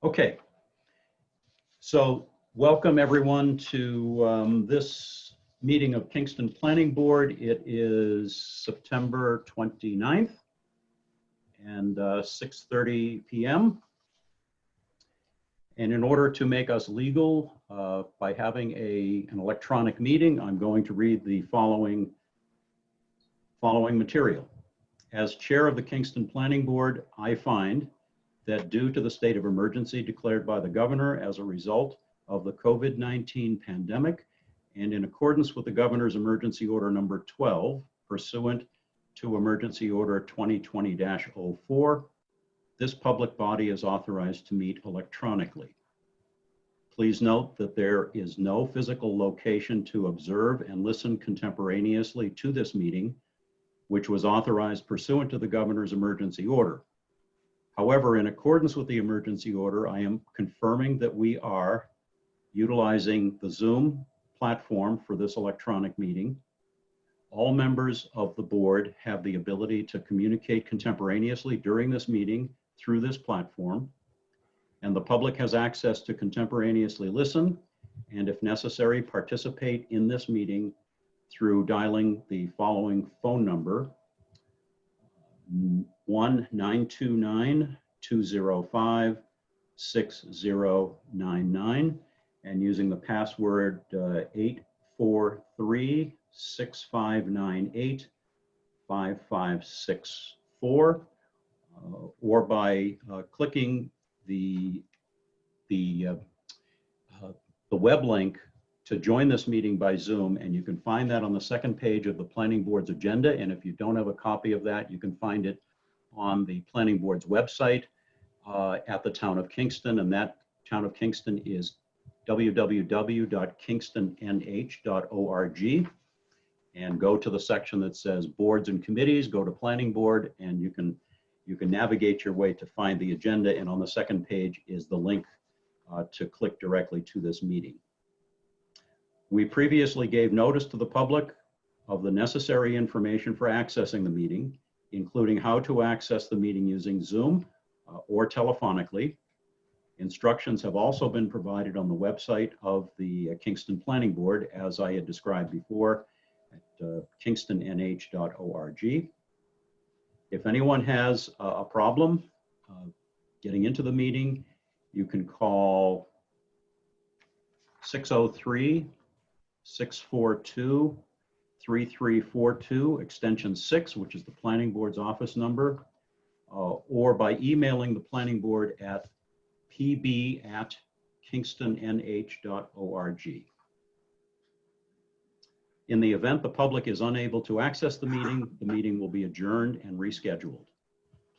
Okay, so welcome everyone to this meeting of Kingston Planning Board. It is September 29th and 6:30 p.m. And in order to make us legal by having an electronic meeting, I'm going to read the following material. As chair of the Kingston Planning Board, I find that due to the state of emergency declared by the governor as a result of the COVID-19 pandemic, and in accordance with the governor's emergency order number 12, pursuant to emergency order 2020-04, this public body is authorized to meet electronically. Please note that there is no physical location to observe and listen contemporaneously to this meeting, which was authorized pursuant to the governor's emergency order. However, in accordance with the emergency order, I am confirming that we are utilizing the Zoom platform for this electronic meeting. All members of the board have the ability to communicate contemporaneously during this meeting through this platform, and the public has access to contemporaneously listen and, if necessary, participate in this meeting through dialing the following phone number: 1-929-205-6099, and using the password 843-6598-5564, or by clicking the web link to join this meeting by Zoom, and you can find that on the second page of the Planning Board's agenda. And if you don't have a copy of that, you can find it on the Planning Board's website at the Town of Kingston, and that Town of Kingston is www.kingstonnh.org, and go to the section that says Boards and Committees, go to Planning Board, and you can navigate your way to find the agenda, and on the second page is the link to click directly to this meeting. We previously gave notice to the public of the necessary information for accessing the meeting, including how to access the meeting using Zoom or telephonically. Instructions have also been provided on the website of the Kingston Planning Board, as I had described before, at kingstonnh.org. If anyone has a problem getting into the meeting, you can call 603-642-3342, extension 6, which is the Planning Board's office number, or by emailing the Planning Board at pb@kingstonnh.org. In the event the public is unable to access the meeting will be adjourned and rescheduled.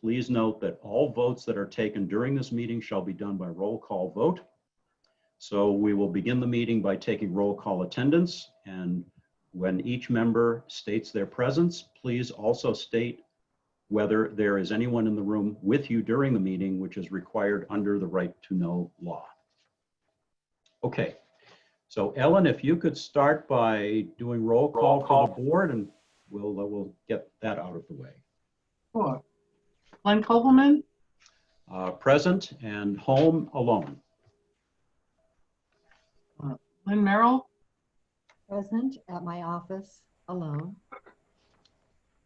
Please note that all votes that are taken during this meeting shall be done by roll call vote. So we will begin the meeting by taking roll call attendance, and when each member states their presence, please also state whether there is anyone in the room with you during the meeting, which is required under the right to know law. Okay, so Ellen, if you could start by doing roll call for the board, and we'll get that out of the way. Sure. Glenn Kopelman? Present and home alone. Lynn Merrill? Present at my office alone.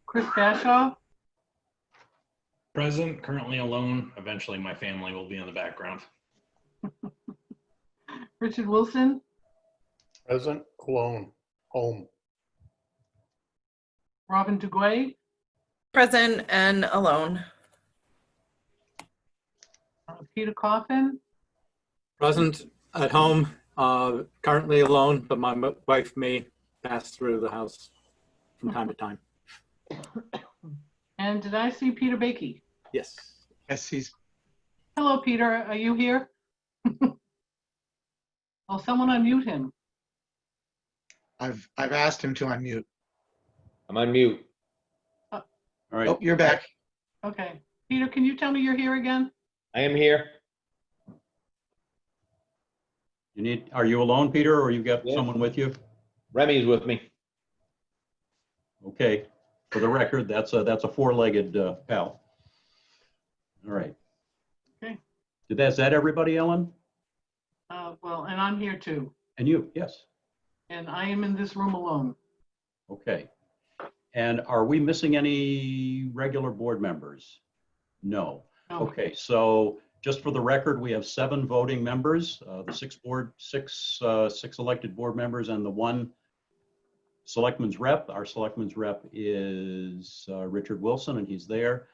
Chris Bashaw? Present, currently alone. Eventually my family will be in the background. Richard Wilson? Present, alone, home. Robin DeGuay? Present and alone. Peter Coffin? Present at home, currently alone, but my wife may pass through the house from time to time. And did I see Peter Bakey? Yes. Yes, he's Hello, Peter. Are you here? Oh, someone unmute him. I've asked him to unmute. I'm on mute. All right. Oh, you're back. Okay. Peter, can you tell me you're here again? I am here. Are you alone, Peter, or you got Yeah. someone with you? Remy's with me. Okay, for the record, that's a four-legged pal. All right. Okay. Is that everybody, Ellen? Well, and I'm here too. And you? Yes. And I am in this room alone. Okay. And are we missing any regular board members? No. No. Okay, so just for the record, we have 7 voting members, the 6 elected board members and the 1 selectman's rep. Our selectman's rep is Richard Wilson, and he's there.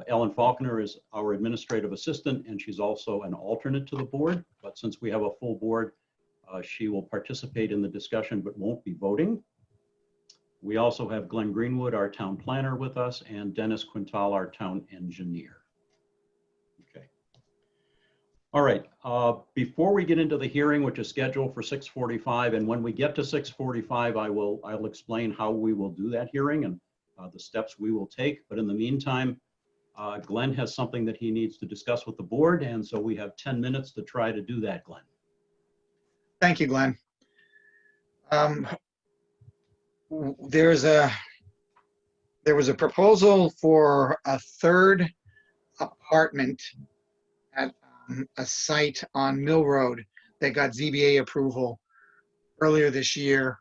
Ellen Faulkner is our administrative assistant, and she's also an alternate to the board. But since we have a full board, she will participate in the discussion but won't be voting. We also have Glenn Greenwood, our town planner, with us, and Dennis Quintal, our town engineer. Okay. All right. Before we get into the hearing, which is scheduled for 6:45, and when we get to 6:45, I'll explain how we will do that hearing and the steps we will take. But in the meantime, Glenn has something that he needs to discuss with the board, and so we have 10 minutes to try to do that, Glenn. Thank you, Glenn. There was a proposal for a 3rd apartment at a site on Mill Road that got ZBA approval earlier this year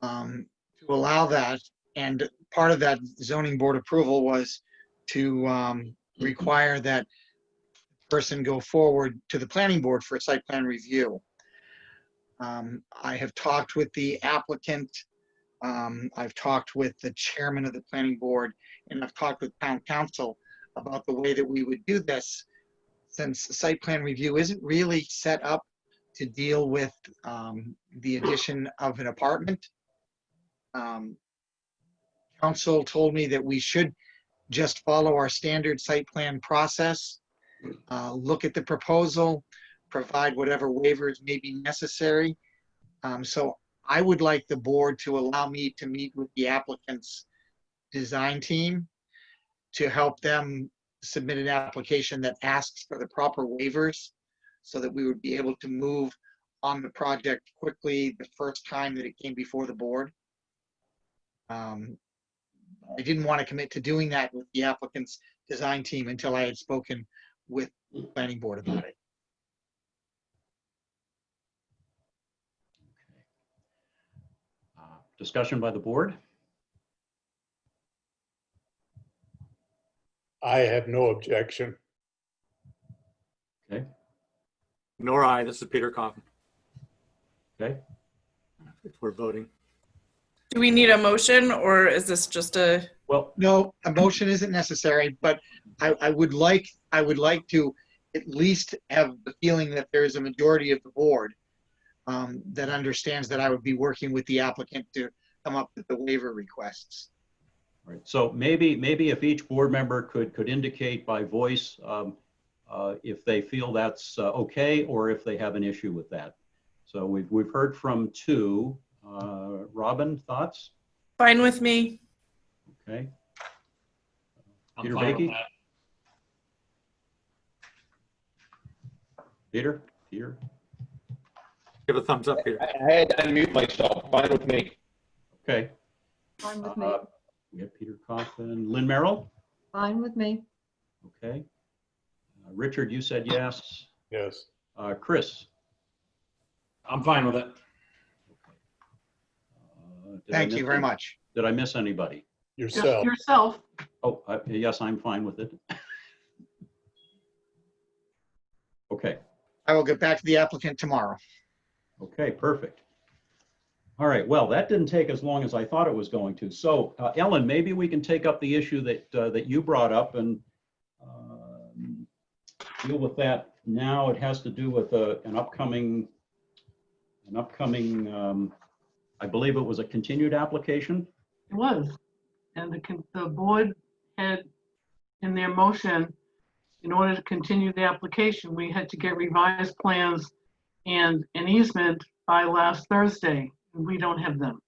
to allow that. And part of that zoning board approval was to require that person go forward to the planning board for a site plan review. I have talked with the applicant. I've talked with the chairman of the planning board, and I've talked with town council about the way that we would do this, since site plan review isn't really set up to deal with the addition of an apartment. Council told me that we should just follow our standard site plan process, look at the proposal, provide whatever waivers may be necessary. So I would like the board to allow me to meet with the applicant's design team to help them submit an application that asks for the proper waivers so that we would be able to move on the project quickly the first time that it came before the board. I didn't want to commit to doing that with the applicant's design team until I had spoken with the planning board about it. Discussion by the board? I have no objection. Okay. Nor I. This is Peter Coffin. Okay. If we're voting. Do we need a motion or is this just a, Well, No, a motion isn't necessary, but I would like to at least have the feeling that there is a majority of the board that understands that I would be working with the applicant to come up with the waiver requests. right. So maybe if each board member could indicate by voice if they feel that's okay or if they have an issue with that. So we've heard from 2. Robin, thoughts? fine with me? Okay. I'm Peter fine with Bakey? that. Peter? Give a thumbs up here. I had to unmute myself. Fine with me. Okay. Fine with me. We have Peter Coffin. Lynn Merrill? Fine with me. Okay. Richard, you said yes. Yes. Chris? I'm fine with it. Did I Thank miss you very any- much. Did I miss anybody? Just Yourself. yourself. Oh, yes, I'm fine with it. Okay. I will get back to the applicant tomorrow. Okay, perfect. All right, well, that didn't take as long as I thought it was going to. So, Ellen, maybe we can take up the issue that you brought up and deal with that now. It has to do with an upcoming, I believe it was a continued application. It was. And the board had in their motion, in order to continue the application, we had to get revised plans and an easement by last Thursday. And we don't have them.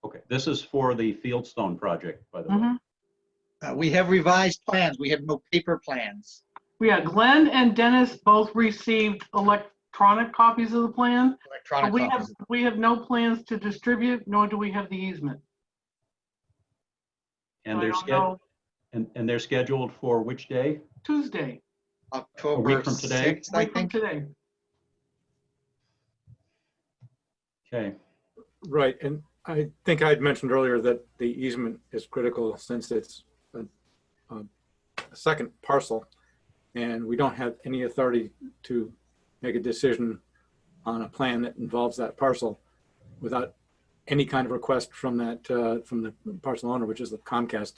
Okay, this is for the Fieldstone project, by the way. Mhm. We have revised plans. We have no paper plans. Yeah, Glenn and Dennis both received electronic copies of the plan. Electronic But copies. we have no plans to distribute, nor do we have the easement. And So I they're don't know. scheduled, and they're scheduled for which day? Tuesday. October from today? 6th, I Week from think. today. Okay, Right, and I think I'd mentioned earlier that the easement is critical since it's a second parcel, and we don't have any authority to make a decision on a plan that involves that parcel without any kind of request from that from the parcel owner, which is the Comcast.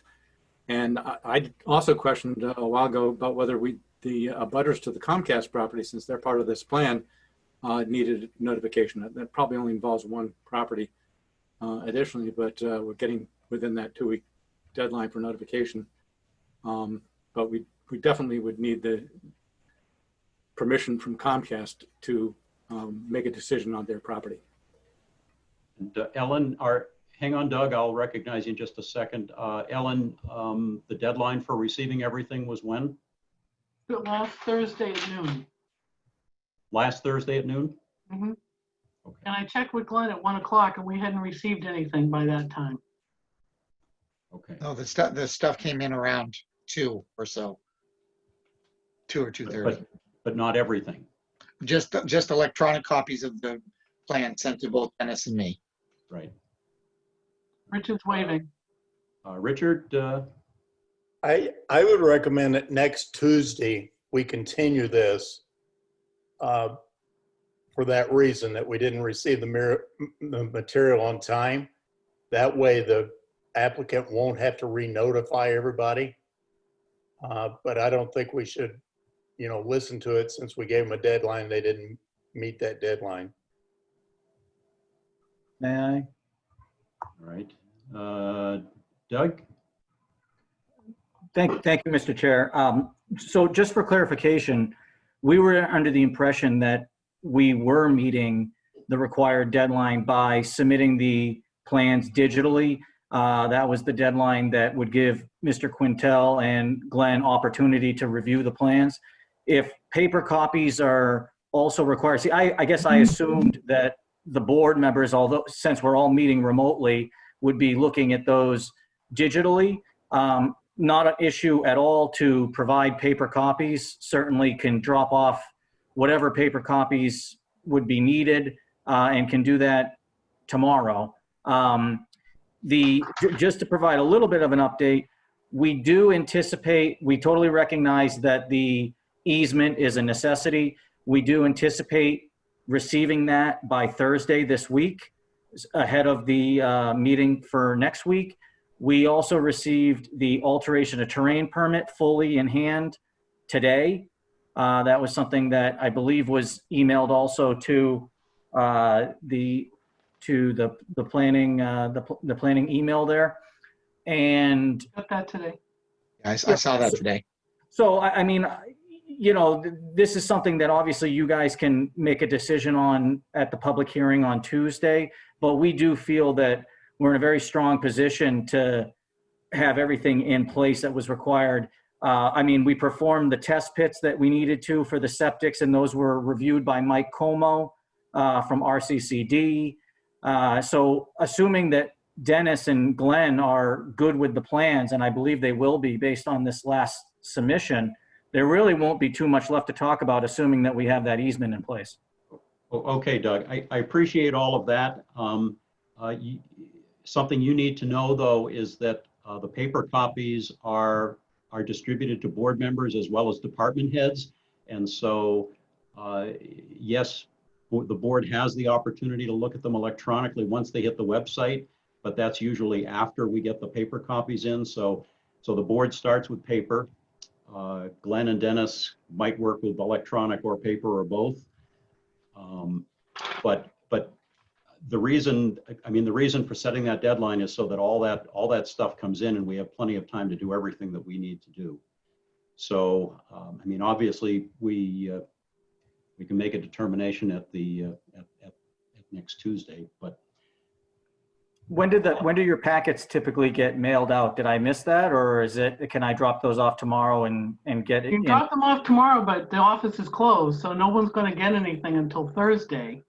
And I also questioned a while ago about whether the abutters to the Comcast property, since they're part of this plan, needed notification. That probably only involves one property additionally, but we're getting within that 2-week deadline for notification. But we definitely would need the permission from Comcast to make a decision on their property. and Ellen, hang on, Doug, I'll recognize you in just a second. Ellen, the deadline for receiving everything was when? Last Thursday at noon. Last Thursday at noon? hmm Okay. And I checked with Glenn at 1 o'clock and we hadn't received anything by that time. Okay. No, the stuff came in around 2 or so. 2 or 2:30. But not everything. Just electronic copies of the plan sent to both Dennis and me. Right. Richard's waving. Richard, I would recommend that next Tuesday, we continue this for that reason, that we didn't receive the material on time. That way the applicant won't have to re-notify everybody. But I don't think we should, listen to it since we gave them a deadline. They didn't meet that deadline. May I? all right. Doug? Thank you, Mr. Chair. So just for clarification, we were under the impression that we were meeting the required deadline by submitting the plans digitally. That was the deadline that would give Mr. Quintel and Glenn opportunity to review the plans. If paper copies are also required, see, I guess I assumed that the board members, although since we're all meeting remotely, would be looking at those digitally. Not an issue at all to provide paper copies. Certainly can drop off whatever paper copies would be needed and can do that tomorrow. Just to provide a little bit of an update, we do anticipate, we totally recognize that the easement is a necessity. We do anticipate receiving that by Thursday this week, ahead of the meeting for next week. We also received the alteration of terrain permit fully in hand today. That was something that I believe was emailed also to the planning email there. And Got that today. I saw that today. so, I mean, this is something that obviously you guys can make a decision on at the public hearing on Tuesday, but we do feel that we're in a very strong position to have everything in place that was required. I mean, we performed the test pits that we needed to for the septics, and those were reviewed by Mike Como from RCCD. So assuming that Dennis and Glenn are good with the plans, and I believe they will be based on this last submission, there really won't be too much left to talk about, assuming that we have that easement in place. Okay, Doug, I appreciate all of that. Something you need to know, though, is that the paper copies are distributed to board members as well as department heads. And so, yes, the board has the opportunity to look at them electronically once they hit the website, but that's usually after we get the paper copies in. So the board starts with paper. Glenn and Dennis might work with electronic or paper or both. But the reason for setting that deadline is so that all that stuff comes in and we have plenty of time to do everything that we need to do. So, I mean, obviously we can make a determination at next Tuesday, but. When do your packets typically get mailed out? Did I miss that, or can I drop those off tomorrow and get it? You can drop them off tomorrow, but the office is closed, so no one's going to get anything until Thursday.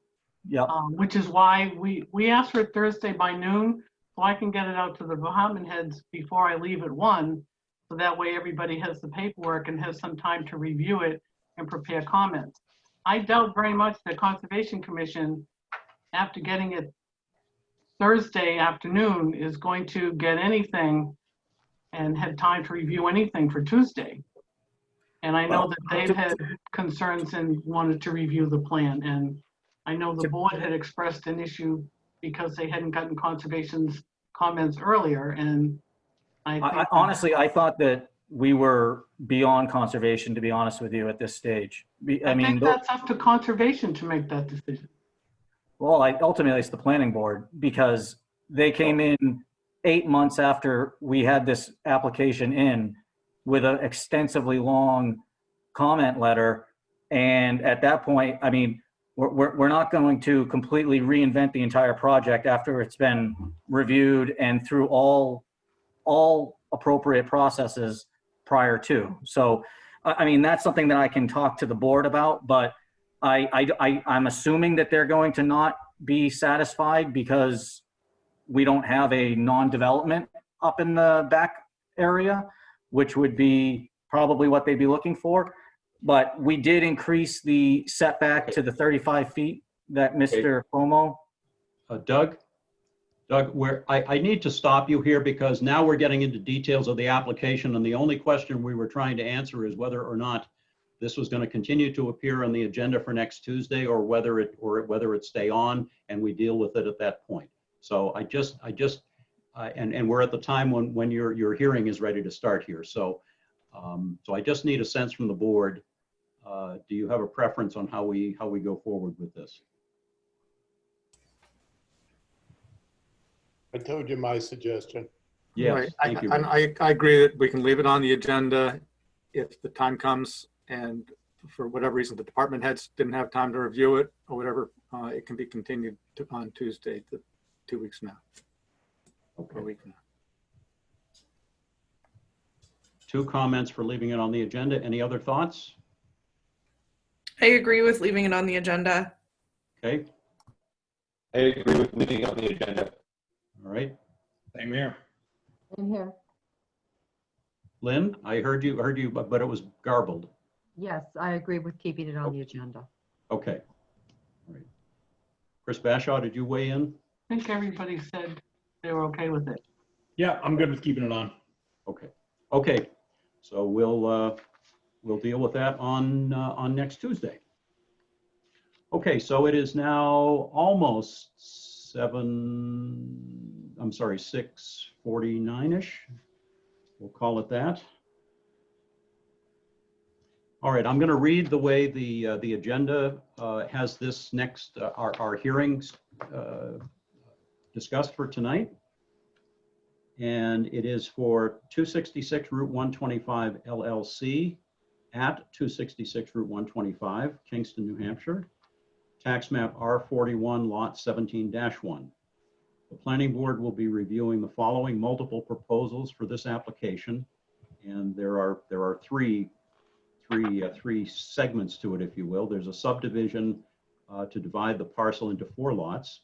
Yep. Which is why we asked for it Thursday by noon, so I can get it out to the department heads before I leave at 1. So that way everybody has the paperwork and has some time to review it and prepare comments. I doubt very much that Conservation Commission, after getting it Thursday afternoon, is going to get anything and have time to review anything for Tuesday. And I know that they've had concerns and wanted to review the plan. And I know the board had expressed an issue because they hadn't gotten Conservation's comments earlier. And I honestly, I thought that we were beyond conservation, to be honest with you, at this stage. I mean, think that's up to Conservation to make that decision. well, ultimately it's the planning board, because they came in 8 months after we had this application in with an extensively long comment letter. And at that point, I mean, we're not going to completely reinvent the entire project after it's been reviewed and through all appropriate processes prior to. So, I mean, that's something that I can talk to the board about, but I'm assuming that they're going to not be satisfied because we don't have a non-development up in the back area, which would be probably what they'd be looking for. But we did increase the setback to the 35 feet that Mr. Cuomo. Doug, I need to stop you here because now we're getting into details of the application, and the only question we were trying to answer is whether or not this was going to continue to appear on the agenda for next Tuesday, or whether it stay on and we deal with it at that point. So and we're at the time when your hearing is ready to start here. So I just need a sense from the board. Do you have a preference on how we go forward with this? I told you my suggestion. Yes, Right. thank you. I agree that we can leave it on the agenda if the time comes and for whatever reason the department heads didn't have time to review it or whatever, it can be continued on Tuesday, 2 weeks now. Okay. A week now. 2 comments for leaving it on the agenda. Any other thoughts? I agree with leaving it on the agenda. Okay, I agree with leaving it on the agenda. all right. Same here. In here. Lynn, I heard you, but it was garbled. Yes, I agree with keeping it on the agenda. Okay. All right. Chris Bashaw, did you weigh in? I think everybody said they were okay with it. Yeah, I'm good with keeping it on. Okay. Okay. So we'll deal with that on next Tuesday. Okay. So it is now almost 6:49-ish. We'll call it that. All right. I'm going to read the way the agenda has this next our hearings discussed for tonight. And it is for 266 Route 125 LLC at 266 Route 125, Kingston, New Hampshire. Tax map R41, lot 17-1. The planning board will be reviewing the following multiple proposals for this application. And there are three segments to it, if you will. There's a subdivision to divide the parcel into 4 lots.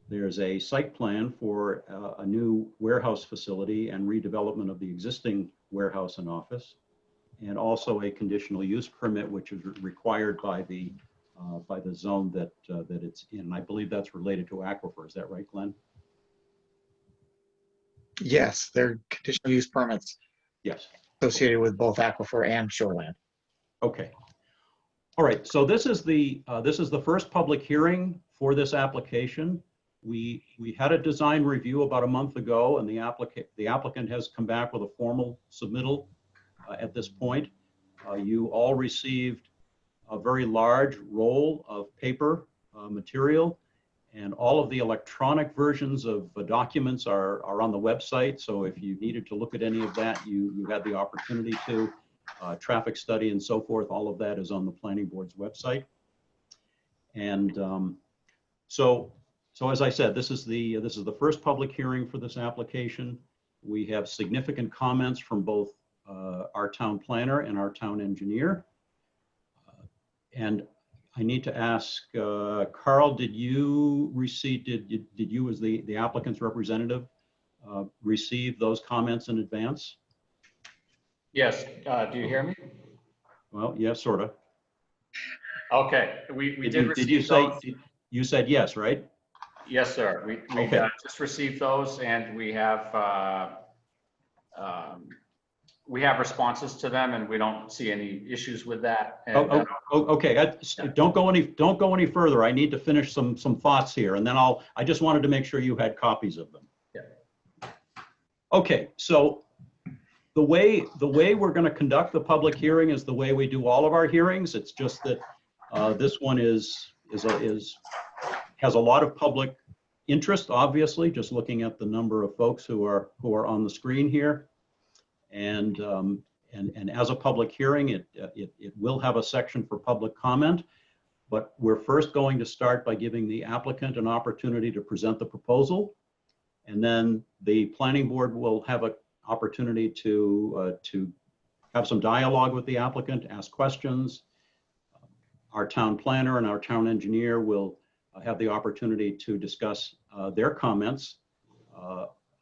There's a site plan for a new warehouse facility and redevelopment of the existing warehouse and office, and also a conditional use permit, which is required by the zone that it's in. And I believe that's related to Aquifer. Is that right, Glenn? Yes, they're conditional use permits Yes. associated with both aquifer and shoreland. Okay. All right. So this is the first public hearing for this application. We had a design review about a month ago, and the applicant has come back with a formal submittal at this point. You all received a very large roll of paper material, and all of the electronic versions of the documents are on the website. So if you needed to look at any of that, you had the opportunity to. Traffic study and so forth, all of that is on the planning board's website. And so as I said, this is the first public hearing for this application. We have significant comments from both our town planner and our town engineer. And I need to ask, Carl, did you as the applicant's representative receive those comments in advance? Yes, do you hear me? Well, yeah, sort of. Okay, we did Did receive you say, those. you said yes, right? Yes, sir. We Okay. just received those, and we have responses to them, and we don't see any issues with that. And, Okay. Don't go any further. I need to finish some thoughts here, and then I just wanted to make sure you had copies of them. Yeah. Okay, so the way we're going to conduct the public hearing is the way we do all of our hearings. It's just that this one has a lot of public interest, obviously, just looking at the number of folks who are on the screen here. And as a public hearing, it will have a section for public comment, but we're first going to start by giving the applicant an opportunity to present the proposal. And then the planning board will have an opportunity to have some dialogue with the applicant, ask questions. Our town planner and our town engineer will have the opportunity to discuss their comments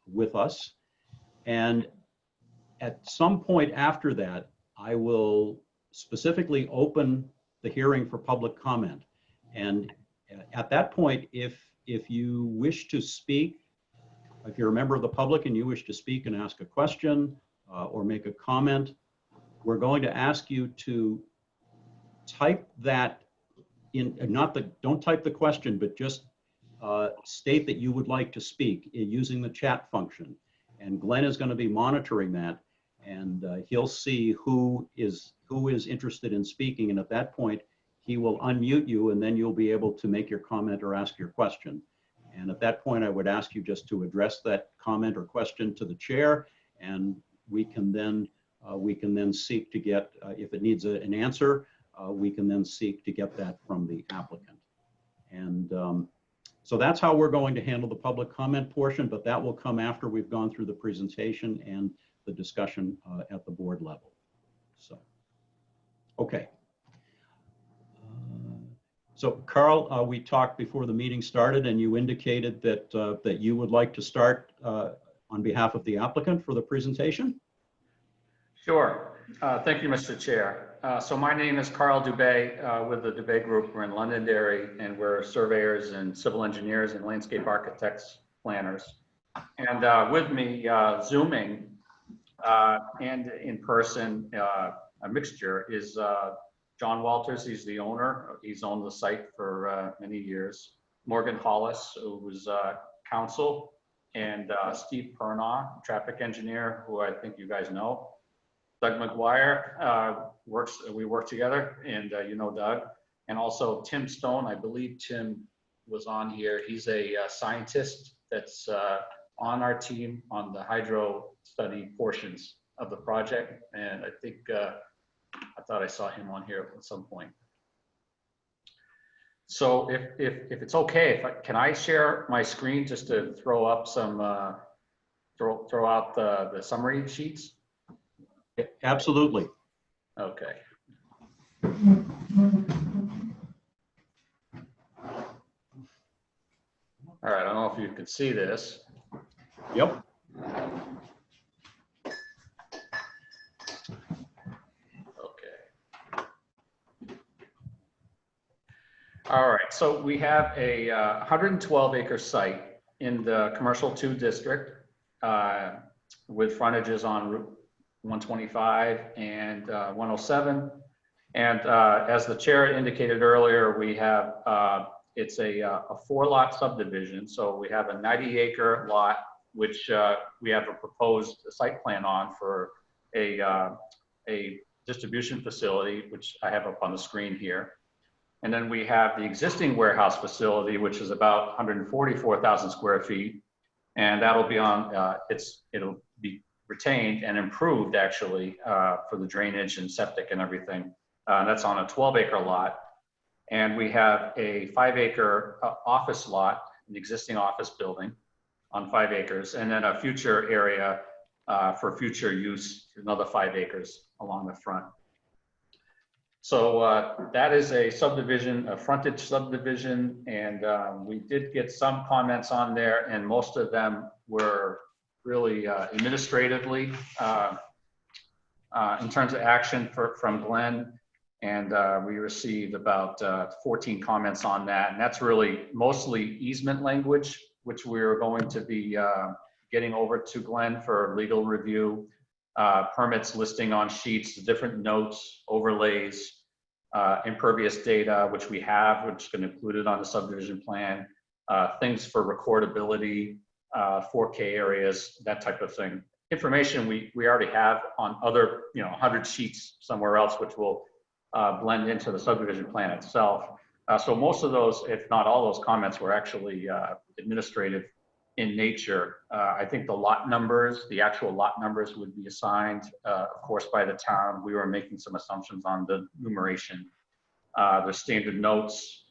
with us. And at some point after that, I will specifically open the hearing for public comment. And at that point, if you wish to speak, if you're a member of the public and you wish to speak and ask a question or make a comment, we're going to ask you to type that in, don't type the question, but just state that you would like to speak using the chat function. And Glenn is going to be monitoring that, and he'll see who is interested in speaking. And at that point, he will unmute you, and then you'll be able to make your comment or ask your question. And at that point, I would ask you just to address that comment or question to the chair, and we can then seek to get, if it needs an answer, we can then seek to get that from the applicant. And so that's how we're going to handle the public comment portion, but that will come after we've gone through the presentation and the discussion at the board level. So, okay. So Carl, we talked before the meeting started, and you indicated that that you would like to start on behalf of the applicant for the presentation. Sure. Thank you, Mr. Chair. So my name is Carl Dubé with the Dubé Group. We're in Londonderry, and we're surveyors and civil engineers and landscape architects, planners. And with me, Zooming and in person, a mixture, is John Walters. He's the owner. He's owned the site for many years. Morgan Hollis, who was counsel, and Steve Pernaugh, traffic engineer, who I think you guys know. Doug McGuire we work together, and you know Doug. And also Tim Stone, I believe Tim was on here. He's a scientist that's on our team on the hydro study portions of the project. And I think, I thought I saw him on here at some point. So if it's okay, can I share my screen just to throw up some, throw out the summary sheets? Absolutely. Okay. All right, I don't know if you can see this. Yep. All right, so we have a 112-acre site in the Commercial 2 district with frontages on Route 125 and 107. And as the chair indicated earlier, we have, it's a 4-lot subdivision. So we have a 90-acre lot, which we have a proposed site plan on for a distribution facility, which I have up on the screen here. And then we have the existing warehouse facility, which is about 144,000 square feet. And that'll be on, it'll be retained and improved actually for the drainage and septic and everything. That's on a 12-acre lot. And we have a 5-acre office lot, an existing office building on 5 acres, and then a future area for future use, another 5 acres along the front. So that is a subdivision, a frontage subdivision, and we did get some comments on there, and most of them were really administratively in terms of action from Glenn, and we received about 14 comments on that. And that's really mostly easement language, which we're going to be getting over to Glenn for legal review, permits listing on sheets, different notes, overlays, impervious data, which we have, which is going to include it on the subdivision plan, things for recordability, 4K areas, that type of thing. Information we already have on other, 100 sheets somewhere else, which will blend into the subdivision plan itself. So most of those, if not all those comments, were actually administrative in nature. I think the lot numbers, the actual lot numbers would be assigned, of course, by the town. We were making some assumptions on the numeration. The standard notes.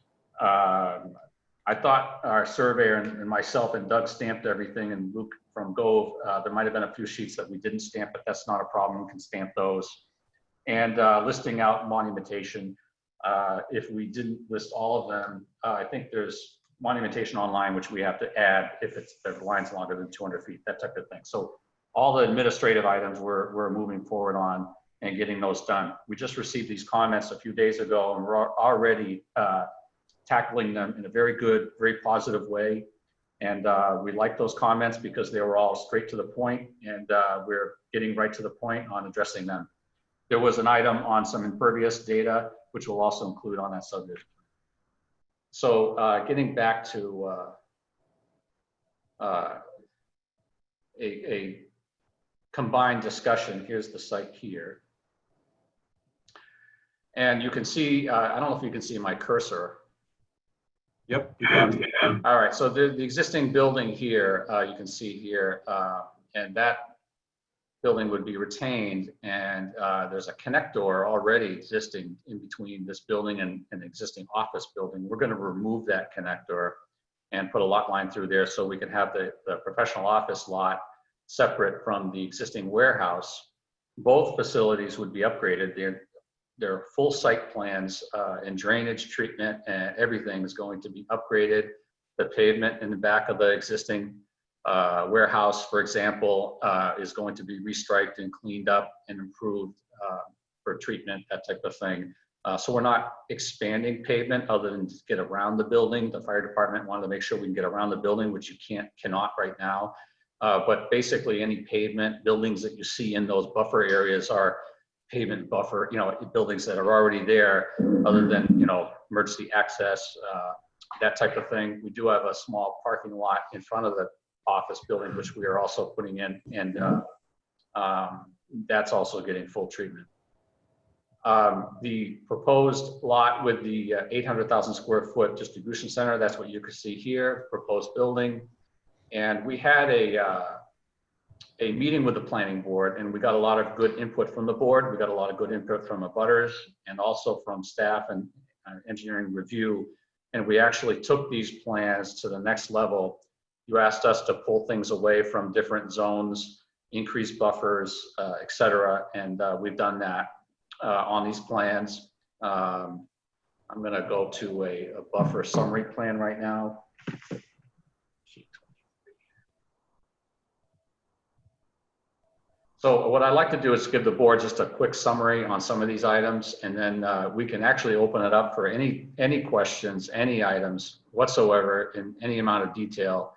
I thought our surveyor and myself and Doug stamped everything, and Luke from Gove, there might have been a few sheets that we didn't stamp, but that's not a problem. We can stamp those. And listing out monumentation. If we didn't list all of them, I think there's monumentation online, which we have to add if the line's longer than 200 feet, that type of thing. So all the administrative items we're moving forward on and getting those done. We just received these comments a few days ago, and we're already tackling them in a very good, very positive way. And we like those comments because they were all straight to the point, and we're getting right to the point on addressing them. There was an item on some impervious data, which we'll also include on that subdivision. So getting back to a combined discussion, here's the site here. And you can see, I don't know if you can see my cursor. Yep. All right, so the existing building here, you can see here, and that building would be retained, and there's a connector already existing in between this building and an existing office building. We're going to remove that connector and put a lot line through there so we can have the professional office lot separate from the existing warehouse. Both facilities would be upgraded. Their full site plans and drainage treatment and everything is going to be upgraded. The pavement in the back of the existing warehouse, for example, is going to be restriped and cleaned up and improved for treatment, that type of thing. So we're not expanding pavement other than to get around the building. The fire department wanted to make sure we can get around the building, which you cannot right now. But basically any pavement buildings that you see in those buffer areas are pavement buffer, buildings that are already there, other than, emergency access, that type of thing. We do have a small parking lot in front of the office building, which we are also putting in, and that's also getting full treatment. The proposed lot with the 800,000 square foot distribution center, that's what you can see here, proposed building. And we had a meeting with the planning board, and we got a lot of good input from the board. We got a lot of good input from abutters and also from staff and engineering review. And we actually took these plans to the next level. You asked us to pull things away from different zones, increase buffers, et cetera. And we've done that on these plans. I'm gonna go to a buffer summary plan right now. So what I'd like to do is give the board just a quick summary on some of these items, and then we can actually open it up for any questions, any items whatsoever in any amount of detail.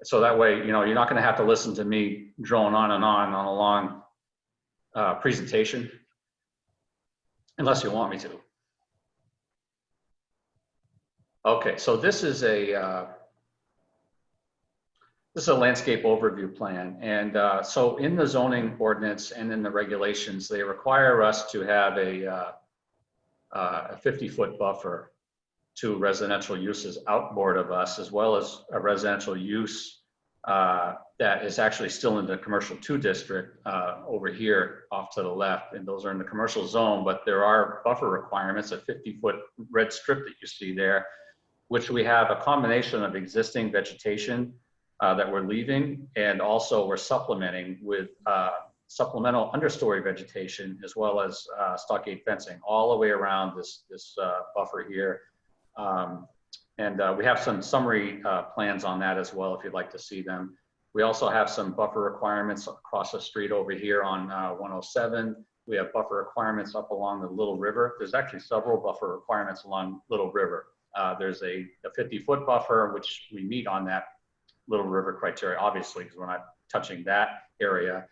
So that way, you're not going to have to listen to me drone on and on a long presentation, unless you want me to. Okay, so this is a landscape overview plan. And so in the zoning ordinance and in the regulations, they require us to have a 50-foot buffer to residential uses outboard of us, as well as a residential use that is actually still in the commercial 2 district over here off to the left. And those are in the commercial zone, but there are buffer requirements, a 50-foot red strip that you see there, which we have a combination of existing vegetation that we're leaving, and also we're supplementing with supplemental understory vegetation, as well as stockade fencing all the way around this buffer here. And we have some summary plans on that as well, if you'd like to see them. We also have some buffer requirements across the street over here on 107. We have buffer requirements up along the Little River. There's actually several buffer requirements along Little River. There's a 50-foot buffer, which we meet on that Little River criteria, obviously, because we're not touching that area.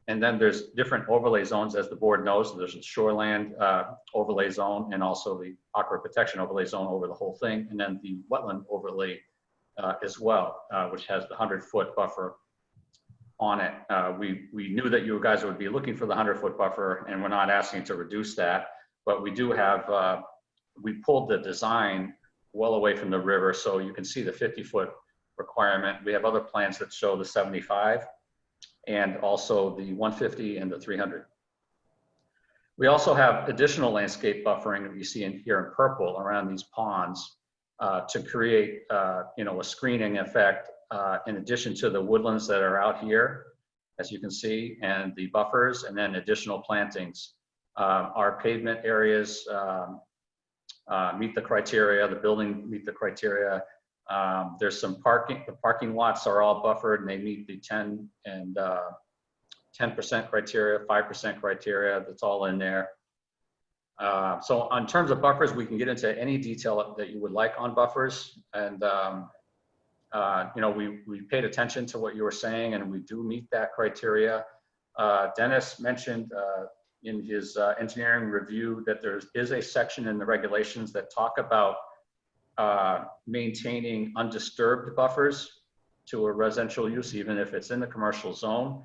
And then there's different overlay zones, as the board knows. There's a shoreland overlay zone and also the aquifer protection overlay zone over the whole thing. And then the wetland overlay as well, which has the 100-foot buffer on it. We knew that you guys would be looking for the 100-foot buffer, and we're not asking to reduce that, but we do have, we pulled the design well away from the river, so you can see the 50-foot requirement. We have other plans that show the 75 and also the 150 and the 300. We also have additional landscape buffering that you see in here in purple around these ponds to create, you know, a screening effect in addition to the woodlands that are out here, as you can see, and the buffers, and then additional plantings. Our pavement areas meet the criteria, the building meet the criteria. There's some parking, the parking lots are all buffered and they meet the 10% criteria, 5% criteria, that's all in there. So in terms of buffers, we can get into any detail that you would like on buffers. And, you know, we paid attention to what you were saying and we do meet that criteria. Dennis mentioned in his engineering review that there is a section in the regulations that talk about maintaining undisturbed buffers to a residential use, even if it's in the commercial zone.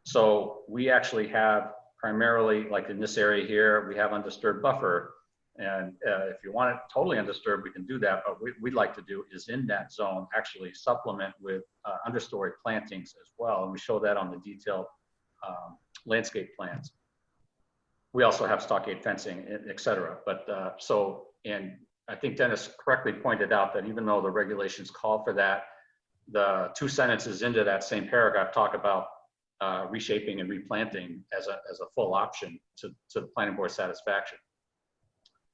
So we actually have primarily, like in this area here, we have undisturbed buffer. And if you want it totally undisturbed, we can do that. But what we'd like to do is in that zone actually supplement with understory plantings as well. And we show that on the detailed landscape plans. We also have stockade fencing, et cetera. But and I think Dennis correctly pointed out that even though the regulations call for that, the 2 sentences into that same paragraph talk about reshaping and replanting as a full option to the planning board satisfaction.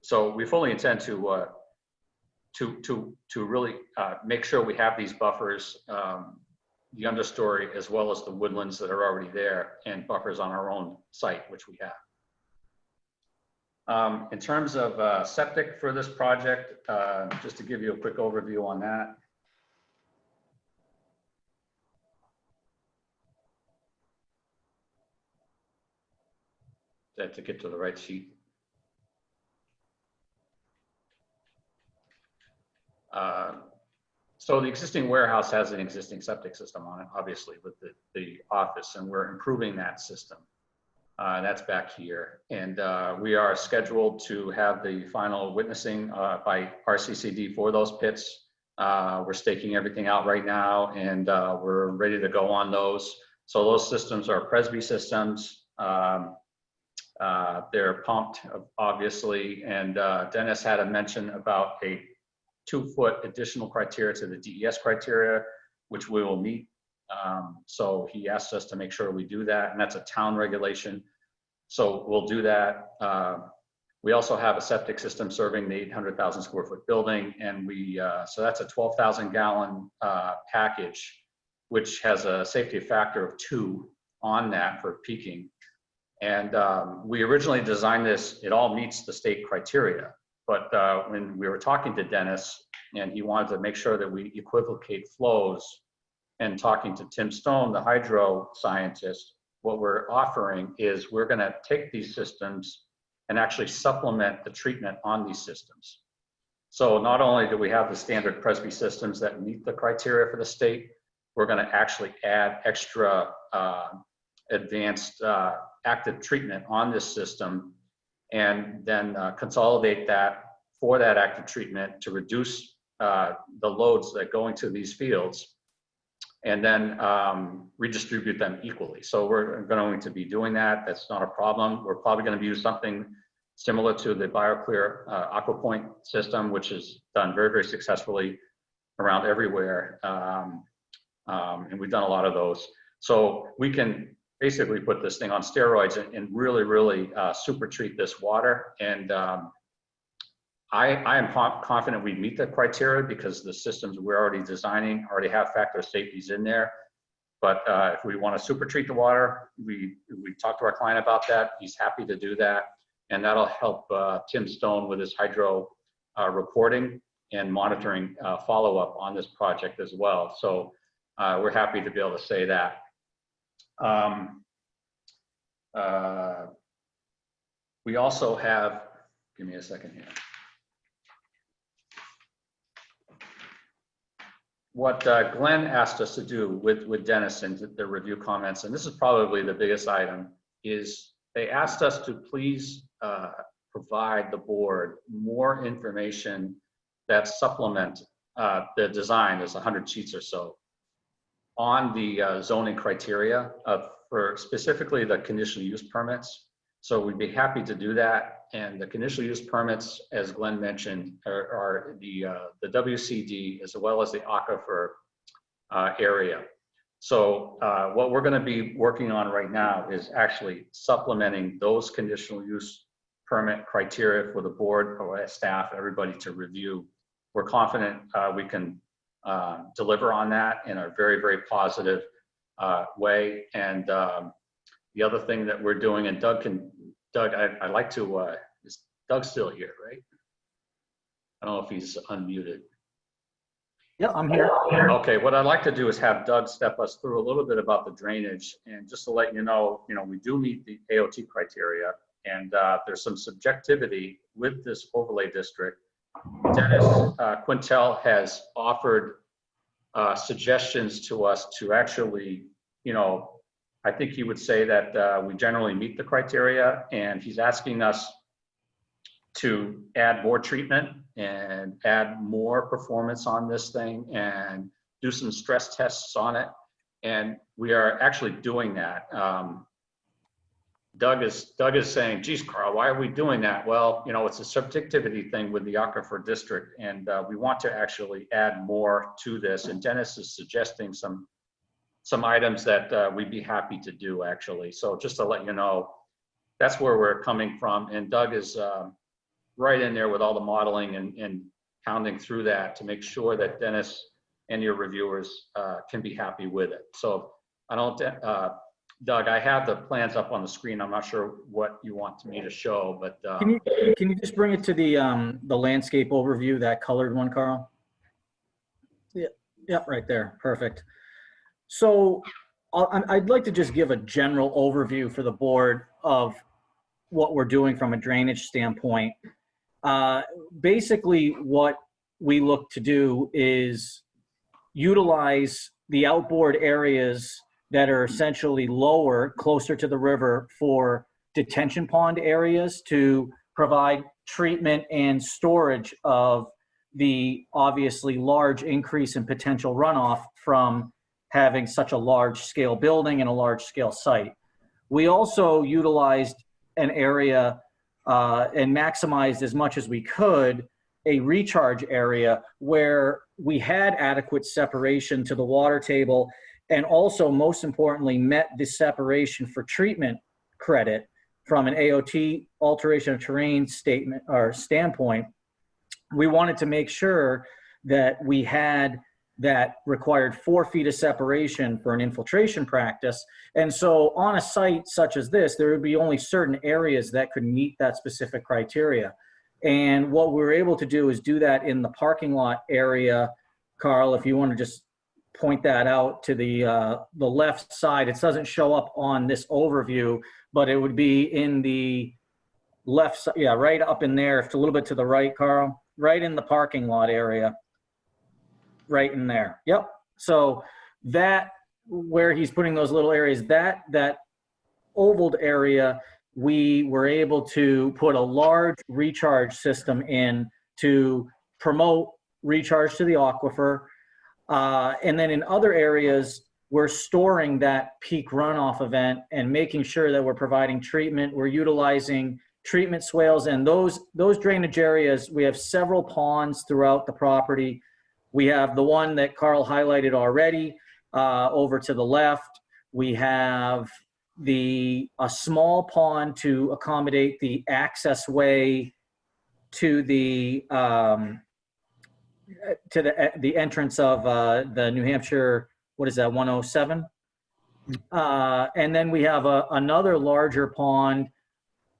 So we fully intend to really make sure we have these buffers, the understory as well as the woodlands that are already there, and buffers on our own site, which we have. In terms of septic for this project, just to give you a quick overview on that. To get to the right sheet. So the existing warehouse has an existing septic system on it, obviously, with the office, and we're improving that system. That's back here. And we are scheduled to have the final witnessing by RCCD for those pits. We're staking everything out right now, and we're ready to go on those. So those systems are Presby systems. They're pumped, obviously, and Dennis had a mention about a 2-foot additional criteria to the DES criteria, which we will meet. So he asked us to make sure we do that, and that's a town regulation. So we'll do that. We also have a septic system serving the 800,000 square foot building, and so that's a 12,000 gallon package, which has a safety factor of 2 on that for peaking. And we originally designed this, it all meets the state criteria. But when we were talking to Dennis, and he wanted to make sure that we equivocate flows, and talking to Tim Stone, the hydro scientist, what we're offering is we're gonna take these systems and actually supplement the treatment on these systems. So not only do we have the standard Presby systems that meet the criteria for the state, we're gonna actually add extra advanced active treatment on this system, and then consolidate that for that active treatment to reduce the loads that go into these fields, and then redistribute them equally. So we're going to be doing that. That's not a problem. We're probably going to use something similar to the BioClear AquaPoint system, which is done very, very successfully around everywhere. And we've done a lot of those. So we can basically put this thing on steroids and really, really super treat this water. And I am confident we meet the criteria because the systems we're already designing already have factor safeties in there. But if we want to super treat the water, we talked to our client about that. He's happy to do that. And that'll help Tim Stone with his hydro reporting and monitoring follow-up on this project as well. So we're happy to be able to say that. We also have, give me a second here. What Glenn asked us to do with Dennis and the review comments, and this is probably the biggest item, is they asked us to please provide the board more information that supplement the design. There's 100 sheets or so on the zoning criteria for specifically the conditional use permits. So we'd be happy to do that. And the conditional use permits, as Glenn mentioned, are the WCD as well as the Aquifer area. So what we're going to be working on right now is actually supplementing those conditional use permit criteria for the board or staff, everybody to review. We're confident we can deliver on that in a very, very positive way. And the other thing that we're doing, and Doug, I'd like to, is Doug still here, right? I don't know if he's unmuted. Yeah, I'm here. Okay, what I'd like to do is have Doug step us through a little bit about the drainage, and just to let you know, we do meet the AOT criteria, and there's some subjectivity with this overlay district. Dennis Quintel has offered suggestions to us to actually, I think he would say that we generally meet the criteria, and he's asking us to add more treatment and add more performance on this thing and do some stress tests on it. And we are actually doing that. Doug is saying, geez, Carl, why are we doing that? Well, it's a subjectivity thing with the Aquifer district, and we want to actually add more to this. And Dennis is suggesting some items that we'd be happy to do, actually. So just to let you know, that's where we're coming from. And Doug is right in there with all the modeling and pounding through that to make sure that Dennis and your reviewers can be happy with it. So I don't, Doug, I have the plans up on the screen. I'm not sure what you want me to show, but Can you just bring it to the landscape overview, that colored one, Carl? Yeah, right there. Perfect. So I'd like to just give a general overview for the board of what we're doing from a drainage standpoint. Basically, what we look to do is utilize the outboard areas that are essentially lower, closer to the river, for detention pond areas to provide treatment and storage of the obviously large increase in potential runoff from having such a large scale building and a large scale site. We also utilized an area and maximized as much as we could a recharge area where we had adequate separation to the water table, and also most importantly met the separation for treatment credit from an AOT, alteration of terrain statement or standpoint. We wanted to make sure that we had that required 4 feet of separation for an infiltration practice. And so on a site such as this, there would be only certain areas that could meet that specific criteria. And what we were able to do is do that in the parking lot area. Carl, if you want to just point that out to the left side, it doesn't show up on this overview, but it would be in the left side, yeah, right up in there, a little bit to the right, Carl, right in the parking lot area. Right in there. Yep. So that, where he's putting those little areas, that ovaled area, we were able to put a large recharge system in to promote recharge to the aquifer. And then in other areas, we're storing that peak runoff event and making sure that we're providing treatment. We're utilizing treatment swales, and those drainage areas, we have several ponds throughout the property. We have the one that Carl highlighted already over to the left. We have a small pond to accommodate the access way to the entrance of the New Hampshire, what is that, 107? And then we have another larger pond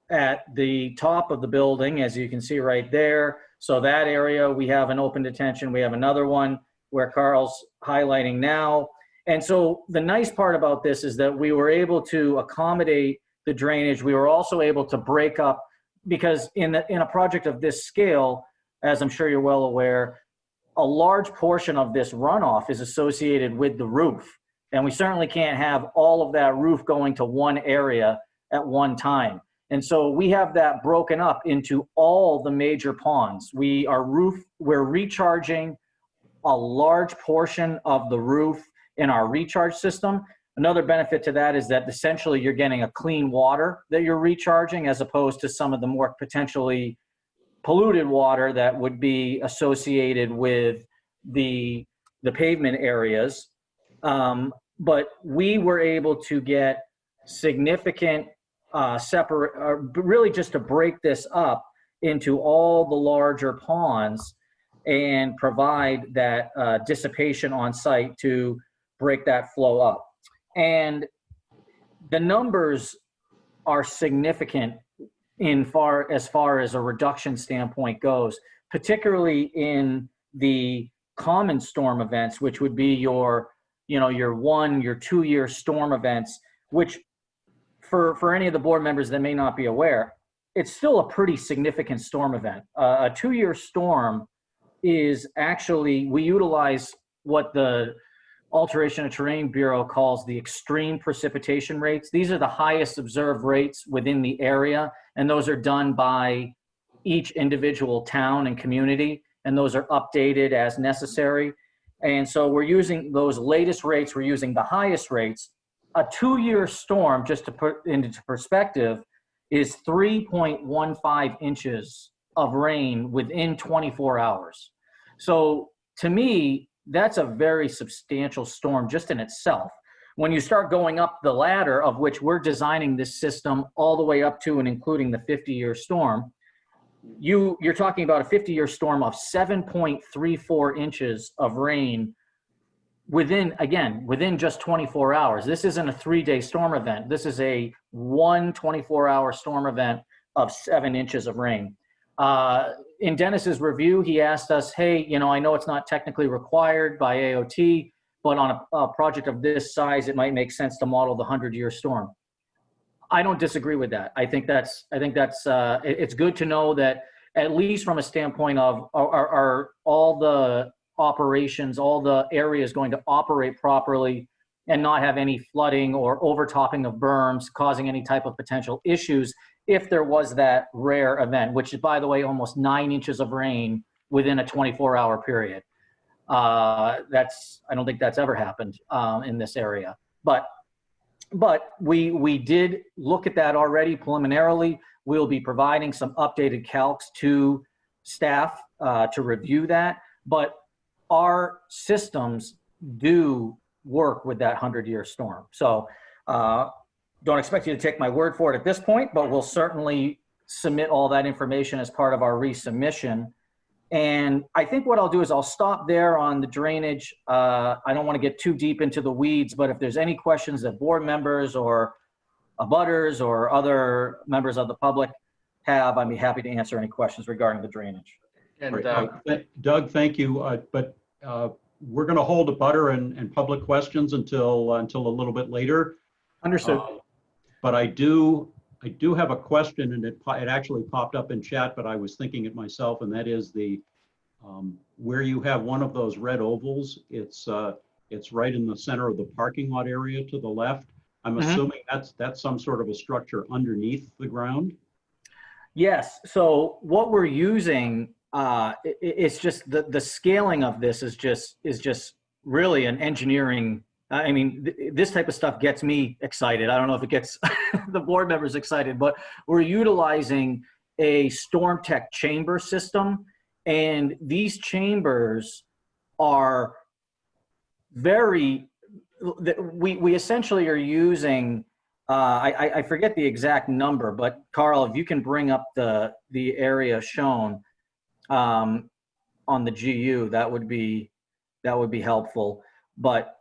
at the top of the building, as you can see right there. So that area, we have an open detention. We have another one where Carl's highlighting now. And so the nice part about this is that we were able to accommodate the drainage. We were also able to break up, because in a project of this scale, as I'm sure you're well aware, a large portion of this runoff is associated with the roof. And we certainly can't have all of that roof going to one area at one time. And so we have that broken up into all the major ponds. We're recharging a large portion of the roof in our recharge system. Another benefit to that is that essentially you're getting a clean water that you're recharging, as opposed to some of the more potentially polluted water that would be associated with the pavement areas. But we were able to get significant really just to break this up into all the larger ponds and provide that dissipation on site to break that flow up. And the numbers are significant as far as a reduction standpoint goes, particularly in the common storm events, which would be your 2 year storm events, which for any of the board members that may not be aware, it's still a pretty significant storm event. A 2 year storm is actually, we utilize what the Alteration of Terrain Bureau calls the extreme precipitation rates. These are the highest observed rates within the area, and those are done by each individual town and community, and those are updated as necessary. And so we're using those latest rates, we're using the highest rates. A 2 year storm, just to put into perspective, is 3.15 inches of rain within 24 hours. So to me, that's a very substantial storm just in itself. When you start going up the ladder, of which we're designing this system all the way up to and including the 50-year storm, you're talking about a 50-year storm of 7.34 inches of rain within just 24 hours. This isn't a 3-day storm event. This is a 24-hour storm event of 7 inches of rain. In Dennis's review, he asked us, hey, I know it's not technically required by AOT, but on a project of this size, it might make sense to model the 100-year storm. I don't disagree with that. I think that's it's good to know that, at least from a standpoint of are all the operations, all the areas going to operate properly and not have any flooding or overtopping of berms causing any type of potential issues if there was that rare event, which is, by the way, almost 9 inches of rain within a 24-hour period. I don't think that's ever happened in this area. But we did look at that already preliminarily. We'll be providing some updated calcs to staff to review that. But our systems do work with that 100-year storm. So don't expect you to take my word for it at this point, but we'll certainly submit all that information as part of our resubmission. And I think what I'll do is I'll stop there on the drainage. I don't want to get too deep into the weeds, but if there's any questions that board members or abutters or other members of the public have, I'd be happy to answer any questions regarding the drainage. And Doug, thank you. But we're going to hold a butter and public questions until a little bit later. Understood. But I do have a question, and it actually popped up in chat, but I was thinking it myself, and that is where you have one of those red ovals. It's right in the center of the parking lot area to the left. I'm assuming that's some sort of a structure underneath the ground. Yes. So what we're using, it's just the scaling of this is just really an engineering. I mean, this type of stuff gets me excited. I don't know if it gets the board members excited, but we're utilizing a storm tech chamber system. And these chambers are we essentially are using, I forget the exact number, but Carl, if you can bring up the area shown on the GU, that would be helpful. But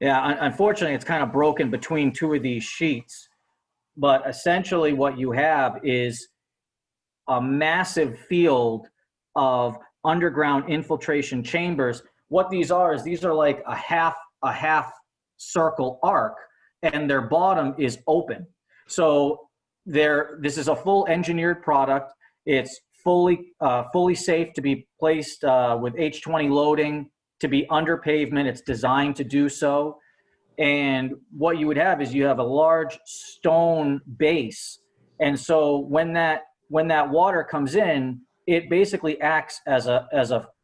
Yeah, unfortunately, it's kind of broken between two of these sheets. But essentially what you have is a massive field of underground infiltration chambers. What these are is these are like a half circle arc, and their bottom is open. So this is a full engineered product. It's fully safe to be placed with H20 loading, to be under pavement. It's designed to do so. And what you would have is you have a large stone base. And so when that water comes in, it basically acts as a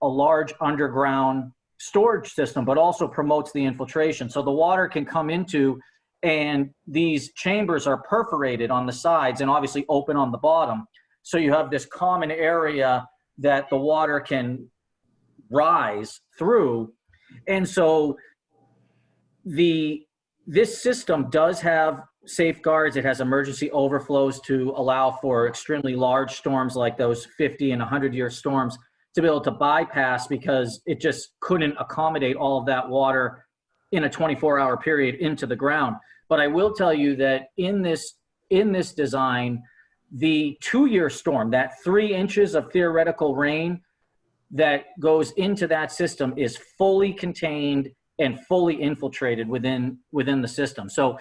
large underground storage system, but also promotes the infiltration. So the water can come into, and these chambers are perforated on the sides and obviously open on the bottom. So you have this common area that the water can rise through. And so this system does have safeguards. It has emergency overflows to allow for extremely large storms like those 50 and 100-year storms to be able to bypass, because it just couldn't accommodate all of that water in a 24-hour period into the ground. But I will tell you that in this design, the 2-year storm, that 3 inches of theoretical rain that goes into that system, is fully contained and fully infiltrated within the system. So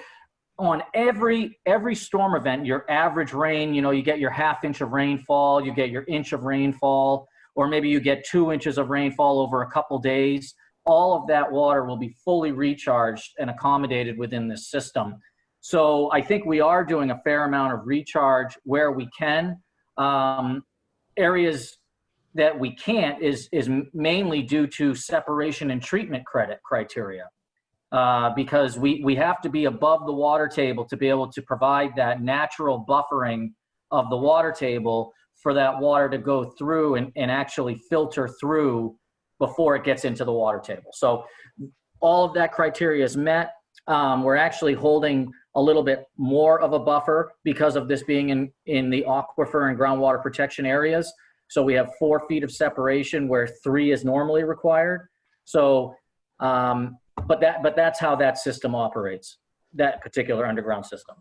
on every storm event, your average rain, you get your ½ inch of rainfall, you get your inch of rainfall, or maybe you get 2 inches of rainfall over a couple days. All of that water will be fully recharged and accommodated within this system. So I think we are doing a fair amount of recharge where we can. Areas that we can't is mainly due to separation and treatment criteria. Because we have to be above the water table to be able to provide that natural buffering of the water table for that water to go through and actually filter through before it gets into the water table. So all of that criteria is met. We're actually holding a little bit more of a buffer because of this being in the aquifer and groundwater protection areas. So we have 4 feet of separation where 3 is normally required. So, but that's how that system operates, that particular underground system.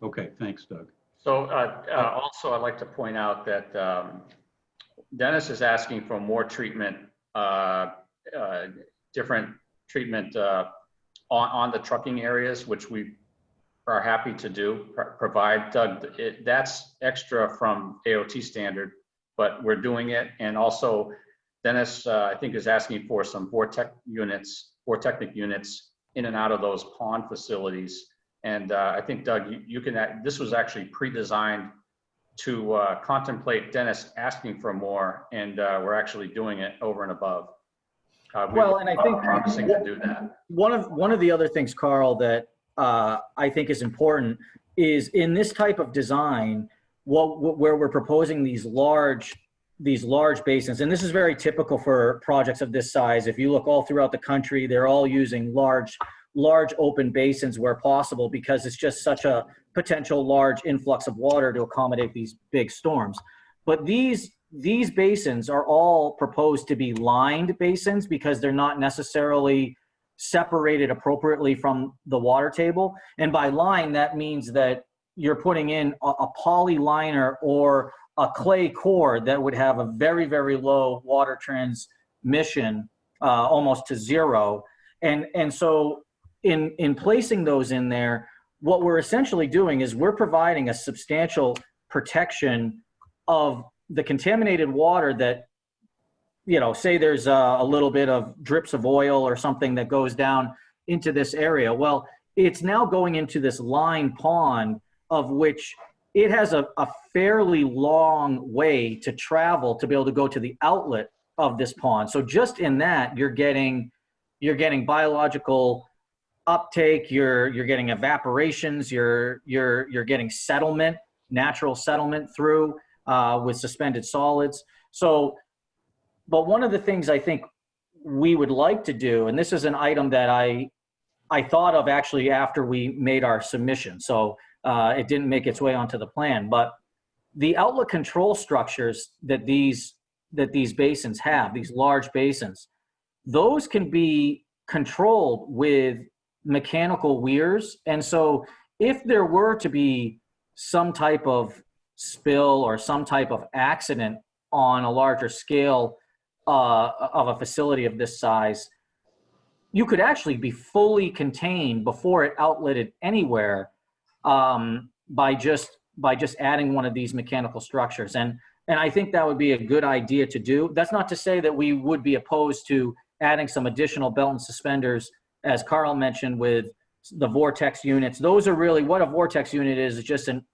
Okay, thanks, Doug. So also, I'd like to point out that Dennis is asking for more treatment, different treatment on the trucking areas, which we are happy to do, provide. Doug, that's extra from AOT standard, but we're doing it. And also, Dennis, I think, is asking for some vortectic units in and out of those pond facilities. And I think, Doug, you can, this was actually pre-designed to contemplate Dennis asking for more, and we're actually doing it over and above. Well, and I think promising to do that. One of the other things, Carl, that I think is important is in this type of design, where we're proposing these large basins, and this is very typical for projects of this size. If you look all throughout the country, they're all using large open basins where possible, because it's just such a potential large influx of water to accommodate these big storms. But these basins are all proposed to be lined basins because they're not necessarily separated appropriately from the water table. And by line, that means that you're putting in a poly liner or a clay core that would have a very, very low water transmission, almost to zero. And so in placing those in there, what we're essentially doing is we're providing a substantial protection of the contaminated water that, say there's a little bit of drips of oil or something that goes down into this area. Well, it's now going into this lined pond, of which it has a fairly long way to travel to be able to go to the outlet of this pond. So just in that, you're getting biological uptake, you're getting evaporations, you're getting settlement, natural settlement through with suspended solids. So, but one of the things I think we would like to do, and this is an item that I thought of actually after we made our submission, so it didn't make its way onto the plan, but the outlet control structures that these basins have, these large basins, those can be controlled with mechanical weirs. And so if there were to be some type of spill or some type of accident on a larger scale of a facility of this size, you could actually be fully contained before it outletted anywhere by just adding one of these mechanical structures. And I think that would be a good idea to do. That's not to say that we would be opposed to adding some additional belt and suspenders, as Carl mentioned, with the vortex units. Those are really what a vortex unit is just an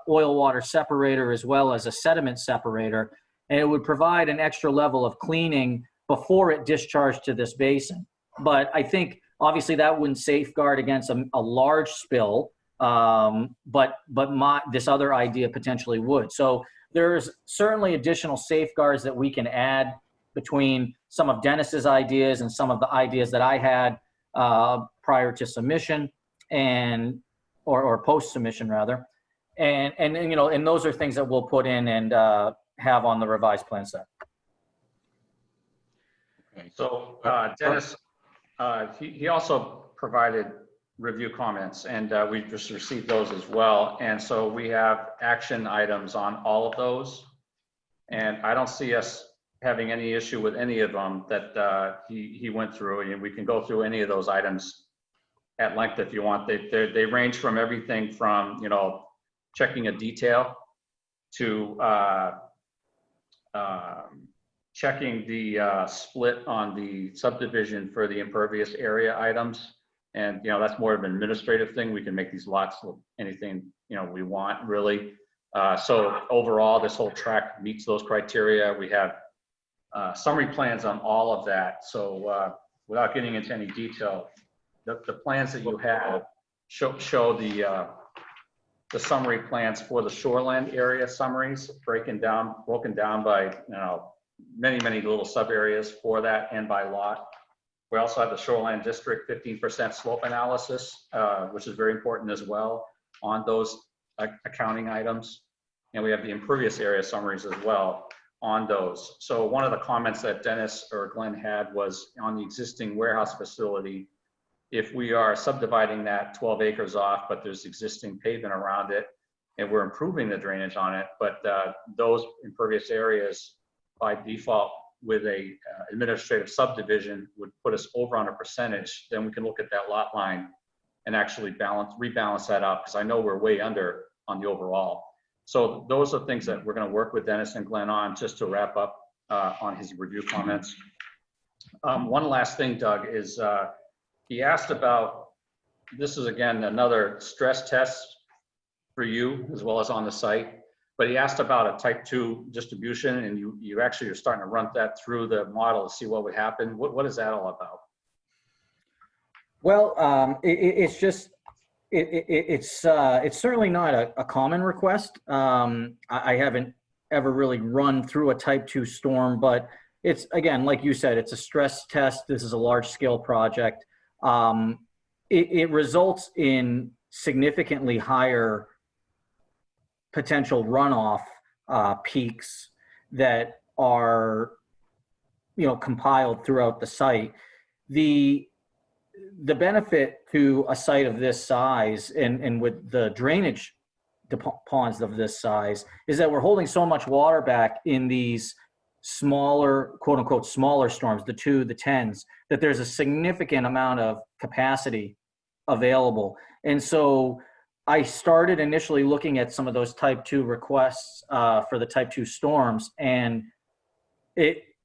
oil water separator as well as a sediment separator. And it would provide an extra level of cleaning before it discharged to this basin. But I think obviously that wouldn't safeguard against a large spill, but this other idea potentially would. So there's certainly additional safeguards that we can add between some of Dennis's ideas and some of the ideas that I had prior to submission or post submission rather. And you know, and those are things that we'll put in and have on the revised plan set. So Dennis, he also provided review comments, and we just received those as well. And so we have action items on all of those. And I don't see us having any issue with any of them that he went through. And we can go through any of those items at length if you want. They range from everything from, you know, checking a detail to checking the split on the subdivision for the impervious area items. And, you know, that's more of an administrative thing. We can make these lots look anything, you know, we want really. So overall, this whole tract meets those criteria. We have summary plans on all of that. So without getting into any detail, the plans that you have show the summary plans for the shoreland area summaries, broken down by, you know, many little sub areas for that and by lot. We also have the shoreline district 15% slope analysis, which is very important as well on those accounting items. And we have the impervious area summaries as well on those. So one of the comments that Dennis or Glenn had was on the existing warehouse facility, if we are subdividing that 12 acres off, but there's existing pavement around it, and we're improving the drainage on it, but those impervious areas by default with a administrative subdivision would put us over on a percentage, then we can look at that lot line and actually rebalance that out, because I know we're way under on the overall. So those are things that we're going to work with Dennis and Glenn on, just to wrap up on his review comments. One last thing, Doug, is he asked about, this is again another stress test for you as well as on the site, but he asked about a type 2 distribution, and you actually are starting to run that through the model to see what would happen. What is that all about? Well, it's certainly not a common request. I haven't ever really run through a type 2 storm, but it's, again, like you said, it's a stress test. This is a large scale project. It results in significantly higher potential runoff peaks that are, you know, compiled throughout the site. The benefit to a site of this size and with the drainage ponds of this size is that we're holding so much water back in these smaller, quote unquote, smaller storms, the 2, the 10s, that there's a significant amount of capacity available. And so I started initially looking at some of those type 2 requests for the type 2 storms, and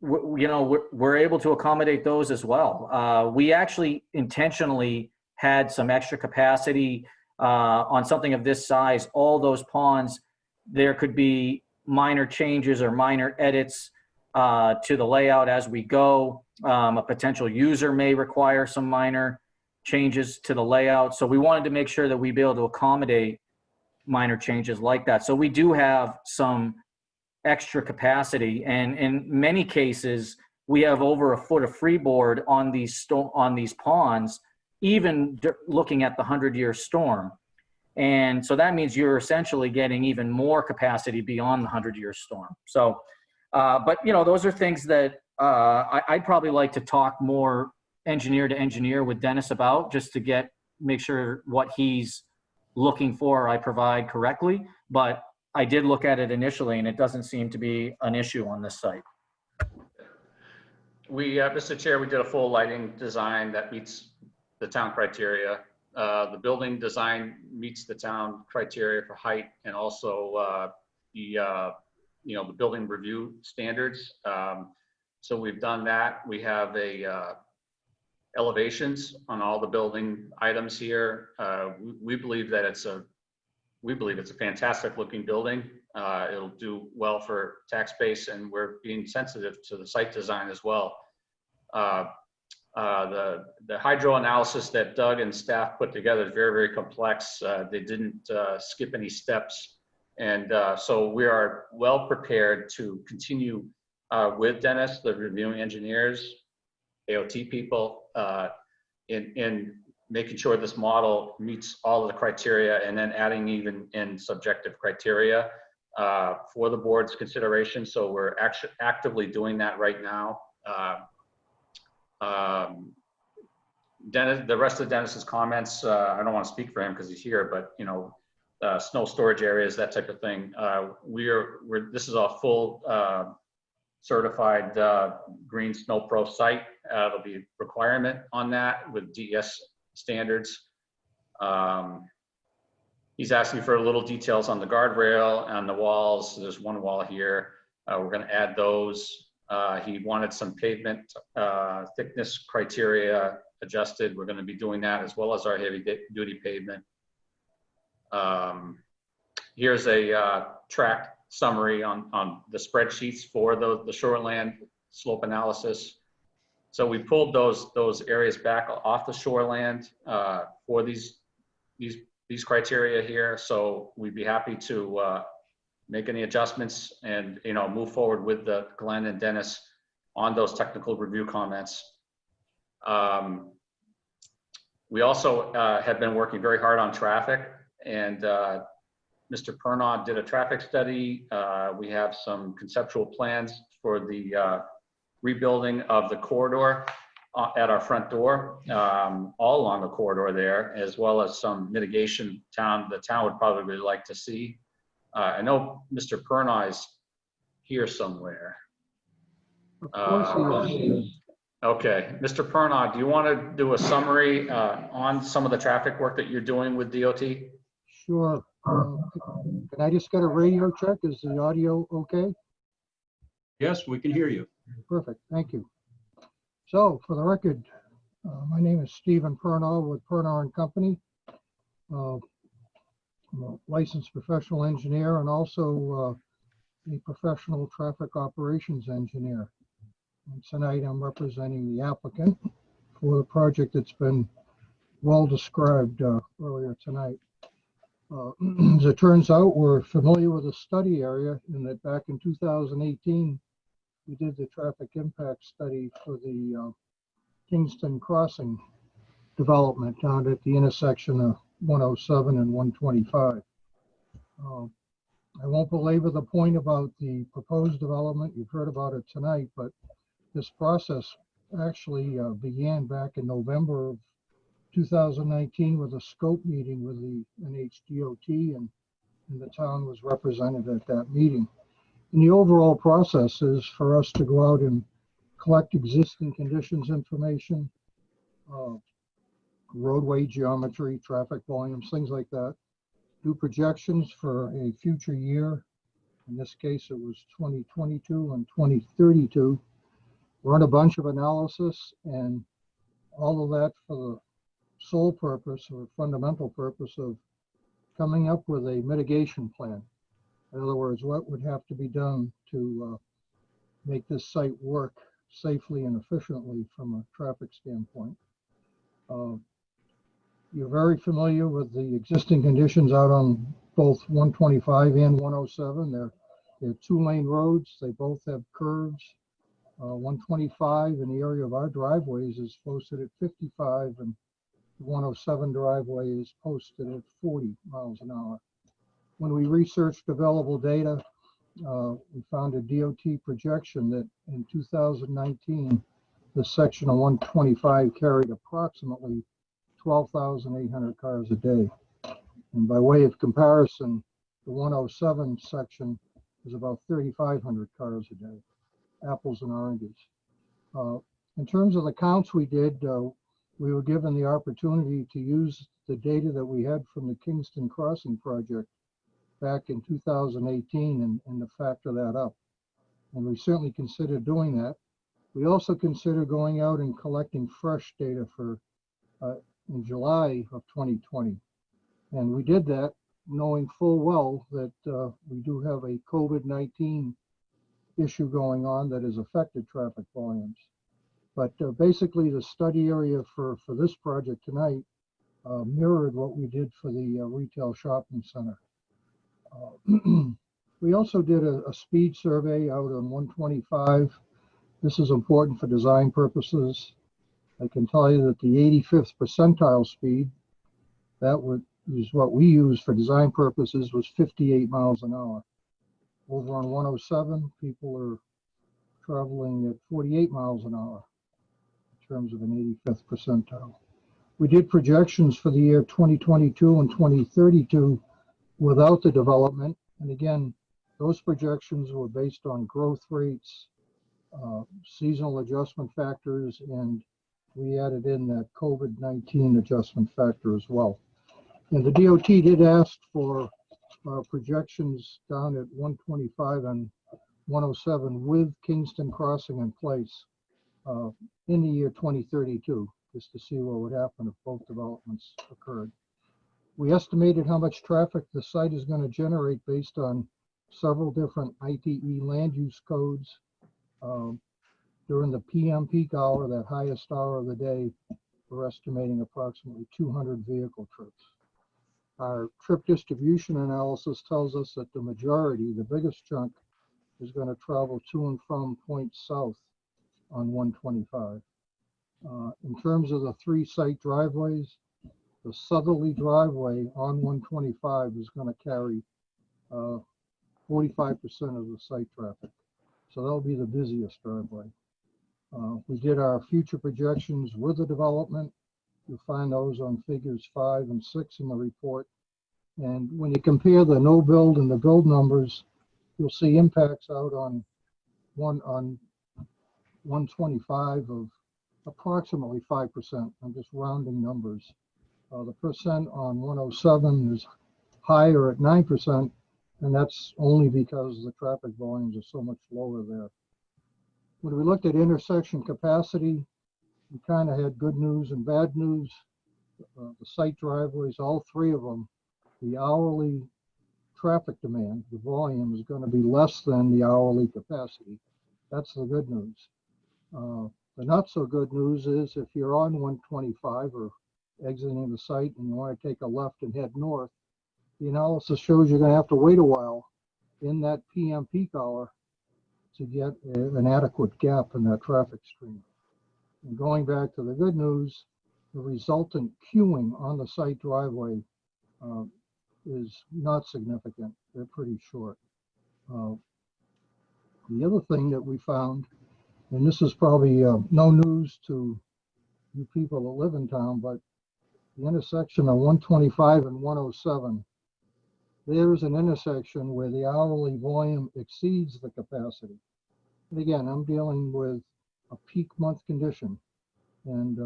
we're able to accommodate those as well. We actually intentionally had some extra capacity on something of this size. All those ponds, there could be minor changes or minor edits to the layout as we go. A potential user may require some minor changes to the layout. So we wanted to make sure that we'd be able to accommodate minor changes like that. So we do have some extra capacity, and in many cases, we have over a foot of freeboard on these ponds, even looking at the 100-year storm. And so that means you're essentially getting even more capacity beyond the 100-year storm. So, but you know, those are things that I'd probably like to talk more engineer to engineer with Dennis about, just to get make sure what he's looking for I provide correctly, but I did look at it initially and it doesn't seem to be an issue on this site. Mr. Chair, we did a full lighting design that meets the town criteria. The building design meets the town criteria for height and also the building review standards. So we've done that. We have elevations on all the building items here. We believe that it's a fantastic looking building. It'll do well for tax base, and we're being sensitive to the site design as well. The hydro analysis that Doug and staff put together is very, very complex. They didn't skip any steps. And so we are well prepared to continue with Dennis, the reviewing engineers, AOT people, in making sure this model meets all of the criteria, and then adding even in subjective criteria for the board's consideration. So we're actually actively doing that right now. Dennis, the rest of Dennis's comments, I don't want to speak for him because he's here, but snow storage areas, that type of thing. This is a full certified green snow pro site. There'll be a requirement on that with DES standards. He's asking for a little details on the guardrail and the walls. There's one wall here. We're going to add those. He wanted some pavement thickness criteria adjusted. We're going to be doing that, as well as our heavy duty pavement. Here's a track summary on the spreadsheets for the shoreland slope analysis. So we pulled those areas back off the shoreland for these criteria here. So we'd be happy to make any adjustments and move forward with the Glenn and Dennis on those technical review comments. We also have been working very hard on traffic, and Mr. Pernaud did a traffic study. We have some conceptual plans for the rebuilding of the corridor at our front door, all along the corridor there, as well as some mitigation the town would probably like to see. I know Mr. Pernaud is here somewhere. Of course he is. Okay, Mr. Pernaud, do you want to do a summary on some of the traffic work that you're doing with DOT? Sure. Can I just get a radio check? Is the audio okay? Yes, we can hear you. Perfect, thank you. So for the record, my name is Stephen Pernaud with Pernaud & Company. I'm a licensed professional engineer and also a professional traffic operations engineer. And tonight I'm representing the applicant for the project that's been well described earlier tonight. As it turns out, we're familiar with the study area, in that back in 2018, we did the traffic impact study for the Kingston crossing development down at the intersection of 107 and 125. I won't belabor the point about the proposed development. You've heard about it tonight, but this process actually began back in November of 2019 with a scope meeting with the NHDOT, and the town was represented at that meeting. And the overall process is for us to go out and collect existing conditions information, roadway geometry, traffic volumes, things like that, do projections for a future year. In this case, it was 2022 and 2032. Run a bunch of analysis, and all of that for the sole purpose or fundamental purpose of coming up with a mitigation plan. In other words, what would have to be done to make this site work safely and efficiently from a traffic standpoint. You're very familiar with the existing conditions out on both 125 and 107. They're two-lane roads. They both have curves. 125 in the area of our driveways is posted at 55, and the 107 driveway is posted at 40 miles an hour. When we researched available data, we found a DOT projection that in 2019, the section of 125 carried approximately 12,800 cars a day. And by way of comparison, the 107 section is about 3,500 cars a day, apples and oranges. In terms of the counts we did, we were given the opportunity to use the data that we had from the Kingston Crossing project back in 2018 and to factor that up. And we certainly considered doing that. We also considered going out and collecting fresh data for in July of 2020. And we did that knowing full well that we do have a COVID-19 issue going on that has affected traffic volumes. But basically the study area for this project tonight mirrored what we did for the retail shopping center. We also did a speed survey out on 125. This is important for design purposes. I can tell you that the 85th percentile speed, is what we use for design purposes, was 58 miles an hour. Over on 107, people are traveling at 48 miles an hour in terms of an 85th percentile. We did projections for the year 2022 and 2032 without the development. And again, those projections were based on growth rates, seasonal adjustment factors, and we added in that COVID-19 adjustment factor as well. And the DOT did ask for projections down at 125 and 107 with Kingston Crossing in place in the year 2032, just to see what would happen if both developments occurred. We estimated how much traffic the site is going to generate based on several different ITE land use codes. During the PM peak hour, that highest hour of the day, we're estimating approximately 200 vehicle trips. Our trip distribution analysis tells us that the majority, the biggest chunk, is going to travel to and from points south on 125. In terms of the 3 site driveways, the southerly driveway on 125 is going to carry 45% of the site traffic. So that'll be the busiest driveway. We did our future projections with the development. You'll find those on figures 5 and 6 in the report. And when you compare the no build and the build numbers, you'll see impacts out on 125 of approximately 5%. I'm just rounding numbers. The percent on 107 is higher at 9%, and that's only because the traffic volumes are so much lower there. When we looked at intersection capacity, we kind of had good news and bad news. The site driveways, all 3 of them, the hourly traffic demand, the volume is going to be less than the hourly capacity. That's the good news. The not so good news is if you're on 125 or exiting the site and you want to take a left and head north, the analysis shows you're going to have to wait a while in that PM peak hour to get an adequate gap in that traffic stream. And going back to the good news, the resultant queuing on the site driveway is not significant. They're pretty short. The other thing that we found, and this is probably no news to you people that live in town, but the intersection of 125 and 107, there's an intersection where the hourly volume exceeds the capacity. And again, I'm dealing with a peak month condition, and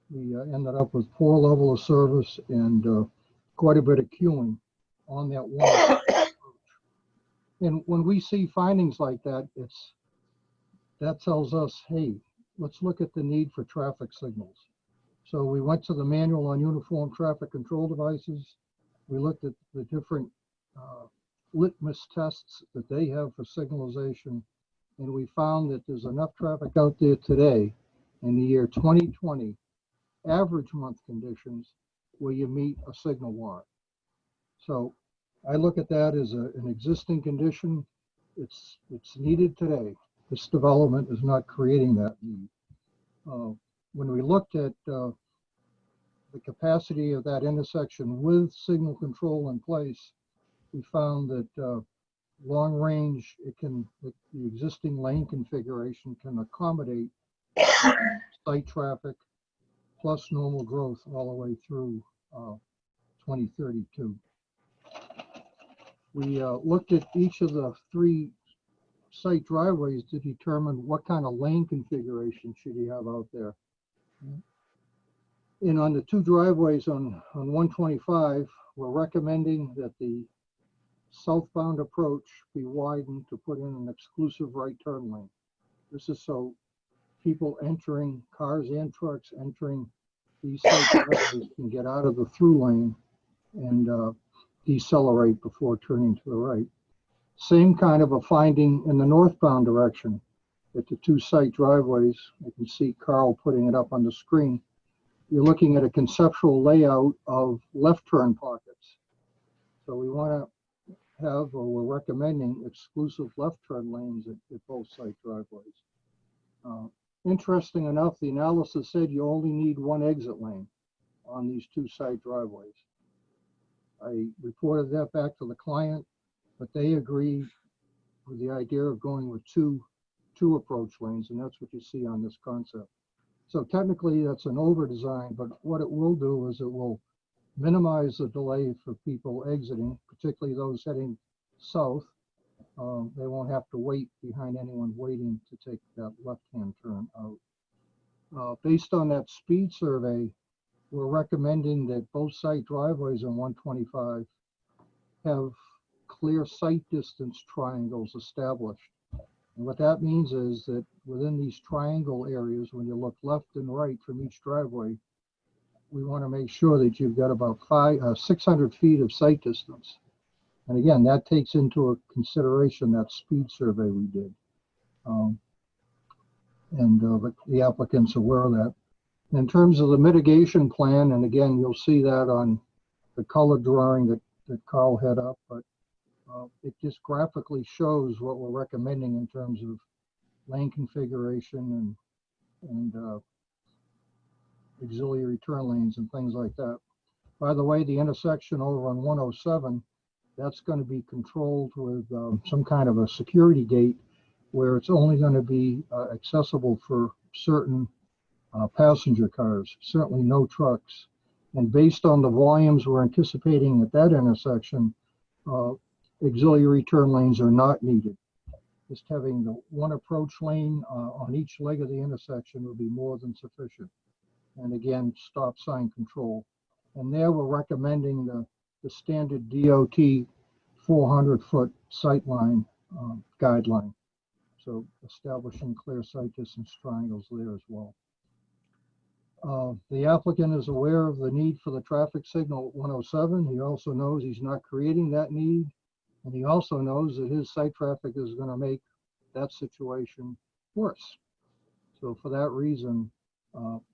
we ended up with poor level of service and quite a bit of queuing on that one approach. And when we see findings like that, that tells us, hey, let's look at the need for traffic signals. So we went to the manual on uniform traffic control devices. We looked at the different litmus tests that they have for signalization, and we found that there's enough traffic out there today in the year 2020, average month conditions, where you meet a signal warrant. So I look at that as an existing condition. It's needed today. This development is not creating that need. When we looked at the capacity of that intersection with signal control in place, we found that long range, the existing lane configuration can accommodate site traffic plus normal growth all the way through 2032. We looked at each of the 3 site driveways to determine what kind of lane configuration should you have out there. And on the 2 driveways on 125, we're recommending that the southbound approach be widened to put in an exclusive right turn lane. This is so people entering, cars and trucks entering these site driveways can get out of the through lane and decelerate before turning to the right. Same kind of a finding in the northbound direction at the 2 site driveways. You can see Carl putting it up on the screen. You're looking at a conceptual layout of left turn pockets. So we want to have, or we're recommending, exclusive left turn lanes at both site driveways. Interesting enough, the analysis said you only need 1 exit lane on these 2 site driveways. I reported that back to the client, but they agreed with the idea of going with two approach lanes, and that's what you see on this concept. So technically that's an over design, but what it will do is it will minimize the delay for people exiting, particularly those heading south. They won't have to wait behind anyone waiting to take that left-hand turn out. Based on that speed survey, we're recommending that both site driveways on 125 have clear sight distance triangles established. And what that means is that within these triangle areas, when you look left and right from each driveway, we want to make sure that you've got about 600 feet of sight distance. And again, that takes into consideration that speed survey we did. But the applicant's aware of that. In terms of the mitigation plan, and again, you'll see that on the color drawing that Carl had up, but it just graphically shows what we're recommending in terms of lane configuration and auxiliary turn lanes and things like that. By the way, the intersection over on 107, that's going to be controlled with some kind of a security gate where it's only going to be accessible for certain passenger cars, certainly no trucks. And based on the volumes we're anticipating at that intersection, auxiliary turn lanes are not needed. Just having the 1 approach lane on each leg of the intersection will be more than sufficient. And again, stop sign control. And there we're recommending the standard DOT 400-foot sightline guideline. So establishing clear sight distance triangles there as well. The applicant is aware of the need for the traffic signal at 107. He also knows he's not creating that need. And he also knows that his site traffic is going to make that situation worse. So for that reason,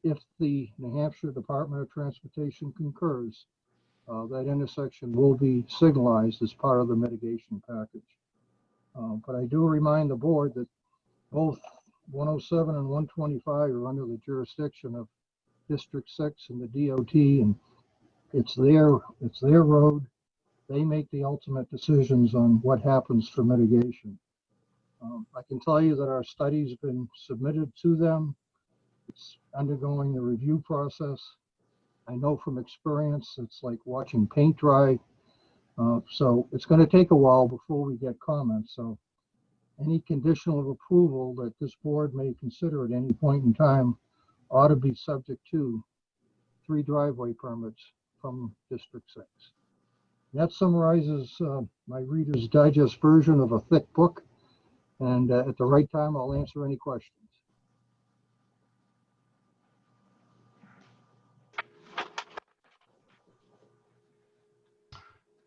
if the New Hampshire Department of Transportation concurs, that intersection will be signalized as part of the mitigation package. But I do remind the board that both 107 and 125 are under the jurisdiction of District 6 and the DOT, and it's their road. They make the ultimate decisions on what happens for mitigation. I can tell you that our study's been submitted to them. It's undergoing the review process. I know from experience, it's like watching paint dry. So it's going to take a while before we get comments. So any conditional of approval that this board may consider at any point in time ought to be subject to 3 driveway permits from District 6. That summarizes my Reader's Digest version of a thick book. And at the right time, I'll answer any questions.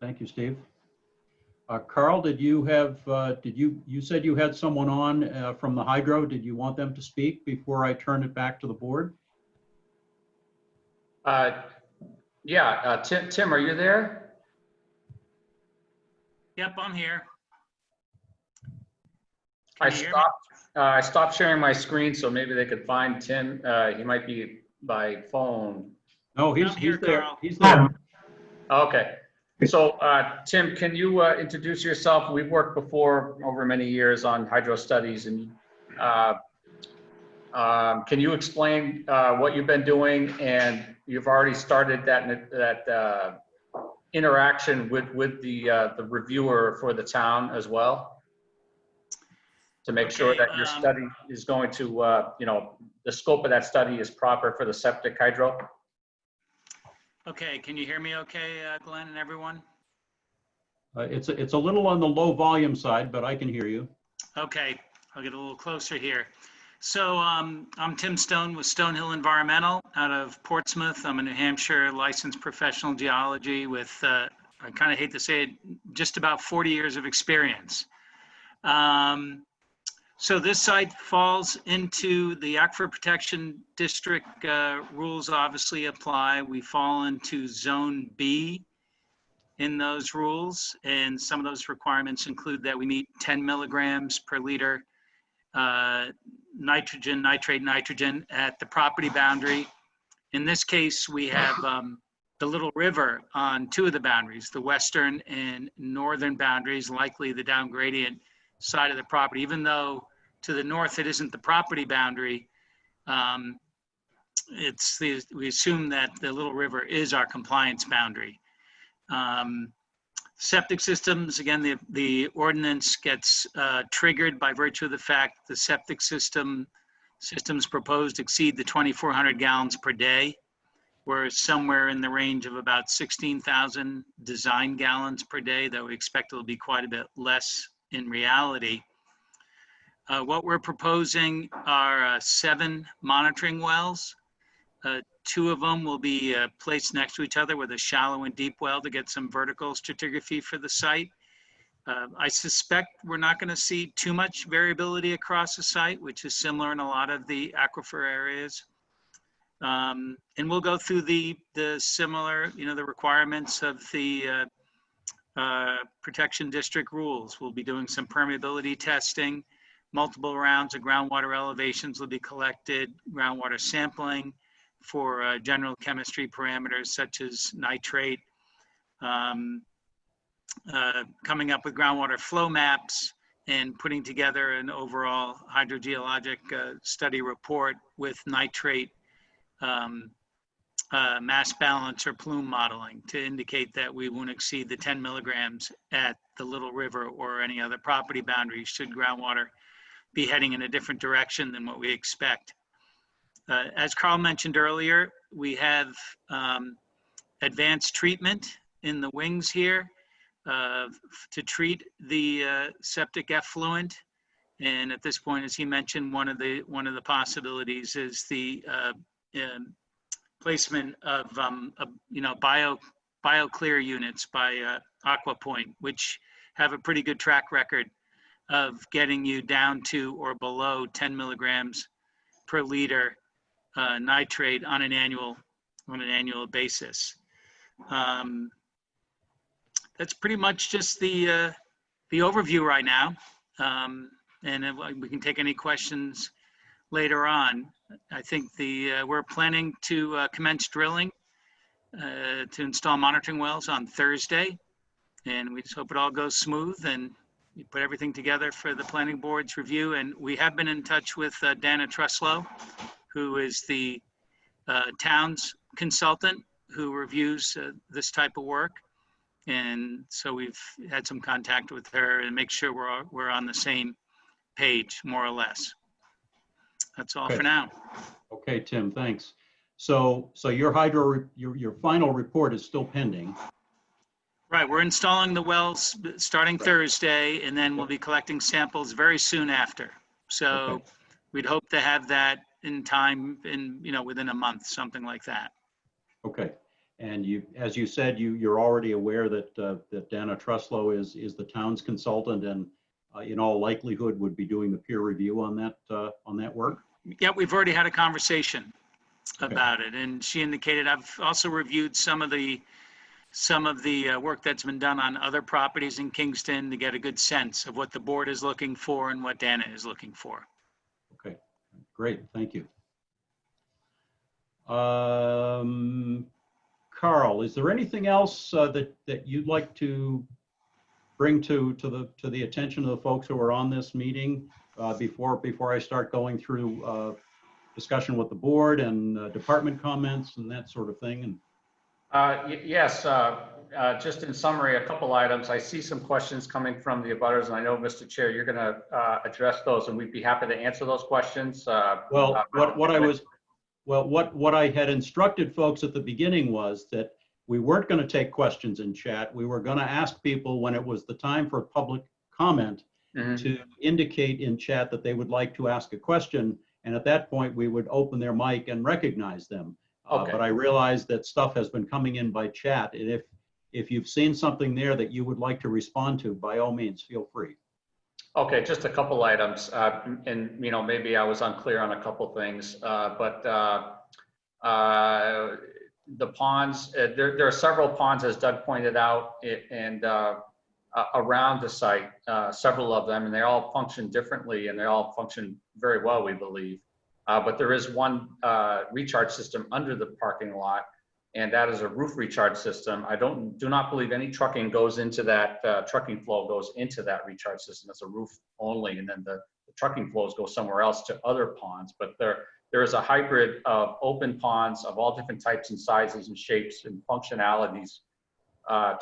Thank you, Steve. Carl, did you have, you said you had someone on from the hydro. Did you want them to speak before I turn it back to the board? Yeah, Tim, are you there? Yep, I'm here. I stopped sharing my screen, so maybe they could find Tim. He might be by phone. No, he's here, there. Carl. He's there. Okay. So, Tim, can you introduce yourself? We've worked before over many years on hydro studies, and Can you explain what you've been doing? And you've already started that interaction with the reviewer for the town as well, to make sure that your study is going to, the scope of that study is proper for the septic hydro. Okay, can you hear me okay, Glenn and everyone? It's a little on the low volume side, but I can hear you. Okay, I'll get a little closer here. So I'm Tim Stone with Stonehill Environmental out of Portsmouth. I'm a New Hampshire licensed professional geology with, I kind of hate to say it, just about 40 years of experience. So this site falls into the Aquifer Protection District. Rules obviously apply. We fall into Zone B in those rules, and some of those requirements include that we meet 10 milligrams per liter nitrate nitrogen at the property boundary. In this case, we have the Little River on two of the boundaries, the western and northern boundaries, likely the down gradient side of the property. Even though to the north it isn't the property boundary, we assume that the Little River is our compliance boundary. Septic systems, again, the ordinance gets triggered by virtue of the fact the septic systems proposed exceed the 2,400 gallons per day. We're somewhere in the range of about 16,000 design gallons per day, though we expect it'll be quite a bit less in reality. What we're proposing are 7 monitoring wells. 2 of them will be placed next to each other with a shallow and deep well to get some vertical stratigraphy for the site. I suspect we're not going to see too much variability across the site, which is similar in a lot of the aquifer areas. And we'll go through the similar, the requirements of the protection district rules. We'll be doing some permeability testing. Multiple rounds of groundwater elevations will be collected, groundwater sampling for general chemistry parameters such as nitrate, coming up with groundwater flow maps, and putting together an overall hydrogeologic study report with nitrate mass balance or plume modeling to indicate that we won't exceed the 10 milligrams at the Little River or any other property boundary should groundwater be heading in a different direction than what we expect. As Carl mentioned earlier, we have advanced treatment in the wings here to treat the septic effluent. And at this point, as he mentioned, one of the possibilities is the placement of BioClear units by AquaPoint, which have a pretty good track record of getting you down to or below 10 milligrams per liter nitrate on an annual basis. That's pretty much just the overview right now, and we can take any questions later on. I think we're planning to commence drilling to install monitoring wells on Thursday, and we just hope it all goes smooth and we put everything together for the planning board's review. And we have been in touch with Dana Truslow, who is the town's consultant who reviews this type of work. And so we've had some contact with her and make sure we're on the same page, more or less. That's all for now. Okay, Tim, thanks. So your your final report is still pending. Right, we're installing the wells starting Thursday, and then we'll be collecting samples very soon after. So we'd hope to have that in time, within a month, something like that. Okay, and as you said, you're already aware that that Dana Truslow is the town's consultant, and in all likelihood would be doing the peer review on that work. Yeah, we've already had a conversation about it, and she indicated I've also reviewed some of the work that's been done on other properties in Kingston to get a good sense of what the board is looking for and what Dana is looking for. Okay, great, thank you. Carl, is there anything else that you'd like to bring to the attention of the folks who are on this meeting before I start going through discussion with the board and department comments and that sort of thing. And Yes, just in summary, a couple items. I see some questions coming from the abutters, and I know, Mr. Chair, you're going to address those, and we'd be happy to answer those questions. well, what I had instructed folks at the beginning was that we weren't going to take questions in chat. We were going to ask people when it was the time for public comment to indicate in chat that they would like to ask a question. And at that point, we would open their mic and recognize them. Okay. But I realize that stuff has been coming in by chat. And if you've seen something there that you would like to respond to, by all means, feel free. Okay, just a couple items. And, you know, maybe I was unclear on a couple things, but the ponds, there are several ponds, as Doug pointed out, and around the site, several of them, and they all function differently, and they all function very well, we believe. But there is one recharge system under the parking lot, and that is a roof recharge system. I do not believe any trucking goes into that, trucking flow goes into that recharge system. It's a roof only, and then the trucking flows go somewhere else to other ponds. But there is a hybrid of open ponds of all different types and sizes and shapes and functionalities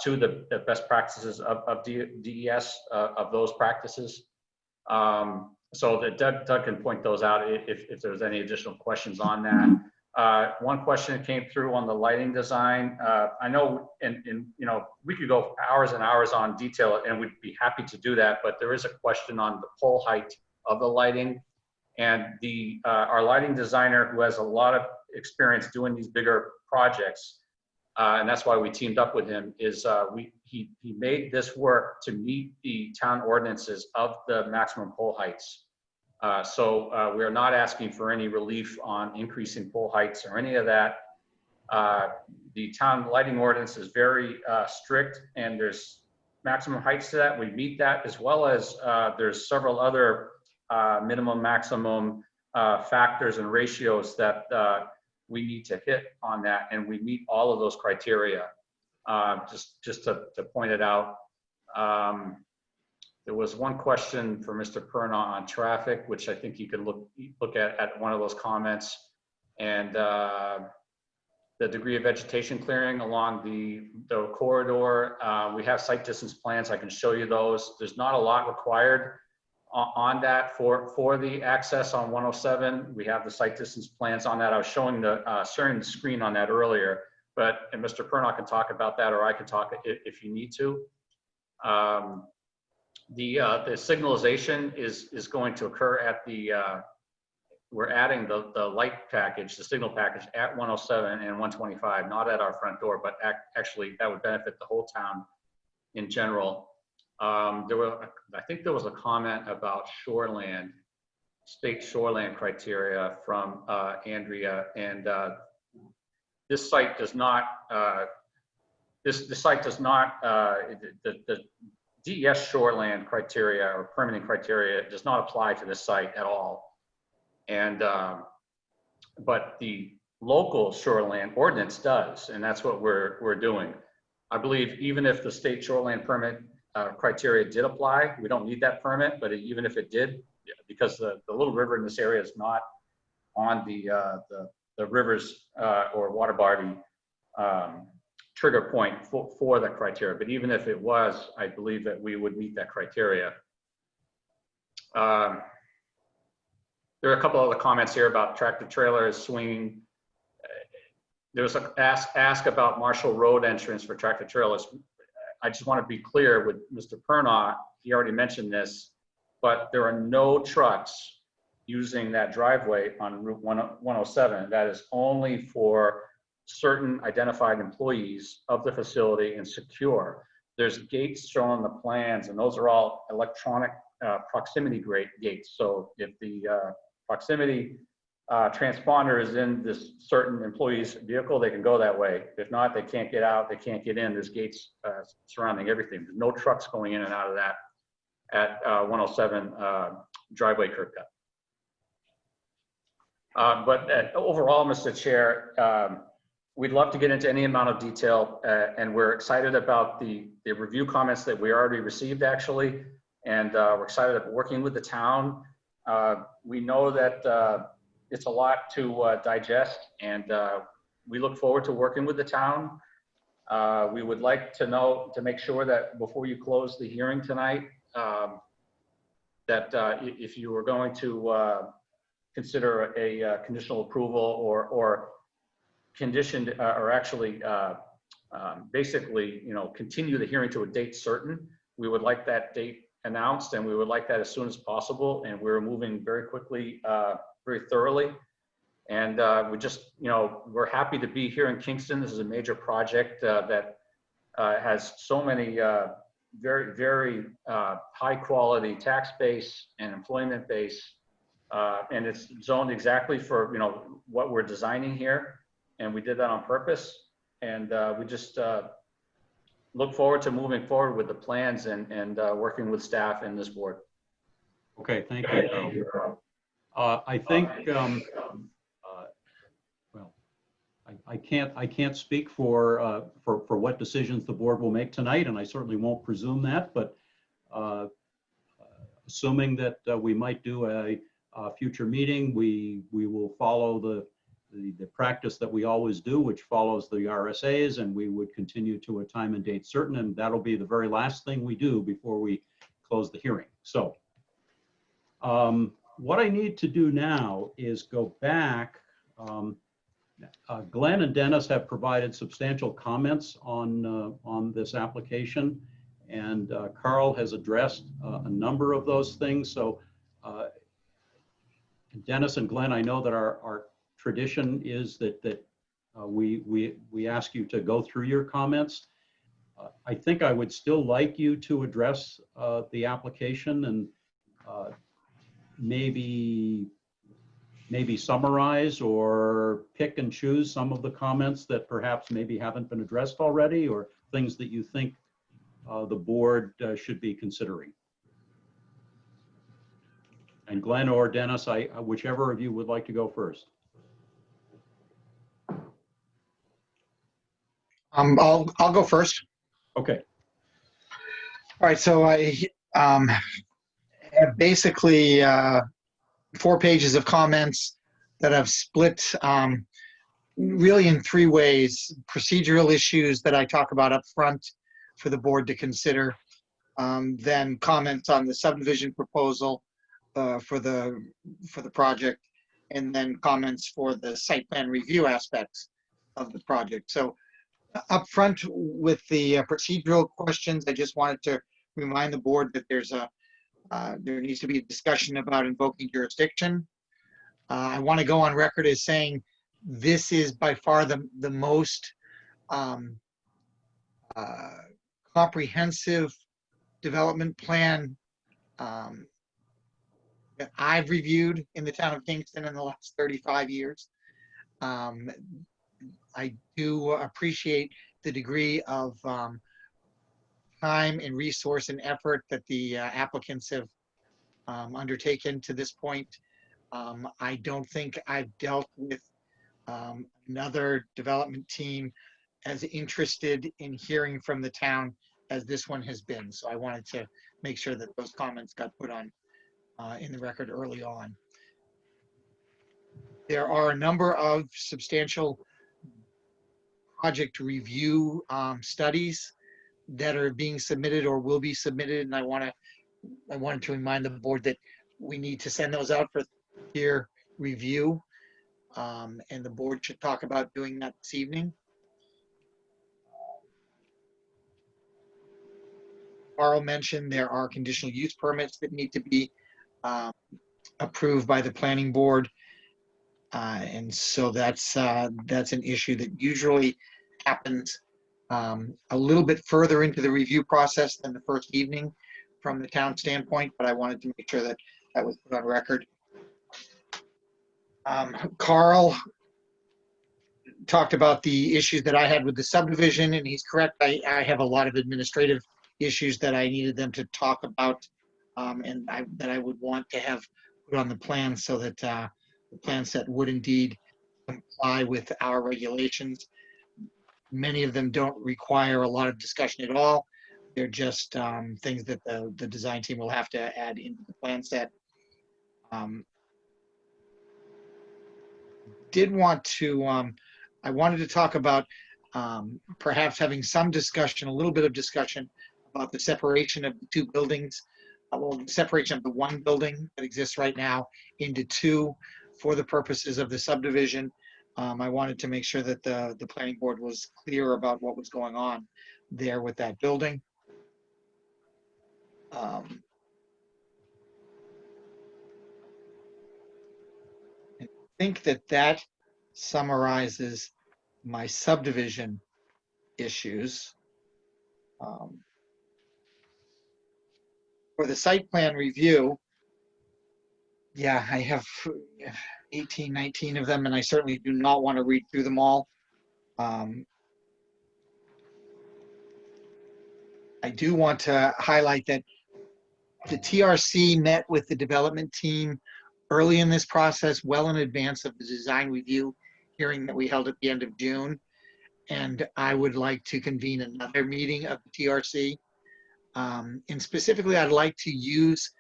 to the best practices of DES, of those practices. So that Doug can point those out if there's any additional questions on that. One question came through on the lighting design. I know, and you know, we could go hours and hours on detail, and we'd be happy to do that. But there is a question on the pole height of the lighting, and our lighting designer, who has a lot of experience doing these bigger projects, and that's why we teamed up with him, is he made this work to meet the town ordinances of the maximum pole heights. So we are not asking for any relief on increasing pole heights or any of that. The town lighting ordinance is very strict, and there's maximum heights to that. We meet that, as well as there's several other minimum, maximum factors and ratios that we need to hit on that, and we meet all of those criteria. Just to point it out. There was one question for Mr. Perna on traffic, which I think you can look at one of those comments, and the degree of vegetation clearing along the corridor. We have site distance plans. I can show you those. There's not a lot required on that for the access on 107. We have the site distance plans on that. I was showing sharing the screen on that earlier, and Mr. Perna can talk about that, or I can talk if you need to. The signalization is going to occur at we're adding the light package, the signal package at 107 and 125, not at our front door, but actually that would benefit the whole town in general. I think there was a comment about shoreland, state shoreland criteria from Andrea, and this site does not, the DES shoreland criteria or permitting criteria does not apply to this site at all. And, but the local shoreland ordinance does, and that's what we're doing. I believe even if the state shoreland permit criteria did apply, we don't need that permit, but even if it did, because the little river in this area is not on the rivers or water body trigger point for that criteria. But even if it was, I believe that we would meet that criteria. There are a couple other comments here about tractor trailers swinging. There was an ask about Marshall Road entrance for tractor trailers. I just want to be clear with Mr. Perna, he already mentioned this, but there are no trucks using that driveway on Route 107. That is only for certain identified employees of the facility and secure. There's gates shown on the plans, and those are all electronic proximity gates. So if the proximity transponder is in this certain employee's vehicle, they can go that way. If not, they can't get out, they can't get in. There's gates surrounding everything. There's no trucks going in and out of that at 107 driveway curb cut. But overall, Mr. Chair, we'd love to get into any amount of detail, and we're excited about the review comments that we already received, actually, and we're excited about working with the town. We know that it's a lot to digest, and we look forward to working with the town. We would like to make sure that before you close the hearing tonight, that if you were going to consider a conditional approval or conditioned or actually basically, continue the hearing to a date certain, we would like that date announced, and we would like that as soon as possible. And we're moving very quickly, very thoroughly. And we just, we're happy to be here in Kingston. This is a major project that has so many very, very high quality tax base and employment base. And it's zoned exactly for, what we're designing here. And we did that on purpose. And we just look forward to moving forward with the plans and working with staff and this board. Okay, thank you. I think, well, I can't speak for what decisions the board will make tonight, and I certainly won't presume that, but assuming that we might do a future meeting, we will follow the practice that we always do, which follows the RSAs, and we would continue to a time and date certain, and that'll be the very last thing we do before we close the hearing. So what I need to do now is go back. Glenn and Dennis have provided substantial comments on this application, and Carl has addressed a number of those things. So Dennis and Glenn, I know that our tradition is that we ask you to go through your comments. I think I would still like you to address the application and maybe summarize or pick and choose some of the comments that perhaps maybe haven't been addressed already, or things that you think the board should be considering. And Glenn or Dennis, whichever of you would like to go first. I'll go first. Okay. All right, so I have basically 4 pages of comments that I've split really in 3 ways. Procedural issues that I talk about up front for the board to consider, then comments on the subdivision proposal for the project, and then comments for the site plan review aspects of the project. So up front with the procedural questions, I just wanted to remind the board that there needs to be a discussion about invoking jurisdiction. I want to go on record as saying this is by far the most comprehensive development plan that I've reviewed in the town of Kingston in the last 35 years. I do appreciate the degree of time and resource and effort that the applicants have undertaken to this point. I don't think I've dealt with another development team as interested in hearing from the town as this one has been. So I wanted to make sure that those comments got put on in the record early on. There are a number of substantial project review studies that are being submitted or will be submitted, and I wanted to remind the board that we need to send those out for peer review, and the board should talk about doing that this evening. Carl mentioned there are conditional use permits that need to be approved by the planning board. And so that's an issue that usually happens a little bit further into the review process than the first evening from the town standpoint, but I wanted to make sure that that was put on record. Carl talked about the issues that I had with the subdivision, and he's correct. I have a lot of administrative issues that I needed them to talk about, and that I would want to have put on the plan so that the plan set would indeed comply with our regulations. Many of them don't require a lot of discussion at all. They're just things that the design team will have to add into the plan set. did want to, I wanted to talk about perhaps having some discussion, a little bit of discussion about the separation of the two buildings, well, the separation of the one building that exists right now into two for the purposes of the subdivision. I wanted to make sure that the planning board was clear about what was going on there with that building. I think that summarizes my subdivision issues. For the site plan review, yeah, I have 18, 19 of them, and I certainly do not want to read through them all. I do want to highlight that the TRC met with the development team early in this process, well in advance of the design review hearing that we held at the end of June. And I would like to convene another meeting of the TRC. And specifically, I'd like to use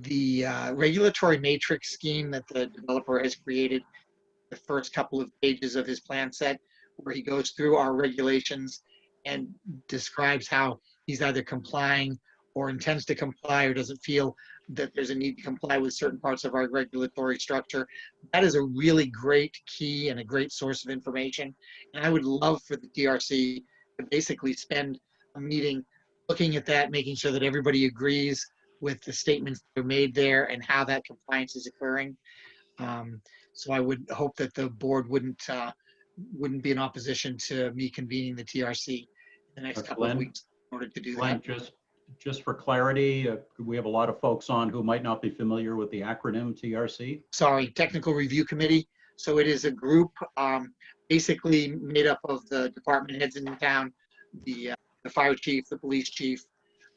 the regulatory matrix scheme that the developer has created, the first couple of pages of his plan set, where he goes through our regulations and describes how he's either complying or intends to comply or doesn't feel that there's a need to comply with certain parts of our regulatory structure. That is a really great key and a great source of information. And I would love for the TRC to basically spend a meeting looking at that, making sure that everybody agrees with the statements that are made there and how that compliance is occurring. So I would hope that the board wouldn't be in opposition to me convening the TRC in the next couple of weeks in order to do that. Just for clarity, we have a lot of folks on who might not be familiar with the acronym TRC. Sorry, Technical Review Committee. So it is a group basically made up of the department heads in the town, the fire chief, the police chief,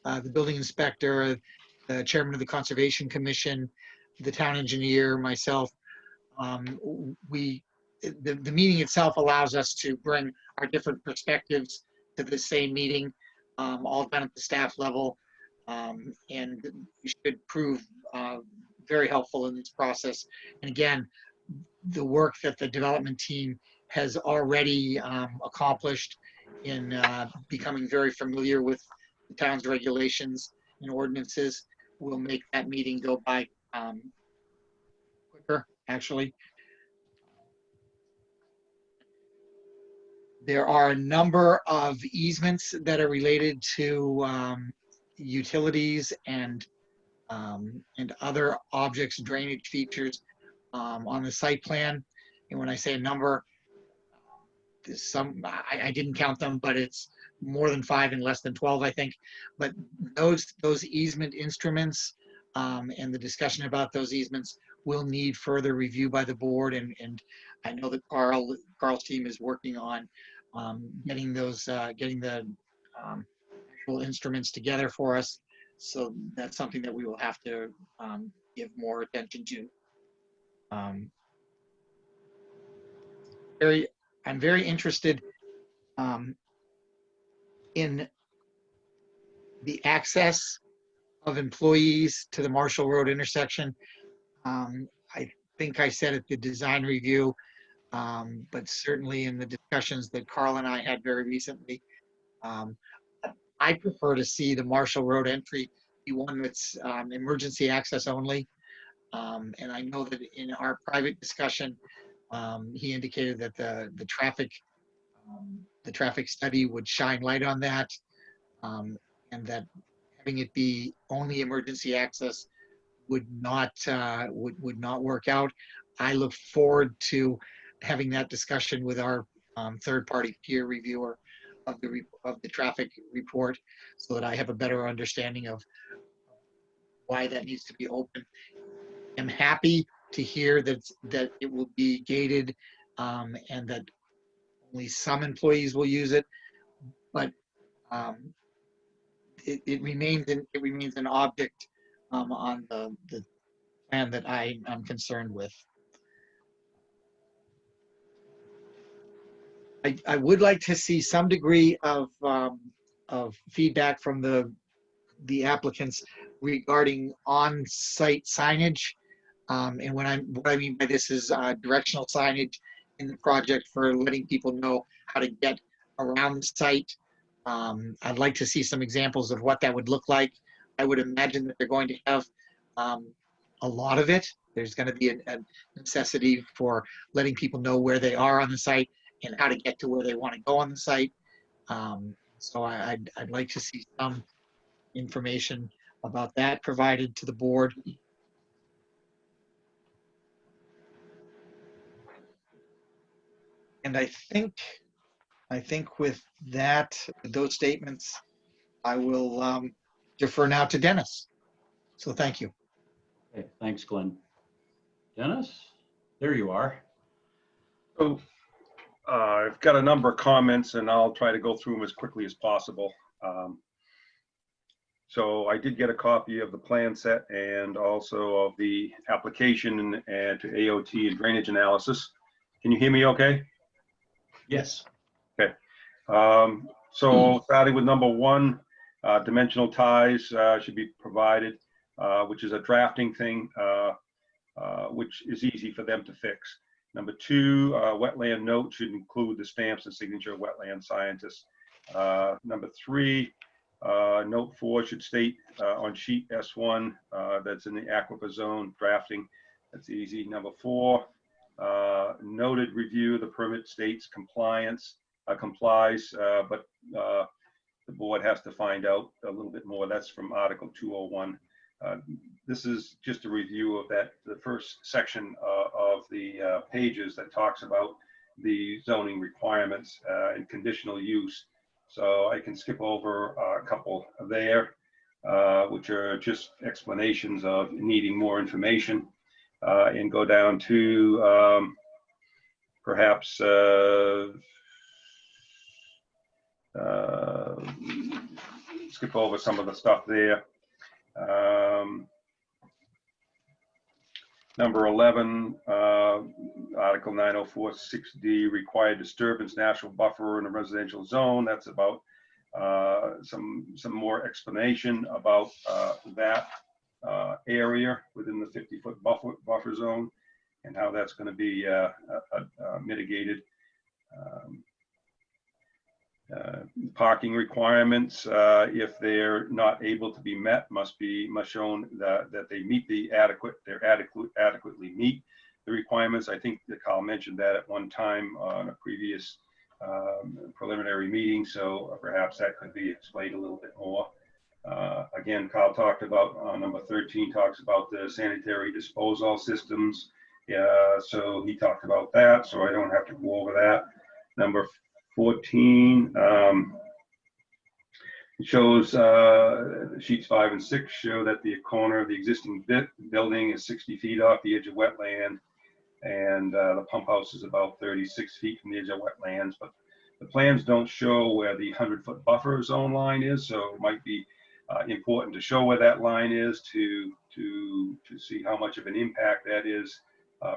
the building inspector, the chairman of the Conservation Commission, the town engineer, myself. The meeting itself allows us to bring our different perspectives to the same meeting, all done at the staff level, and we should prove very helpful in this process. And again, the work that the development team has already accomplished in becoming very familiar with the town's regulations and ordinances will make that meeting go by quicker, actually. There are a number of easements that are related to utilities and other objects, drainage features on the site plan. And when I say a number, I didn't count them, but it's more than 5 and less than 12, I think. But those easement instruments and the discussion about those easements will need further review by the board. And I know that Carl's team is working on getting the actual instruments together for us. So that's something that we will have to give more attention to. I'm very interested in the access of employees to the Marshall Road intersection. I think I said at the design review, but certainly in the discussions that Carl and I had very recently, I prefer to see the Marshall Road entry be one that's emergency access only. And I know that in our private discussion, he indicated that the traffic study would shine light on that, and that having it be only emergency access would not work out. I look forward to having that discussion with our third-party peer reviewer of the traffic report, so that I have a better understanding of why that needs to be open. I'm happy to hear that it will be gated and that only some employees will use it, but it remains an object on the plan that I'm concerned with. I would like to see some degree of feedback from the applicants regarding on-site signage. And what I mean by this is directional signage in the project for letting people know how to get around the site. I'd like to see some examples of what that would look like. I would imagine that they're going to have a lot of it. There's going to be a necessity for letting people know where they are on the site and how to get to where they want to go on the site. So I'd like to see some information about that provided to the board. And I think with that, those statements, I will defer now to Dennis. So thank you. Okay, thanks, Glenn. Dennis, there you are. So I've got a number of comments and I'll try to go through them as quickly as possible. So I did get a copy of the plan set and also of the application and to AOT and drainage analysis. Can you hear me okay? Yes. Okay. So starting with number one, dimensional ties should be provided, which is a drafting thing, which is easy for them to fix. Number two, wetland note should include the stamps and signature of wetland scientists. Number three, note 4 should state on sheet S1 that's in the aquifer zone drafting. That's easy. Number 4, noted review, the permit states complies, but the board has to find out a little bit more. That's from Article 201. This is just a review of that, the first section of the pages that talks about the zoning requirements and conditional use. So I can skip over a couple there, which are just explanations of needing more information, and go down to perhaps skip over some of the stuff there. Number 11, Article 904-6D, required disturbance natural buffer in a residential zone. That's about some more explanation about that area within the 50-foot buffer zone and how that's going to be mitigated. Parking requirements, if they're not able to be met, must shown that they meet adequately meet the requirements. I think that Carl mentioned that at one time on a previous preliminary meeting, so perhaps that could be explained a little bit more. Again, Carl talked about number 13 talks about the sanitary disposal systems. So he talked about that, so I don't have to go over that. Number 14 shows sheets 5 and 6 show that the corner of the existing building is 60 feet off the edge of wetland, and the pump house is about 36 feet from the edge of wetlands. But the plans don't show where the 100-foot buffer zone line is, so it might be important to show where that line is to see how much of an impact that is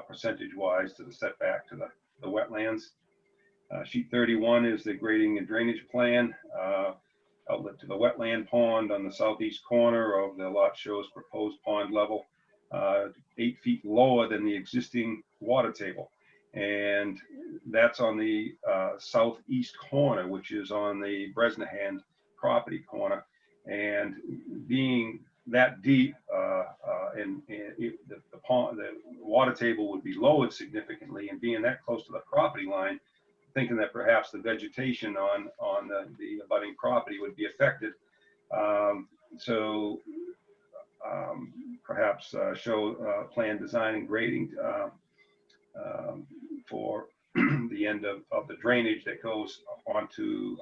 percentage-wise to the setback to the wetlands. Sheet 31 is the grading and drainage plan. Outlet to the wetland pond on the southeast corner of the lot shows proposed pond level 8 feet lower than the existing water table. And that's on the southeast corner, which is on the Bresnahan property corner. And being that deep, the water table would be lowered significantly, and being that close to the property line, thinking that perhaps the vegetation on the abutting property would be affected. Perhaps show plan design and grading for the end of the drainage that goes onto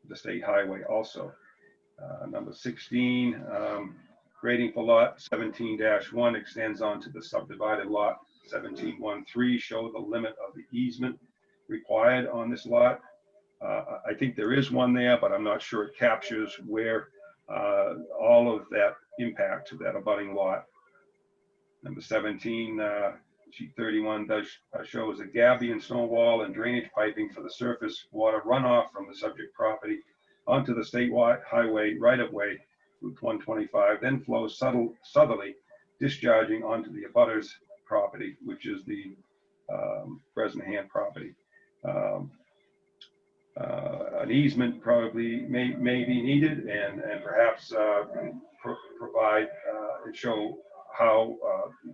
the state highway also. Number 16, grading for lot 17-1 extends onto the subdivided lot 17-1-3, show the limit of the easement required on this lot. I think there is one there, but I'm not sure it captures where all of that impact to that abutting lot. Number 17, sheet 31 does shows a gabion stone wall and drainage piping for the surface water runoff from the subject property onto the statewide highway right-of-way, Route 125, then flows southerly discharging onto the abutter's property, which is the Bresnahan property. An easement probably may be needed, and perhaps provide and show how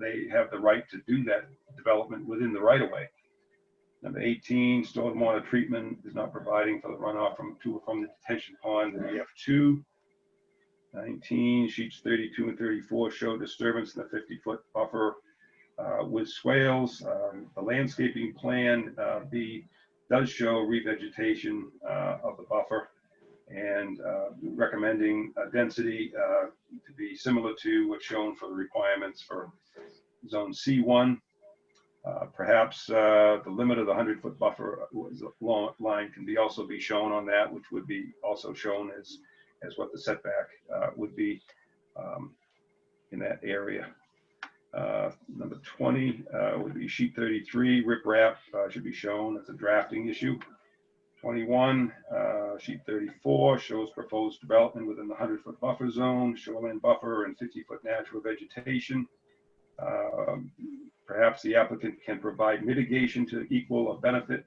they have the right to do that development within the right of way. Number 18, stormwater treatment is not providing for the runoff from the detention pond in the F2. 19, sheets 32 and 34 show disturbance in the 50-foot buffer with swales. The landscaping plan B does show revegetation of the buffer, and recommending density to be similar to what's shown for the requirements for zone C1. Perhaps the limit of the 100-foot buffer line can be also be shown on that, which would be also shown as what the setback would be in that area. Number 20 would be sheet 33, riprap should be shown as a drafting issue. 21, sheet 34 shows proposed development within the 100-foot buffer zone, shoreline buffer, and 50-foot natural vegetation. Perhaps the applicant can provide mitigation to equal a benefit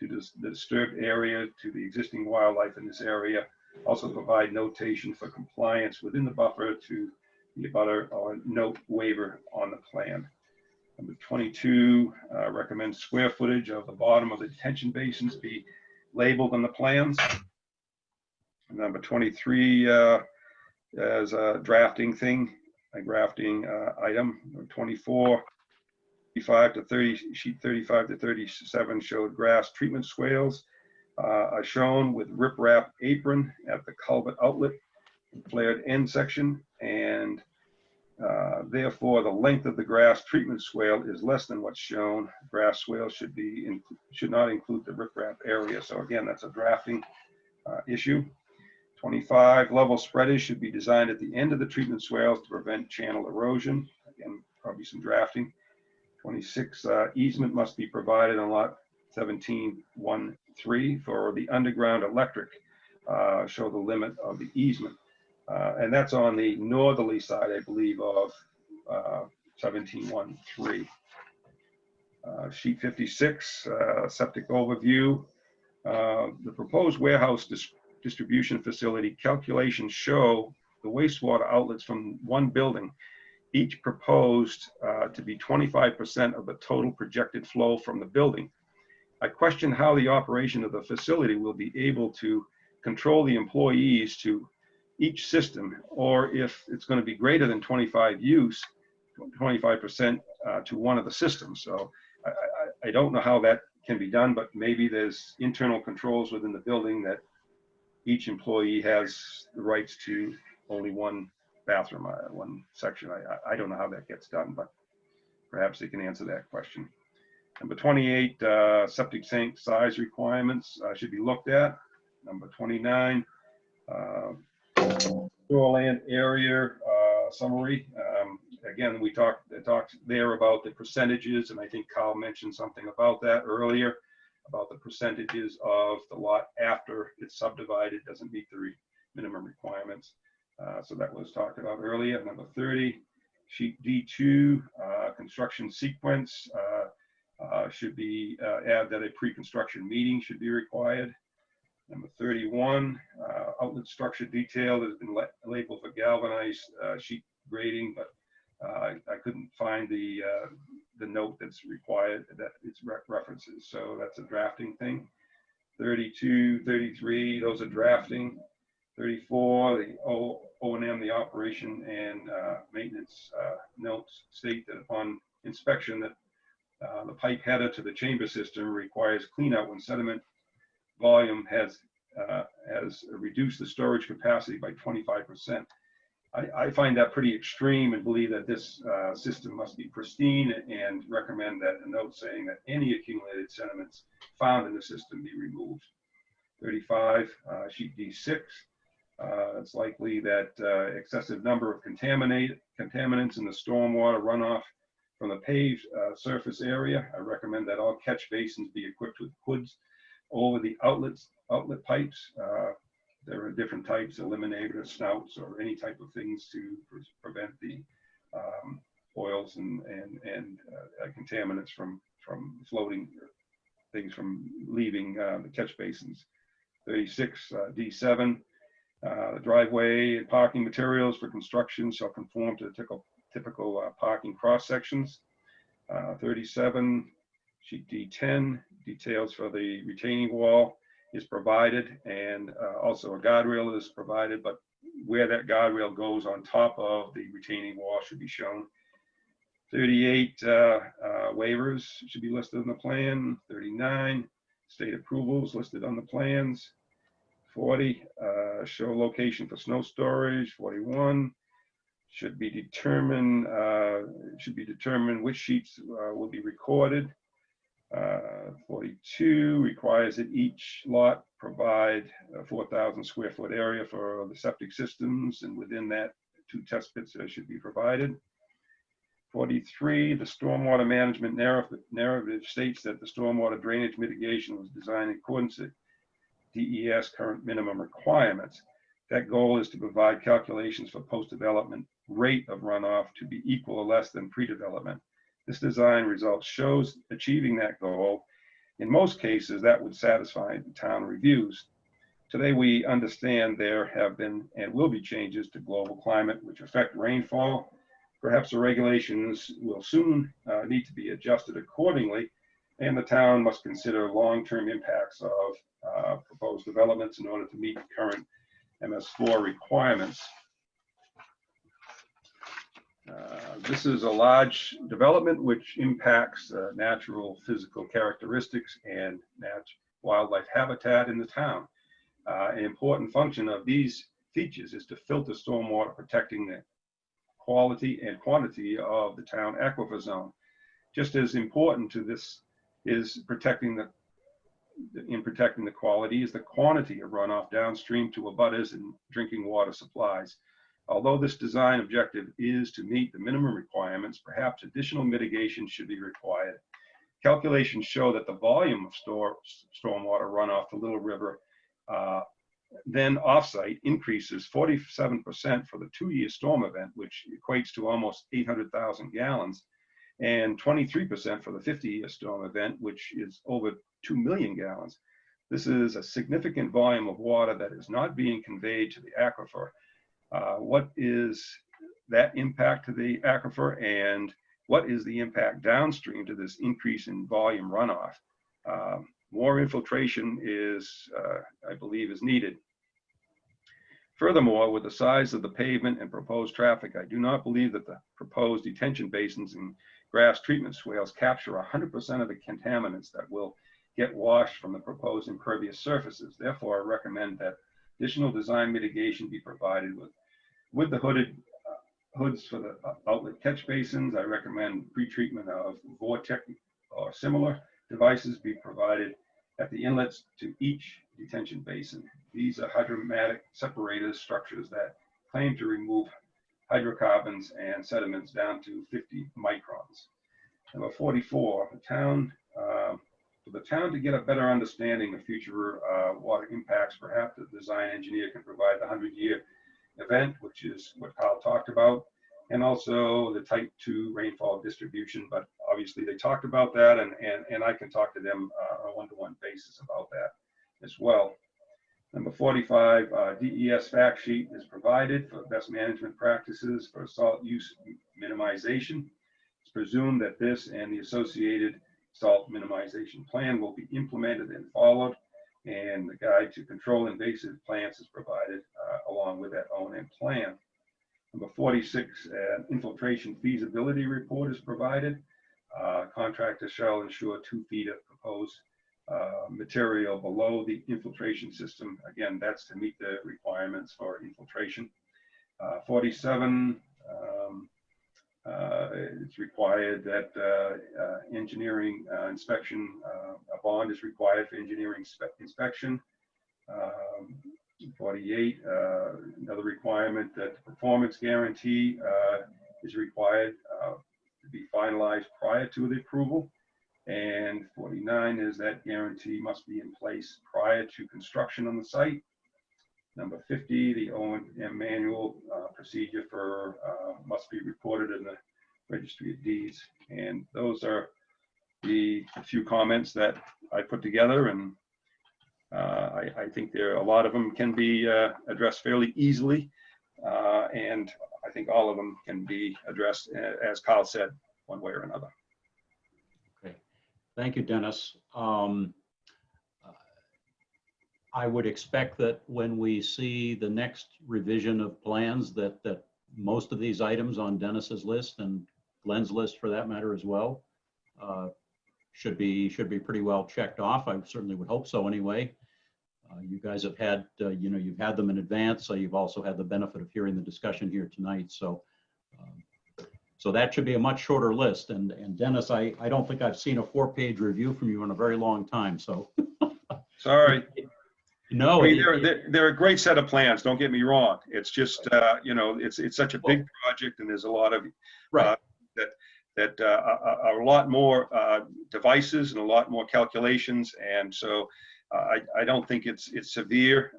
to the disturbed area to the existing wildlife in this area. Also provide notation for compliance within the buffer to the abutter or note waiver on the plan. Number 22, recommends square footage of the bottom of the detention basins be labeled on the plans. Number 23, as a drafting thing, a drafting item. Number 24, 35 to 30, sheet 35 to 37 showed grass treatment swales are shown with riprap apron at the culvert outlet, flared end section, and therefore the length of the grass treatment swale is less than what's shown. Grass swale should not include the riprap area. So again, that's a drafting issue. 25, level spreaders should be designed at the end of the treatment swales to prevent channel erosion. Again, probably some drafting. 26, easement must be provided on lot 17-1-3 for the underground electric. Show the limit of the easement. And that's on the northerly side, I believe, of 17-1-3. Sheet 56, septic overview. The proposed warehouse distribution facility calculations show the wastewater outlets from one building, each proposed to be 25% of the total projected flow from the building. I question how the operation of the facility will be able to control the employees to each system, or if it's going to be greater than 25% to one of the systems. So I don't know how that can be done, but maybe there's internal controls within the building that each employee has the rights to only one bathroom, one section. I don't know how that gets done, but perhaps they can answer that question. Number 28, septic tank size requirements should be looked at. Number 29, shoreland area summary. Again, we talked there about the percentages, and I think Kyle mentioned something about that earlier, about the percentages of the lot after it's subdivided doesn't meet the minimum requirements. So that was talked about earlier. Number 30, sheet D2, construction sequence should be add that a pre-construction meeting should be required. Number 31, outlet structure detail has been labeled for galvanized sheet grading, but I couldn't find the note that's required that it's references. So that's a drafting thing. 32, 33, those are drafting. 34, the O&M, the operation and maintenance notes state that upon inspection that the pipe header to the chamber system requires cleanout when sediment volume has reduced the storage capacity by 25%. I find that pretty extreme and believe that this system must be pristine, and recommend that a note saying that any accumulated sediments found in the system be removed. 35, sheet D6. It's likely that excessive number of contaminants in the stormwater runoff from the paved surface area. I recommend that all catch basins be equipped with hoods over the outlet pipes. There are different types, eliminator, snouts, or any type of things to prevent the materials and contaminants from floating things from leaving the catch basins. 36 D7, the driveway and parking materials for construction shall conform to the typical parking cross sections. 37 sheet D10, details for the retaining wall is provided, and also a guardrail is provided, but where that guardrail goes on top of the retaining wall should be shown. 38 waivers should be listed on the plan. 39 state approvals listed on the plans. 40 show location for snow storage. 41 should be determined which sheets will be recorded. 42 requires that each lot provide a 4,000 square foot area for the septic systems, and within that 2 test pits should be provided. 43, the stormwater management narrative states that the stormwater drainage mitigation was designed in accordance with DES current minimum requirements. That goal is to provide calculations for post-development rate of runoff to be equal or less than pre-development. This design result shows achieving that goal. In most cases, that would satisfy the town reviews. Today, we understand there have been and will be changes to global climate which affect rainfall. Perhaps the regulations will soon need to be adjusted accordingly, and the town must consider long-term impacts of proposed developments in order to meet current MS4 requirements. This is a large development which impacts natural physical characteristics and wildlife habitat in the town. An important function of these features is to filter stormwater, protecting the quality and quantity of the town aquifer zone. Just as important to this is protecting the quality is the quantity of runoff downstream to abutters and drinking water supplies. Although this design objective is to meet the minimum requirements, perhaps additional mitigation should be required. Calculations show that the volume of stormwater runoff to Little River then offsite increases 47% for the 2-year storm event, which equates to almost 800,000 gallons, and 23% for the 50-year storm event, which is over 2 million gallons. This is a significant volume of water that is not being conveyed to the aquifer. What is that impact to the aquifer, and what is the impact downstream to this increase in volume runoff? More infiltration is, I believe, is needed. Furthermore, with the size of the pavement and proposed traffic, I do not believe that the proposed detention basins and grass treatment swales capture 100% of the contaminants that will get washed from the proposed impervious surfaces. Therefore, I recommend that additional design mitigation be provided with the hoods for the outlet catch basins. I recommend pretreatment of vortex or similar devices be provided at the inlets to each detention basin. These are hydromatic separators structures that claim to remove hydrocarbons and sediments down to 50 microns. Number 44, for the town to get a better understanding of future water impacts, perhaps the design engineer can provide the 100-year event, which is what Kyle talked about, and also the type 2 rainfall distribution. But obviously they talked about that, and I can talk to them on a one-to-one basis about that as well. Number 45, DES fact sheet is provided for best management practices for salt use minimization. It's presumed that this and the associated salt minimization plan will be implemented and followed, and the guide to control invasive plants is provided along with that O&M plan. Number 46, infiltration feasibility report is provided. Contractor shall ensure 2 feet of proposed material below the infiltration system. Again, that's to meet the requirements for infiltration. 47, it's required that engineering inspection, a bond is required for engineering inspection. 48, another requirement that the performance guarantee is required to be finalized prior to the approval. And 49 is that guarantee must be in place prior to construction on the site. Number 50, the O&M manual procedure for must be reported in the registry of deeds. And those are the few comments that I put together, and I think a lot of them can be addressed fairly easily, and I think all of them can be addressed, as Kyle said, one way or another. Okay, thank you, Dennis. I would expect that when we see the next revision of plans, that most of these items on Dennis's list and Glenn's list, for that matter, as well, should be pretty well checked off. I certainly would hope so anyway. You guys have had, you've had them in advance, so you've also had the benefit of hearing the discussion here tonight. So, so that should be a much shorter list. And Dennis, I don't think I've seen a 4-page review from you in a very long time. So, sorry. No, I mean, they're a great set of plans. Don't get me wrong. It's just, it's such a big project, and there's a lot of that are a lot more devices and a lot more calculations, and so I don't think it's severe.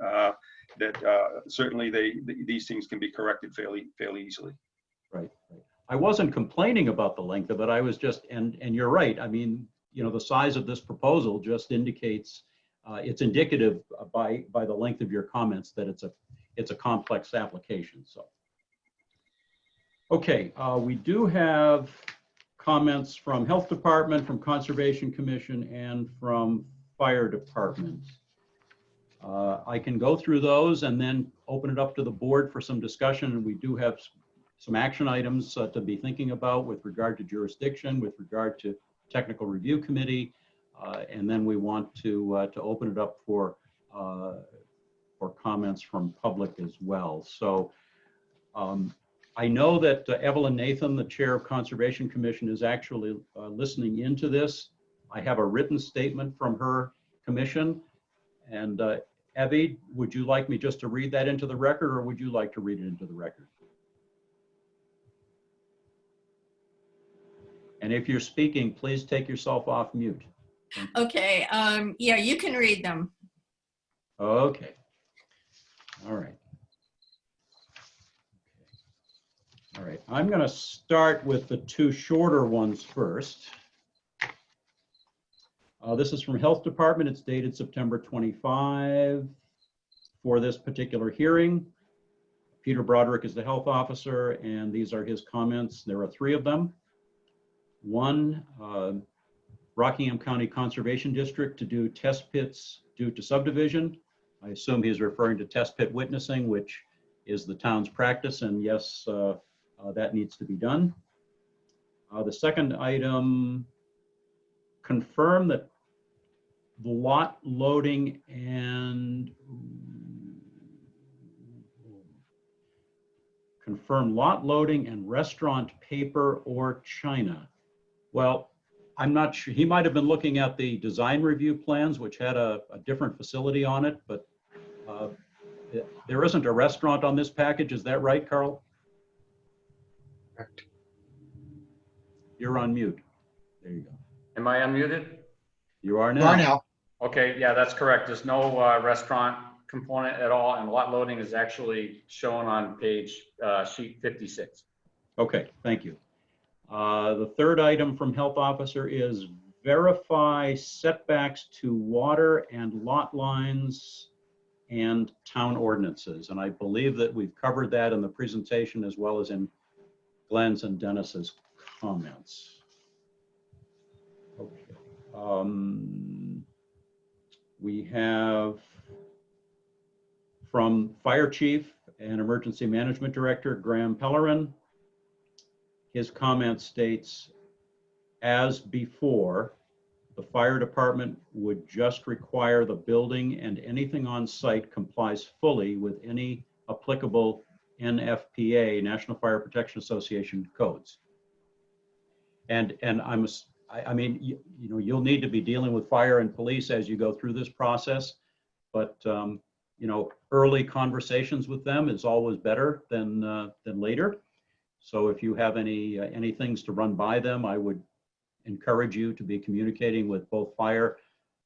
Certainly these things can be corrected fairly easily. Right. I wasn't complaining about the length of it. I was just, and you're right. I mean, the size of this proposal just indicates. It's indicative by the length of your comments that it's a complex application. So, okay, we do have comments from Health Department, from Conservation Commission, and from Fire Department. I can go through those and then open it up to the board for some discussion. And we do have some action items to be thinking about with regard to jurisdiction, with regard to technical review committee. And then we want to open it up for comments from public as well. So I know that Evelyn Nathan, the chair of Conservation Commission, is actually listening into this. I have a written statement from her commission. And Evie, would you like me just to read that into the record, or would you like to read it into the record? And if you're speaking, please take yourself off mute. Okay, yeah, you can read them. Okay. All right. All right, I'm going to start with the two shorter ones first. This is from Health Department. It's dated September 25 for this particular hearing. Peter Broderick is the health officer, and these are his comments. There are 3 of them. 1, Rockingham County Conservation District to do test pits due to subdivision. I assume he's referring to test pit witnessing, which is the town's practice, and yes, that needs to be done. The second item, confirm that the lot loading and restaurant paper or china. Well, I'm not sure. He might have been looking at the design review plans, which had a different facility on it, but there isn't a restaurant on this package. Is that right, Carl? Correct. You're on mute. There you go. Am I unmuted? You are now. You are now. Okay, yeah, that's correct. There's no restaurant component at all, and lot loading is actually shown on page sheet 56. Okay, thank you. The third item from Health Officer is verify setbacks to water and lot lines and town ordinances. And I believe that we've covered that in the presentation as well as in Glenn's and Dennis's comments. Okay. We have from Fire Chief and Emergency Management Director Graham Pellerin. His comment states, as before, the fire department would just require the building and anything on site complies fully with any applicable NFPA, National Fire Protection Association codes. And I mean, you'll need to be dealing with fire and police as you go through this process, but early conversations with them is always better than later. So if you have any things to run by them, I would encourage you to be communicating with both fire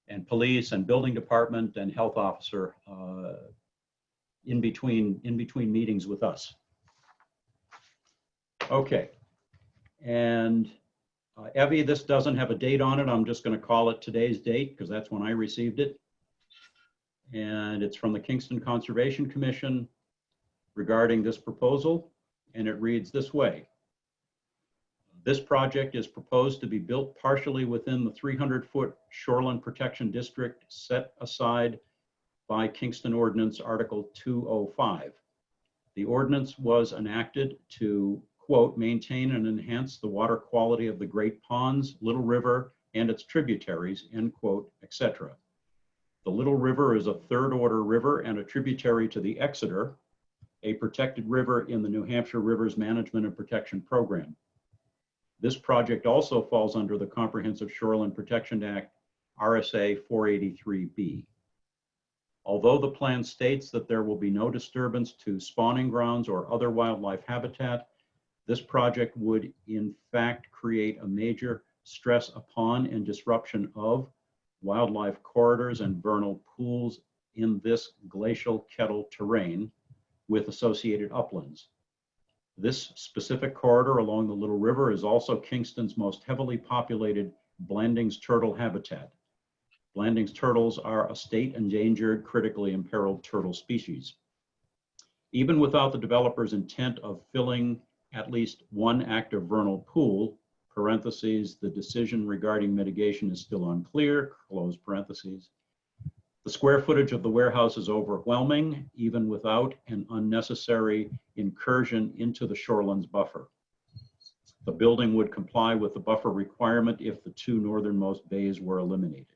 and police and building department and health officer in between meetings with us. Okay. And Evie, this doesn't have a date on it. I'm just going to call it today's date because that's when I received it. And it's from the Kingston Conservation Commission regarding this proposal. And it reads this way. This project is proposed to be built partially within the 300-foot shoreline protection district set aside by Kingston Ordinance Article 205. The ordinance was enacted to, quote, maintain and enhance the water quality of the Great Ponds, Little River, and its tributaries, end quote, etc. The Little River is a third-order river and a tributary to the Exeter, a protected river in the New Hampshire Rivers Management and Protection Program. This project also falls under the Comprehensive Shoreline Protection Act, RSA 483B. Although the plan states that there will be no disturbance to spawning grounds or other wildlife habitat, this project would in fact create a major stress upon and disruption of wildlife corridors and vernal pools in this glacial kettle terrain with associated uplands. This specific corridor along the Little River is also Kingston's most heavily populated Blanding's turtle habitat. Blanding's turtles are a state endangered, critically imperiled turtle species. Even without the developer's intent of filling at least one active vernal pool, parentheses, the decision regarding mitigation is still unclear, close parentheses. The square footage of the warehouse is overwhelming, even without an unnecessary incursion into the shorelands buffer. The building would comply with the buffer requirement if the two northernmost bays were eliminated.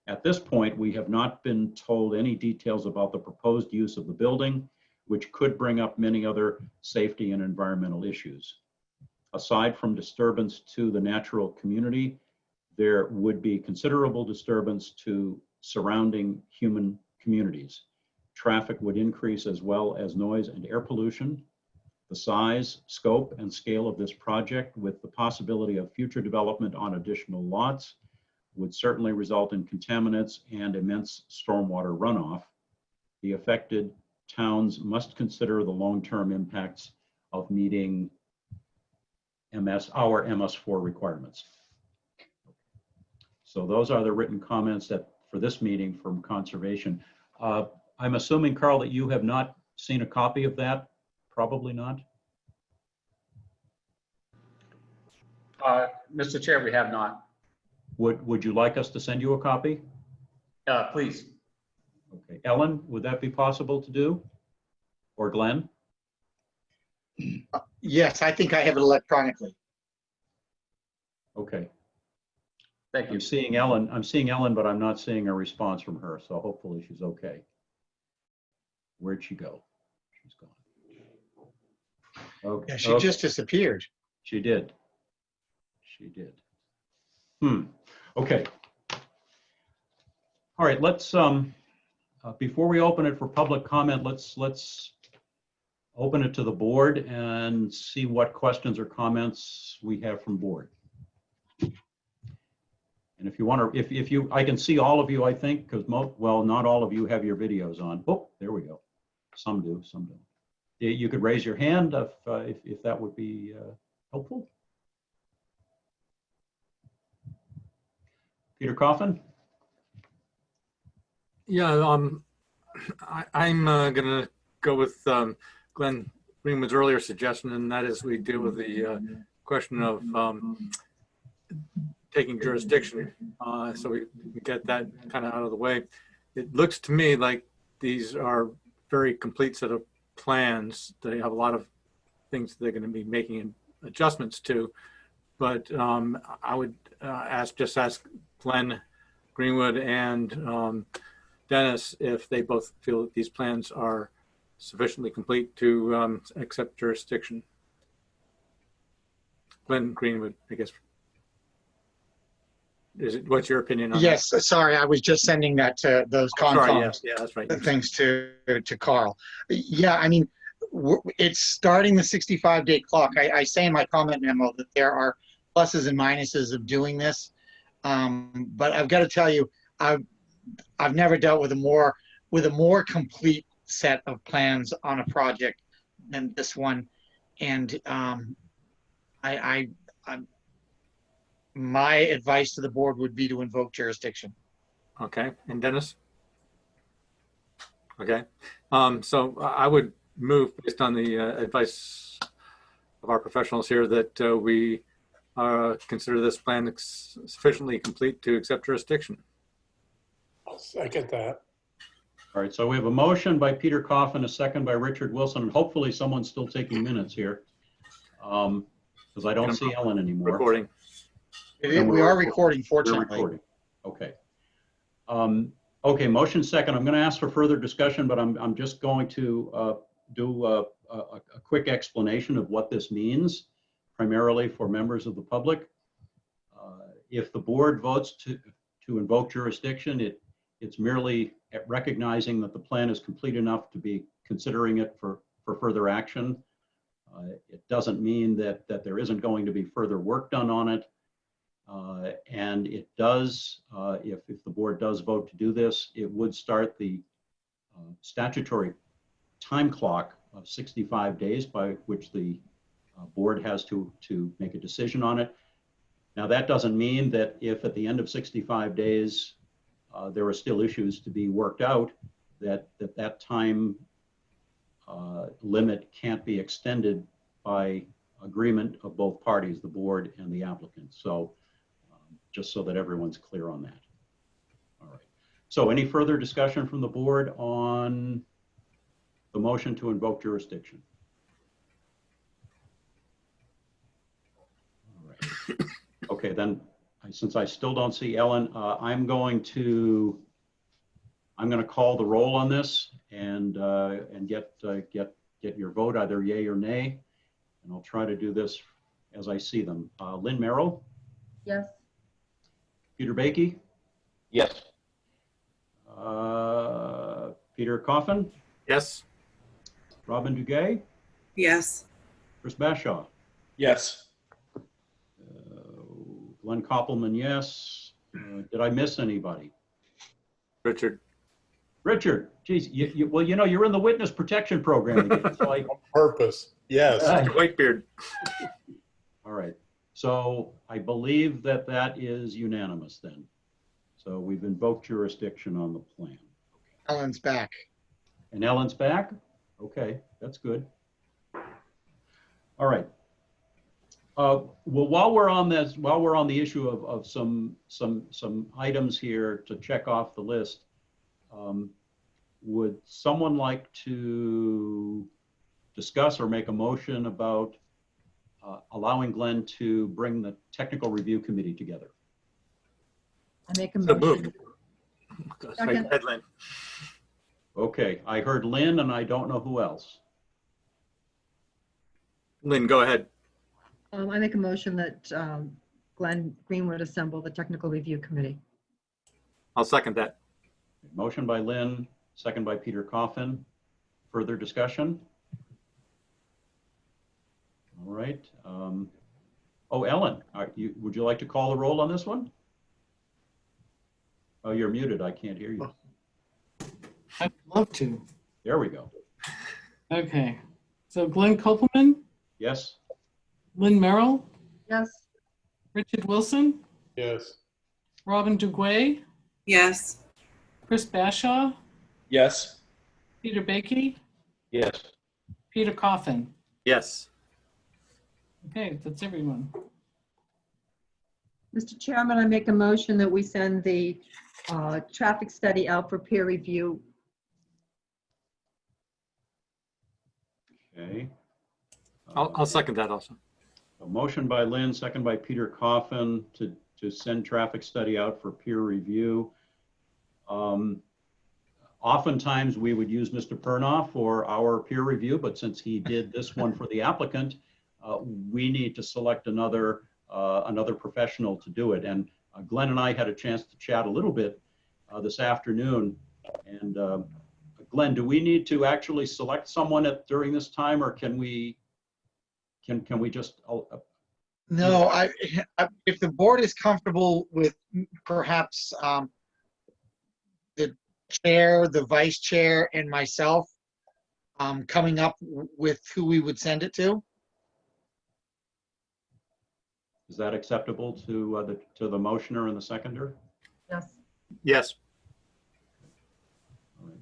At this point, we have not been told any details about the proposed use of the building, which could bring up many other safety and environmental issues. Aside from disturbance to the natural community, there would be considerable disturbance to surrounding human communities. Traffic would increase as well as noise and air pollution. The size, scope, and scale of this project, with the possibility of future development on additional lots, would certainly result in contaminants and immense stormwater runoff. The affected towns must consider the long-term impacts of meeting our MS4 requirements. So those are the written comments for this meeting from Conservation. I'm assuming, Carl, that you have not seen a copy of that? Probably not. Mr. Chair, we have not. Would you like us to send you a copy? Please. Okay. Ellen, would that be possible to do? Or Glenn? Yes, I think I have it electronically. Okay. Thank you. I'm seeing Ellen, but I'm not seeing a response from her, so hopefully she's okay. Where'd she go? She's gone. Okay. Yeah, she just disappeared. She did. She did. Okay. All right, let's before we open it for public comment, let's open it to the board and see what questions or comments we have from board. And if you want to, I can see all of you, I think, because well, not all of you have your videos on. Oh, there we go. Some do, some don't. You could raise your hand if that would be helpful. Peter Coffin? Yeah, I'm going to go with Glenn Greenwood's earlier suggestion, and that is we deal with the question of taking jurisdiction, so we can get that kind of out of the way. It looks to me like these are very complete set of plans. They have a lot of things they're going to be making adjustments to, but I would ask Glenn Greenwood and Dennis if they both feel that these plans are sufficiently complete to accept jurisdiction. Glenn Greenwood, I guess. What's your opinion on yes, that? sorry, I was just sending that to those Yes, yeah, that's right. things to Carl. Yeah, I mean, it's starting the 65-day clock. I say in my comment memo that there are pluses and minuses of doing this, but I've got to tell you, I've never dealt with a more complete set of plans on a project than this one, and My advice to the board would be to invoke jurisdiction. Okay, and Dennis? Okay, so I would move based on the advice of our professionals here that we consider this plan sufficiently complete to accept jurisdiction. I'll second that. All right, so we have a motion by Peter Coffin, a second by Richard Wilson, and hopefully someone's still taking minutes here. Because I don't see Ellen anymore. Recording. We are recording, fortunately. We're recording. Okay. Okay, motion second. I'm going to ask for further discussion, but I'm just going to do a quick explanation of what this means, primarily for members of the public. If the board votes to invoke jurisdiction, it's merely recognizing that the plan is complete enough to be considering it for further action. It doesn't mean that there isn't going to be further work done on it. And it does, if the board does vote to do this, it would start the statutory time clock of 65 days by which the board has to make a decision on it. Now, that doesn't mean that if at the end of 65 days, there are still issues to be worked out, that time limit can't be extended by agreement of both parties, the board and the applicant. So just so that everyone's clear on that. All right. So any further discussion from the board on the motion to invoke jurisdiction? All right. Okay, then since I still don't see Ellen, I'm going to call the roll on this and get your vote, either yay or nay. And I'll try to do this as I see them. Lynn Merrill? Yes. Peter Bakey? Yes. Peter Coffin? Yes. Robin Duguay? Yes. Chris Bashaw? Yes. Glenn Koppelman, yes. Did I miss anybody? Richard. Richard, geez, well, you're in the witness protection program again. So On purpose, yes. Whitebeard. All right. So I believe that is unanimous then. So we've invoked jurisdiction on the plan. Ellen's back. And Ellen's back? Okay, that's good. All right. Well, while we're on the issue of some items here to check off the list, would someone like to discuss or make a motion about allowing Glenn to bring the technical review committee together? I make a motion. Second. Lynn. Okay, I heard Lynn and I don't know who else. Lynn, go ahead. I make a motion that Glenn Greenwood assemble the technical review committee. I'll second that. Motion by Lynn, second by Peter Coffin. Further discussion? All right. Oh, Ellen, would you like to call the roll on this one? Oh, you're muted. I can't hear you. I'd love to. There we go. Okay. So Glenn Koppelman, Yes. Lynn Merrill, Yes. Richard Wilson, Yes. Robin Duguay, Yes. Chris Bashaw, Yes. Peter Bakey, Yes. Peter Coffin. Yes. Okay, that's everyone. Mr. Chairman, I make a motion that we send the traffic study out for peer review. Okay. I'll second that also. A motion by Lynn, second by Peter Coffin to send traffic study out for peer review. Oftentimes we would use Mr. Pernoff for our peer review, but since he did this one for the applicant, we need to select another professional to do it. And Glenn and I had a chance to chat a little bit this afternoon. And Glenn, do we need to actually select someone during this time, or can we just? No, if the board is comfortable with perhaps the chair, the vice chair, and myself coming up with who we would send it to. that acceptable to the motioner and the seconder? Yes. Yes. All right.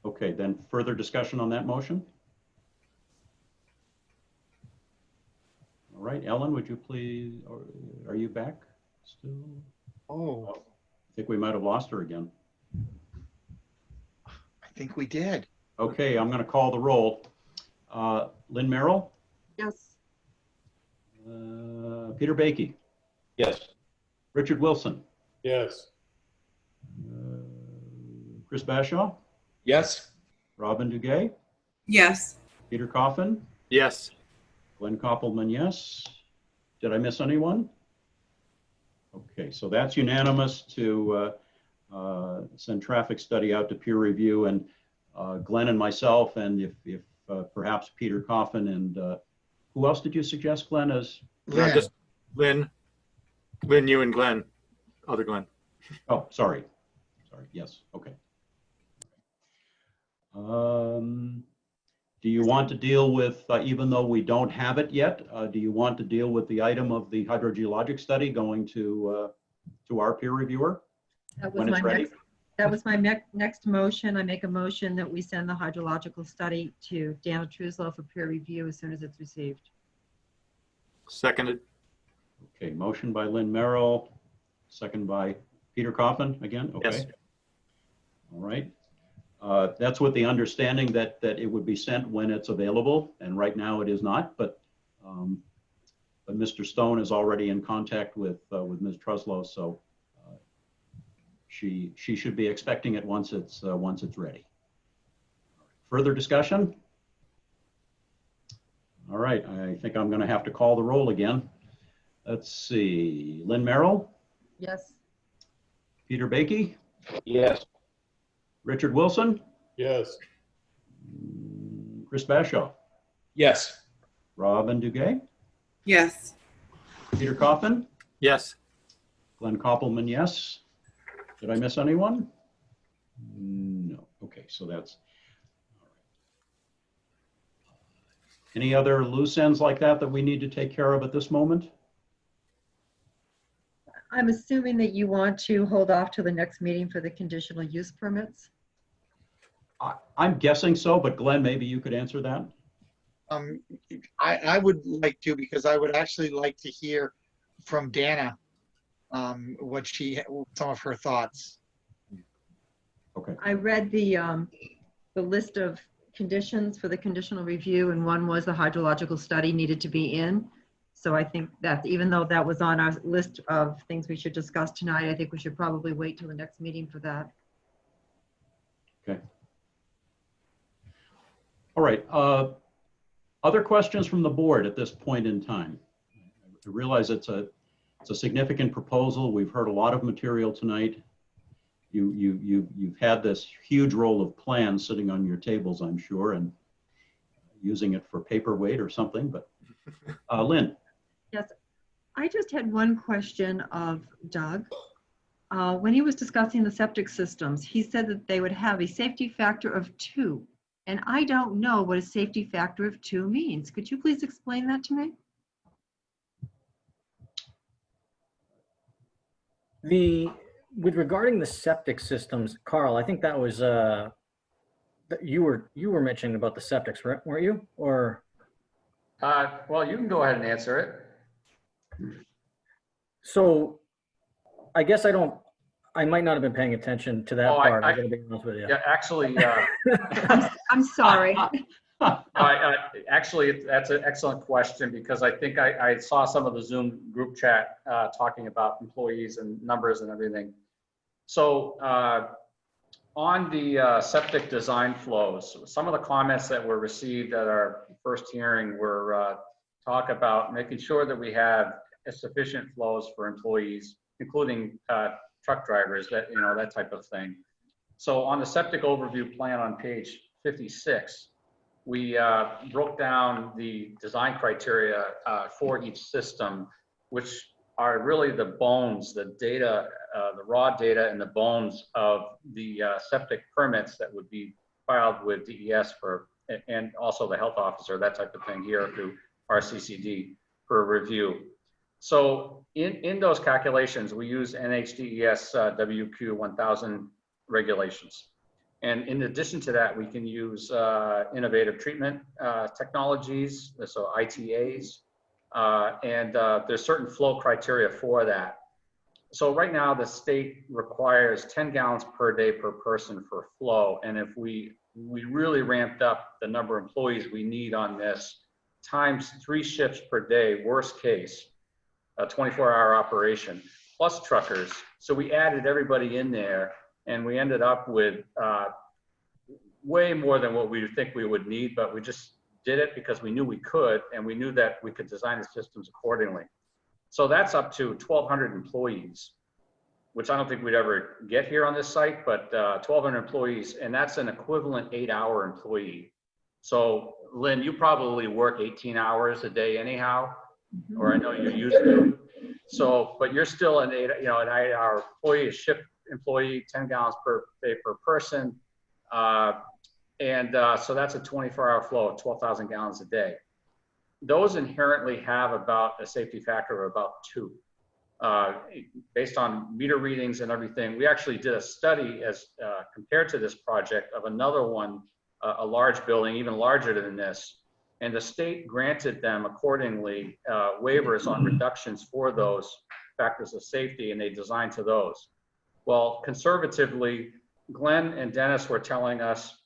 Okay, then further discussion on that motion? All right, Ellen, would you please, or are you back still? Oh, I think we might have lost her again. I think we did. Okay, I'm going to call the roll. Lynn Merrill, Yes. Peter Baiki, Yes. Richard Wilson, Yes. Chris Bashaw, Yes. Robin Duguay, Yes. Peter Coffin, Yes. Glenn Koppelman, yes. Did I miss anyone? Okay, so that's unanimous to send traffic study out to peer review, and Glenn and myself, and if perhaps Peter Coffin and who else did you suggest, Glenn, as? Lynn. Just Lynn, you and Glenn, other Glenn. Oh, sorry. Yes, okay. Do you want to deal with, even though we don't have it yet, do you want to deal with the item of the hydrogeologic study going to our peer reviewer That was when it's my ready? next, that was my next motion. I make a motion that we send the hydrological study to Dana Truslow for peer review as soon as it's received. Seconded. Okay, motion by Lynn Merrill, second by Peter Coffin again, okay. Yes. All right. That's with the understanding that it would be sent when it's available, and right now it is not, but Mr. Stone is already in contact with Ms. Truslow, so she should be expecting it once it's ready. Further discussion? All right, I think I'm going to have to call the roll again. Let's see, Lynn Merrill, Yes. Peter Baiki, Yes. Richard Wilson, Yes. Chris Bashaw, Yes. Robin Duguay, Yes. Peter Coffin, Yes. Glenn Koppelman, yes. Did I miss anyone? No. Okay, so that's all right. Any other loose ends like that we need to take care of at this moment? I'm assuming that you want to hold off to the next meeting for the conditional use permits. I'm guessing so, but Glenn, maybe you could answer that. I would like to, because I would actually like to hear from Dana some of her thoughts. Okay. I read the list of conditions for the conditional review, and one was the hydrological study needed to be in. So I think that even though that was on our list of things we should discuss tonight, I think we should probably wait till the next meeting for that. Okay. All right. Other questions from the board at this point in time? I realize it's a significant proposal. We've heard a lot of material tonight. You've had this huge roll of plans sitting on your tables, I'm sure, and using it for paperweight or something, but Lynn. Yes, I just had one question of Doug. When he was discussing the septic systems, he said that they would have a safety factor of 2. And I don't know what a safety factor of 2 means. Could you please explain that to me? With regarding the septic systems, Carl, I think that was you were mentioning about the septics, weren't you? Or Well, you can go ahead and answer it. so I guess I might not have been paying attention to that part. I gotta be honest with you. Yeah, actually, I'm sorry. actually, that's an excellent question, because I think I saw some of the Zoom group chat talking about employees and numbers and everything. So on the septic design flows, some of the comments that were received at our first hearing were talk about making sure that we have sufficient flows for employees, including truck drivers, that type of thing. So on the septic overview plan on page 56, we broke down the design criteria for each system, which are really the bones, the data, the raw data and the bones of the septic permits that would be filed with DES and also the health officer, that type of thing here through RCCD for review. So in those calculations, we use NHDES WQ 1000 regulations. And in addition to that, we can use innovative treatment technologies, so ITAs, and there's certain flow criteria for that. So right now, the state requires 10 gallons per day per person for flow. And if we really ramped up the number of employees we need on this, times 3 shifts per day, worst case, a 24-hour operation, plus truckers. So we added everybody in there, and we ended up with way more than what we think we would need, but we just did it because we knew we could, and we knew that we could design the systems accordingly. So that's up to 1,200 employees, which I don't think we'd ever get here on this site, but 1,200 employees, and that's an equivalent 8-hour employee. So Lynn, you probably work 18 hours a day anyhow, or I know you used to. So, but you're still an 8-hour employee, a shift employee, 10 gallons per day per person. So that's a 24-hour flow of 12,000 gallons a day. Those inherently have about a safety factor of about 2. Based on meter readings and everything. We actually did a study as compared to this project of another one, a large building, even larger than this. And the state granted them accordingly waivers on reductions for those factors of safety, and they designed to those. Well, conservatively, Glenn and Dennis were telling us,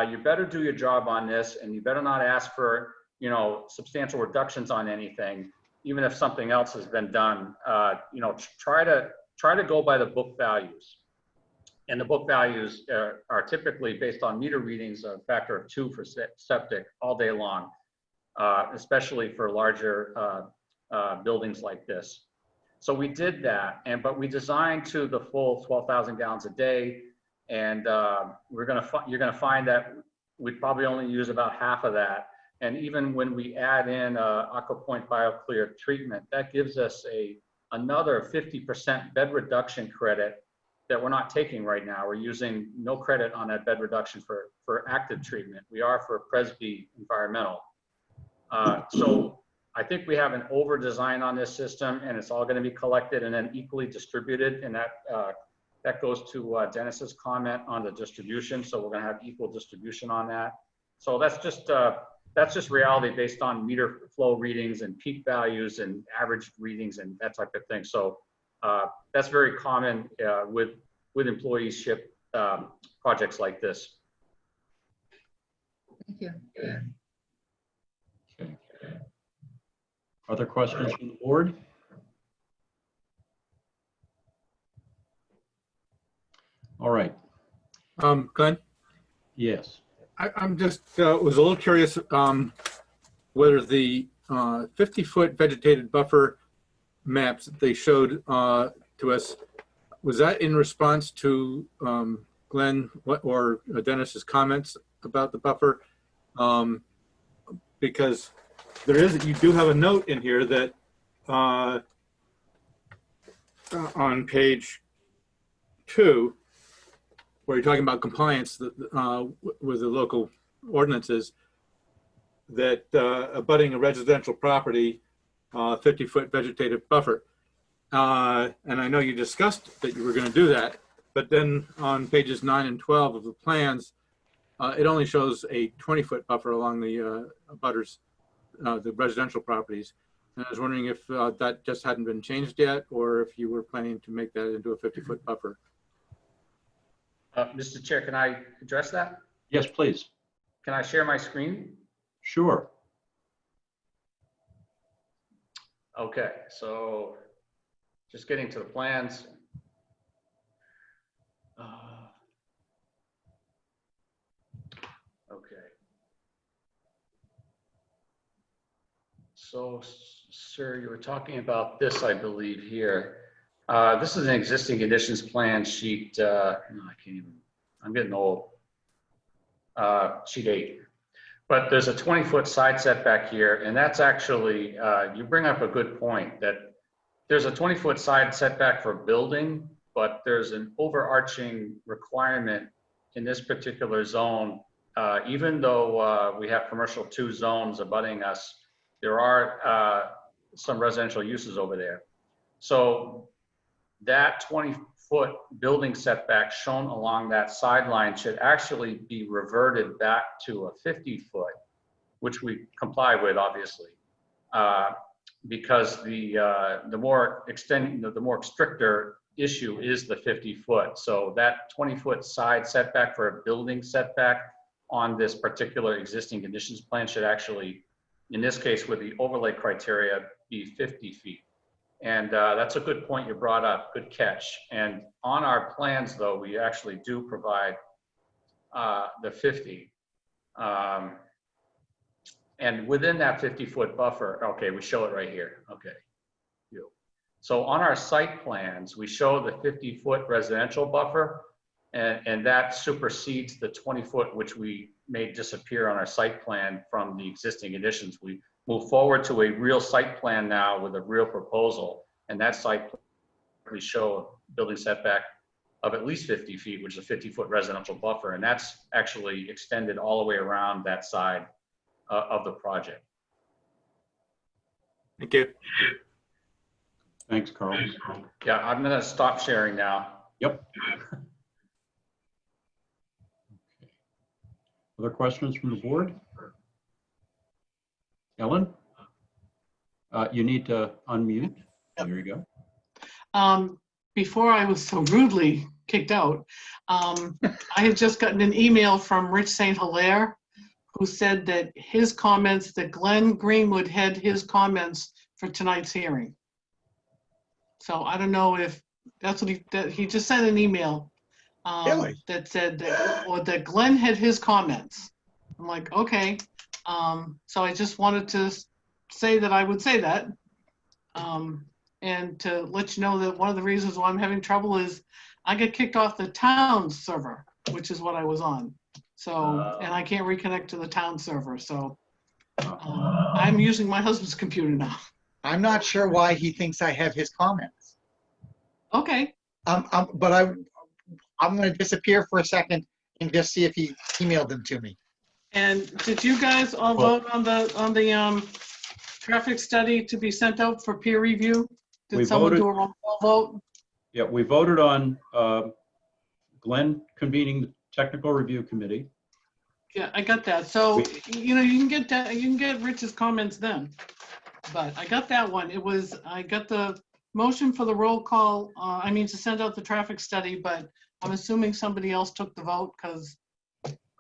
you better do your job on this, and you better not ask for, substantial reductions on anything, even if something else has been done. Try to go by the book values. And the book values are typically based on meter readings, a factor of 2 for septic all day long, especially for larger buildings like this. So we did that, but we designed to the full 12,000 gallons a day, and you're gonna find that we'd probably only use about half of that. And even when we add in AquaPoint BioClear treatment, that gives us another 50% bed reduction credit that we're not taking right now. We're using no credit on that bed reduction for active treatment. We are for Presby Environmental. So I think we have an over design on this system, and it's all going to be collected and then equally distributed. And that goes to Dennis's comment on the distribution. So we're going to have equal distribution on that. So that's just reality based on meter flow readings and peak values and average readings and that type of thing. So that's very common with employeeship projects like this. Thank you. Okay. Other questions from the board? All right. Glenn? Yes. I'm just was a little curious whether the 50-foot vegetated buffer maps that they showed to us, was that in response to Glenn or Dennis's comments about the buffer? Because you do have a note in here that on page 2, where you're talking about compliance with the local ordinances, that abutting a residential property, 50-foot vegetative buffer. And I know you discussed that you were going to do that, but then on pages 9 and 12 of the plans, it only shows a 20-foot buffer along the abutters, the residential properties. And I was wondering if that just hadn't been changed yet, or if you were planning to make that into a 50-foot buffer. Mr. Chair, can I address that? Yes, please. Can I share my screen? Sure. Okay, so just getting to the plans. Okay. So, sir, you were talking about this, I believe, here. This is an existing conditions plan sheet. No, I can't even, I'm getting old. Sheet 8. But there's a 20-foot side setback here, and that's actually, you bring up a good point that there's a 20-foot side setback for building, but there's an overarching requirement in this particular zone. Even though we have commercial 2 zones abutting us, there are some residential uses over there. So that 20-foot building setback shown along that sideline should actually be reverted back to a 50-foot, which we comply with, obviously, because the more extending, the more stricter issue is the 50-foot. So that 20-foot side setback for a building setback on this particular existing conditions plan should actually, in this case with the overlay criteria, be 50 feet. And that's a good point you brought up, good catch. And on our plans though, we actually do provide the 50. And within that 50-foot buffer, okay, we show it right here, okay. So on our site plans, we show the 50-foot residential buffer, and that supersedes the 20-foot, which we made disappear on our site plan from the existing additions. We move forward to a real site plan now with a real proposal, and that site plan we show a building setback of at least 50 feet, which is a 50-foot residential buffer, and that's actually extended all the way around that side of the project. Thank you. Thanks, Carl. Yeah, I'm gonna stop sharing now. Yep. Other questions from the board? Ellen? You need to unmute. There you go. Before I was so rudely kicked out, I had just gotten an email from Rich St. Hilaire, who said that his comments, that Glenn Greenwood had his comments for tonight's hearing. So I don't know if that's what he just sent an email Really? that said that, or that Glenn had his comments. I'm like, okay. So I just wanted to say that I would say that. And to let you know that one of the reasons why I'm having trouble is I get kicked off the town server, which is what I was on. So, and I can't reconnect to the town server. So I'm using my husband's computer now. I'm not sure why he thinks I have his comments. Okay. But I'm going to disappear for a second and just see if he emailed them to me. And did you guys all vote on the traffic study to be sent out for peer review? Did someone do a roll call vote? Yeah, we voted on Glenn convening the technical review committee. Yeah, I got that. So, you know, you can get Rich's comments then. But I got that one. I got the motion for the roll call, to send out the traffic study, but I'm assuming somebody else took the vote because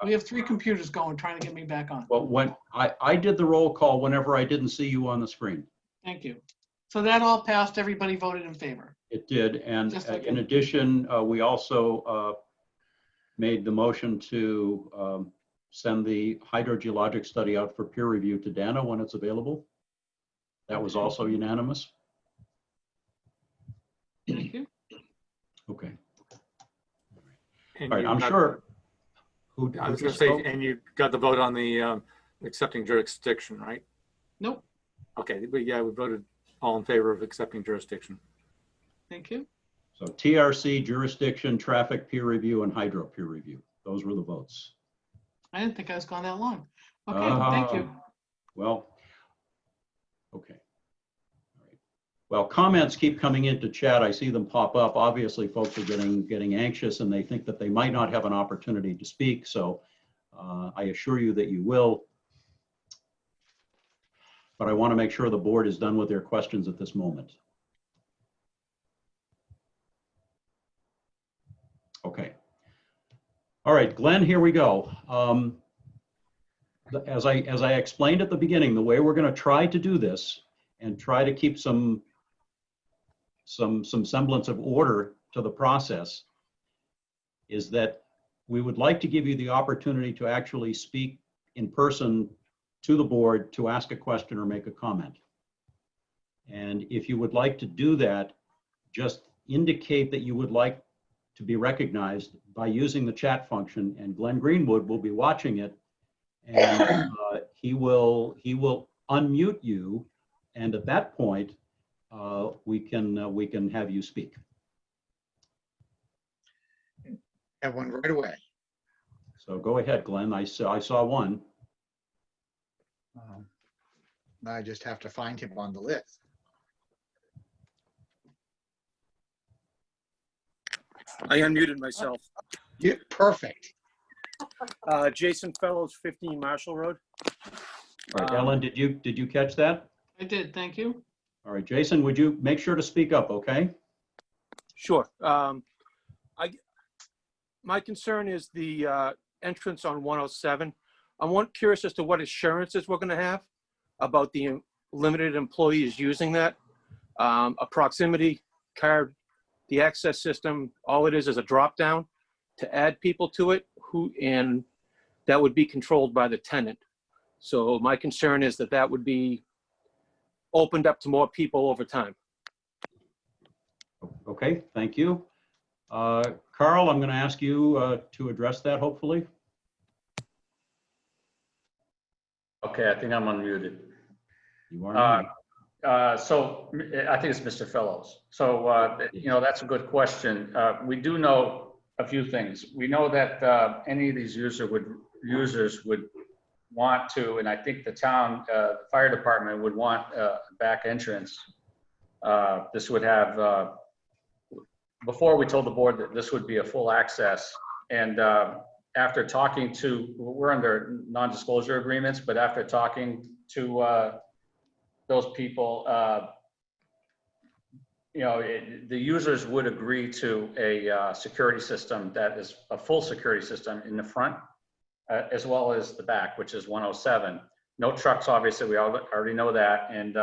we have 3 computers going trying to get me back on. Well, when I did the roll call whenever I didn't see you on the screen. Thank you. So that all passed. Everybody voted in favor. It did. And in addition, we also made the motion to send the hydrogeologic study out for peer review to Dana when it's available. That was also unanimous. Thank you. Okay. And all right, I'm sure. I was going to say, and you got the vote on the accepting jurisdiction, right? Nope. Okay, but yeah, we voted all in favor of accepting jurisdiction. Thank you. So TRC, jurisdiction, traffic peer review, and hydro peer review. Those were the votes. I didn't think I was gone that long. Okay, thank you. Well, okay. All right. Well, comments keep coming into chat. I see them pop up. Obviously, folks are getting anxious and they think that they might not have an opportunity to speak. So I assure you that you will. But I want to make sure the board is done with their questions at this moment. Okay. All right, Glenn, here we go. As I explained at the beginning, the way we're going to try to do this and try to keep some semblance of order to the process is that we would like to give you the opportunity to actually speak in person to the board to ask a question or make a comment. And if you would like to do that, just indicate that you would like to be recognized by using the chat function, and Glenn Greenwood will be watching it, and he will unmute you, and at that point we can have you speak. Have one right away. So go ahead, Glenn. I saw one. I just have to find him on the list. I unmuted myself. Yeah, perfect. Jason Fellows, 15 Marshall Road. All right, Ellen, did you catch that? I did, thank you. All right, Jason, would you make sure to speak up, okay? Sure. My concern is the entrance on 107. I'm curious as to what assurances we're going to have about the limited employees using that. A proximity card, the access system, all it is a drop down to add people to it, and that would be controlled by the tenant. So my concern is that would be opened up to more people over time. Okay, thank you. Carl, I'm going to ask you to address that, hopefully. Okay, I think I'm unmuted. You are. So I think it's Mr. Fellows. So, that's a good question. We do know a few things. We know that any of these users would want to, and I think the town, the fire department would want a back entrance. This would have, before we told the board that this would be a full access. And after talking to, we're under non-disclosure agreements, but after talking to those people, the users would agree to a security system that is a full security system in the front, as well as the back, which is 107. No trucks, obviously, we already know that. And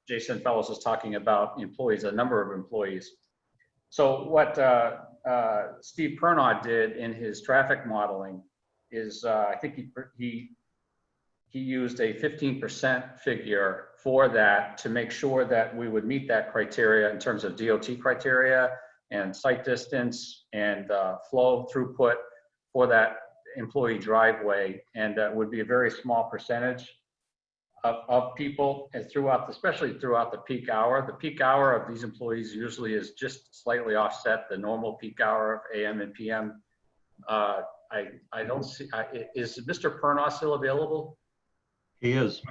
Jason Fellows was talking about employees, a number of employees. So what Steve Pernaud did in his traffic modeling is, I think he used a 15% figure for that to make sure that we would meet that criteria in terms of DOT criteria and site distance and flow throughput for that employee driveway. And that would be a very small percentage of people, and especially throughout the peak hour. The peak hour of these employees usually is just slightly offset the normal peak hour of AM and PM. I don't see, is Mr. Pernaud still available? He is.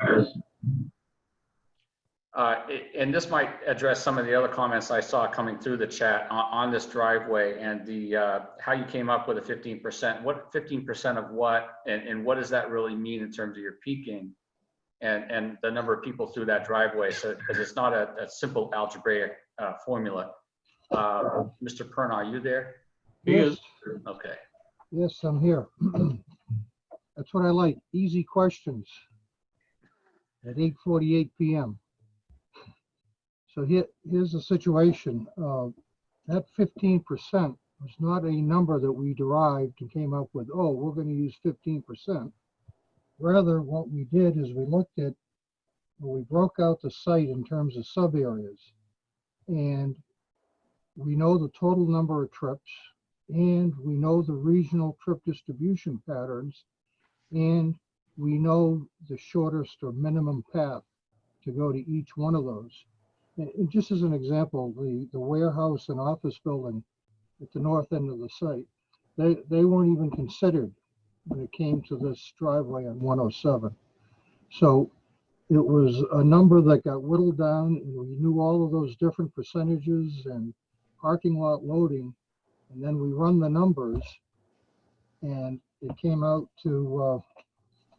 And this might address some of the other comments I saw coming through the chat on this driveway and the how you came up with a 15%. What 15% of what, and what does that really mean in terms of your peaking and the number of people through that driveway? So, because it's not a simple algebraic formula. Mr. Pernaud, are you there? He is. Okay. Yes, I'm here. That's what I like, easy questions at 8:48 p.m. So here's the situation. That 15% was not a number that we derived and came up with, oh, we're going to use 15%. Rather, what we did is we looked at, we broke out the site in terms of sub areas. And we know the total number of trips, and we know the regional trip distribution patterns, and we know the shortest or minimum path to go to each one of those. And just as an example, the warehouse and office building at the north end of the site, they weren't even considered when it came to this driveway on 107. So it was a number that got whittled down, and we knew all of those different percentages and parking lot loading, and then we run the numbers, and it came out to,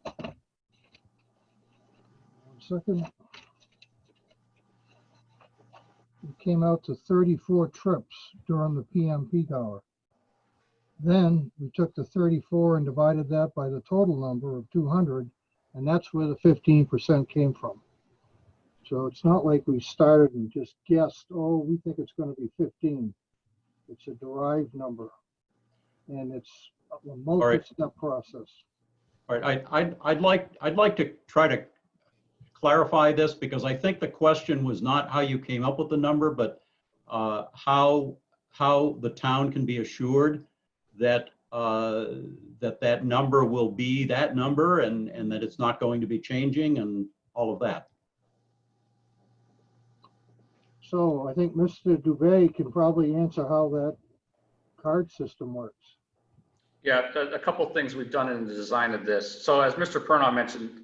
1 second. It came out to 34 trips during the PM peak hour. Then we took the 34 and divided that by the total number of 200, and that's where the 15% came from. So it's not like we started and just guessed, oh, we think it's going to be 15. It's a derived number, and it's a multi-step process. All right, I'd like to try to clarify this, because I think the question was not how you came up with the number, but how the town can be assured that that number will be that number, and that it's not going to be changing, and all of that. So I think Mr. Dubé can probably answer how that card system works. Yeah, a couple of things we've done in the design of this. So as Mr. Pernaud mentioned,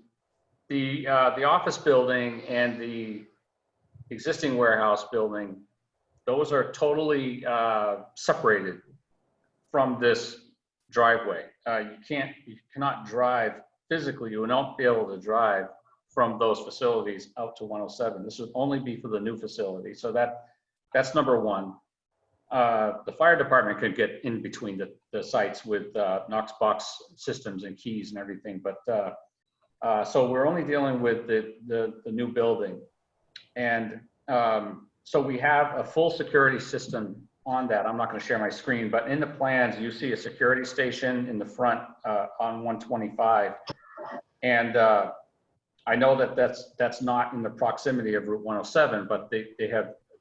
The office building and the existing warehouse building, those are totally separated from this driveway. You cannot drive physically, you will not be able to drive from those facilities out to 107. This would only be for the new facility. So that's number one. The fire department could get in between the sites with Knox box systems and keys and everything, but so we're only dealing with the new building. And so we have a full security system on that. I'm not going to share my screen, but in the plans, you see a security station in the front on 125. And I know that that's not in the proximity of Route 107, but